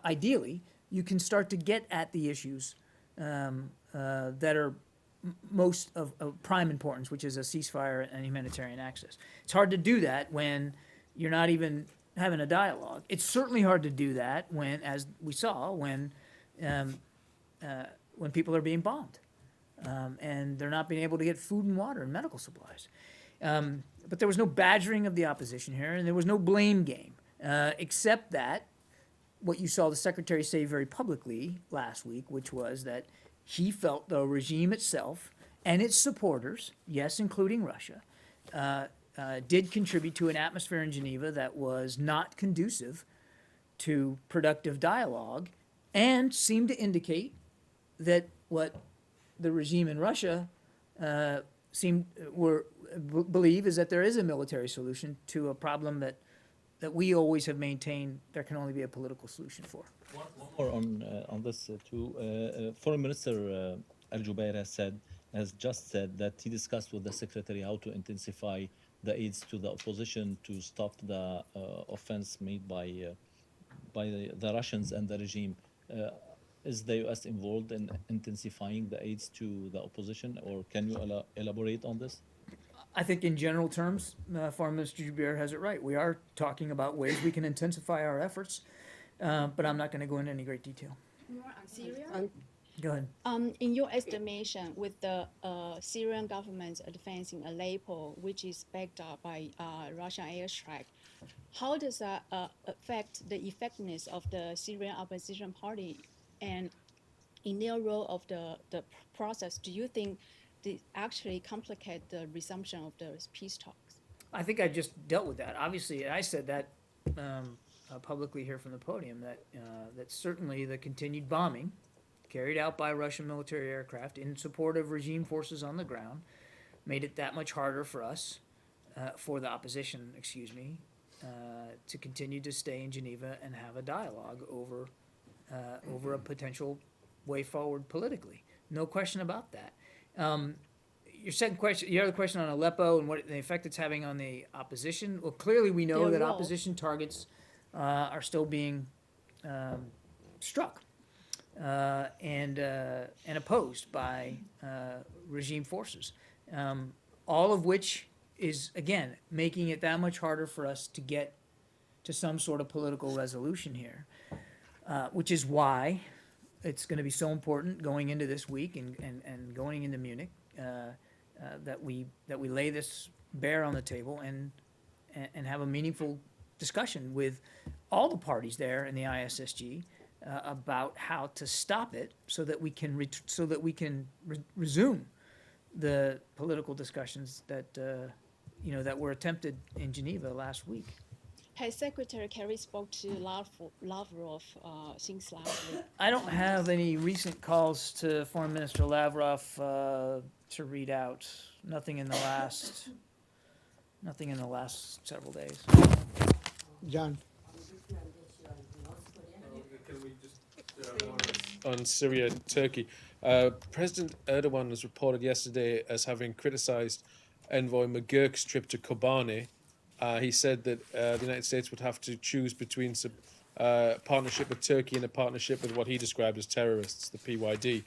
ideally, you can start to get at the issues that are most of prime importance, which is a ceasefire and humanitarian access. It's hard to do that when you're not even having a dialogue. It's certainly hard to do that when, as we saw, when people are being bombed and they're not being able to get food and water and medical supplies. But there was no badgering of the opposition here, and there was no blame game, except that what you saw the secretary say very publicly last week, which was that he felt the regime itself and its supporters, yes, including Russia, did contribute to an atmosphere in Geneva that was not conducive to productive dialogue, and seemed to indicate that what the regime in Russia believe is that there is a military solution to a problem that we always have maintained there can only be a political solution for. One more on this too. Foreign Minister Al Jubair has just said that he discussed with the secretary how to intensify the aids to the opposition to stop the offense made by the Russians and the regime. Is the U.S. involved in intensifying the aids to the opposition, or can you elaborate on this? I think in general terms, Foreign Minister Jubair has it right. We are talking about ways we can intensify our efforts, but I'm not going to go into any great detail. More on Syria? Go ahead. In your estimation, with the Syrian government advancing Aleppo, which is backed up by Russian airstrike, how does that affect the effectiveness of the Syrian opposition party? And in their role of the process, do you think they actually complicate the resumption of the peace talks? I think I just dealt with that. Obviously, I said that publicly here from the podium, that certainly the continued bombing carried out by Russian military aircraft in support of regime forces on the ground made it that much harder for us, for the opposition, to continue to stay in Geneva and have a dialogue over a potential way forward politically. No question about that. Your second question, your other question on Aleppo and what the effect it's having on the opposition. Well, clearly we know that opposition targets are still being struck and opposed by regime forces, all of which is, again, making it that much harder for us to get to some sort of political resolution here, which is why it's going to be so important going into this week and going into Munich that we lay this bare on the table and have a meaningful discussion with all the parties there in the ISSG about how to stop it so that we can resume the political discussions that that were attempted in Geneva last week. Has Secretary Kerry spoke to Lavrov since last week? I don't have any recent calls to Foreign Minister Lavrov to read out. Nothing in the last several days. John. On Syria and Turkey, President Erdogan was reported yesterday as having criticized Envoy McGurk's trip to Kobane. He said that the United States would have to choose between a partnership with Turkey and a partnership with what he described as terrorists, the PYD.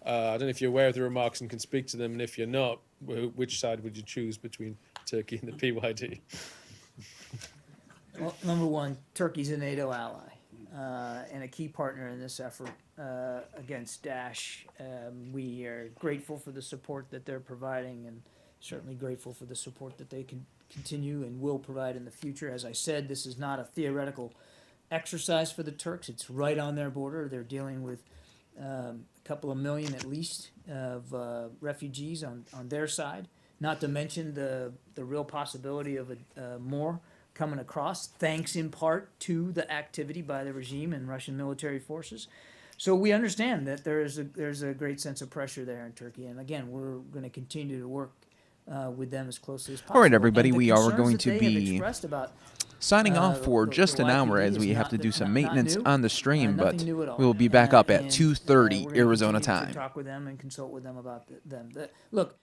I don't know if you're aware of the remarks and can speak to them, and if you're not, which side would you choose between Turkey and the PYD? Well, number one, Turkey's a NATO ally and a key partner in this effort against Daesh. We are grateful for the support that they're providing, and certainly grateful for the support that they can continue and will provide in the future. As I said, this is not a theoretical exercise for the Turks. It's right on their border. They're dealing with a couple of million at least of refugees on their side, not to mention the real possibility of more coming across, thanks in part to the activity by the regime and Russian military forces. So we understand that there's a great sense of pressure there in Turkey, and again, we're going to continue to work with them as closely as possible. All right, everybody, And the we are concerns going that to they have be expressed about, signing off for the just an hour YPG as we is have to do some not maintenance new, on the stream, but nothing new at all. we will be back up at And, 2:30 we're gonna Arizona continue time. to talk with them and consult with them about them. Look,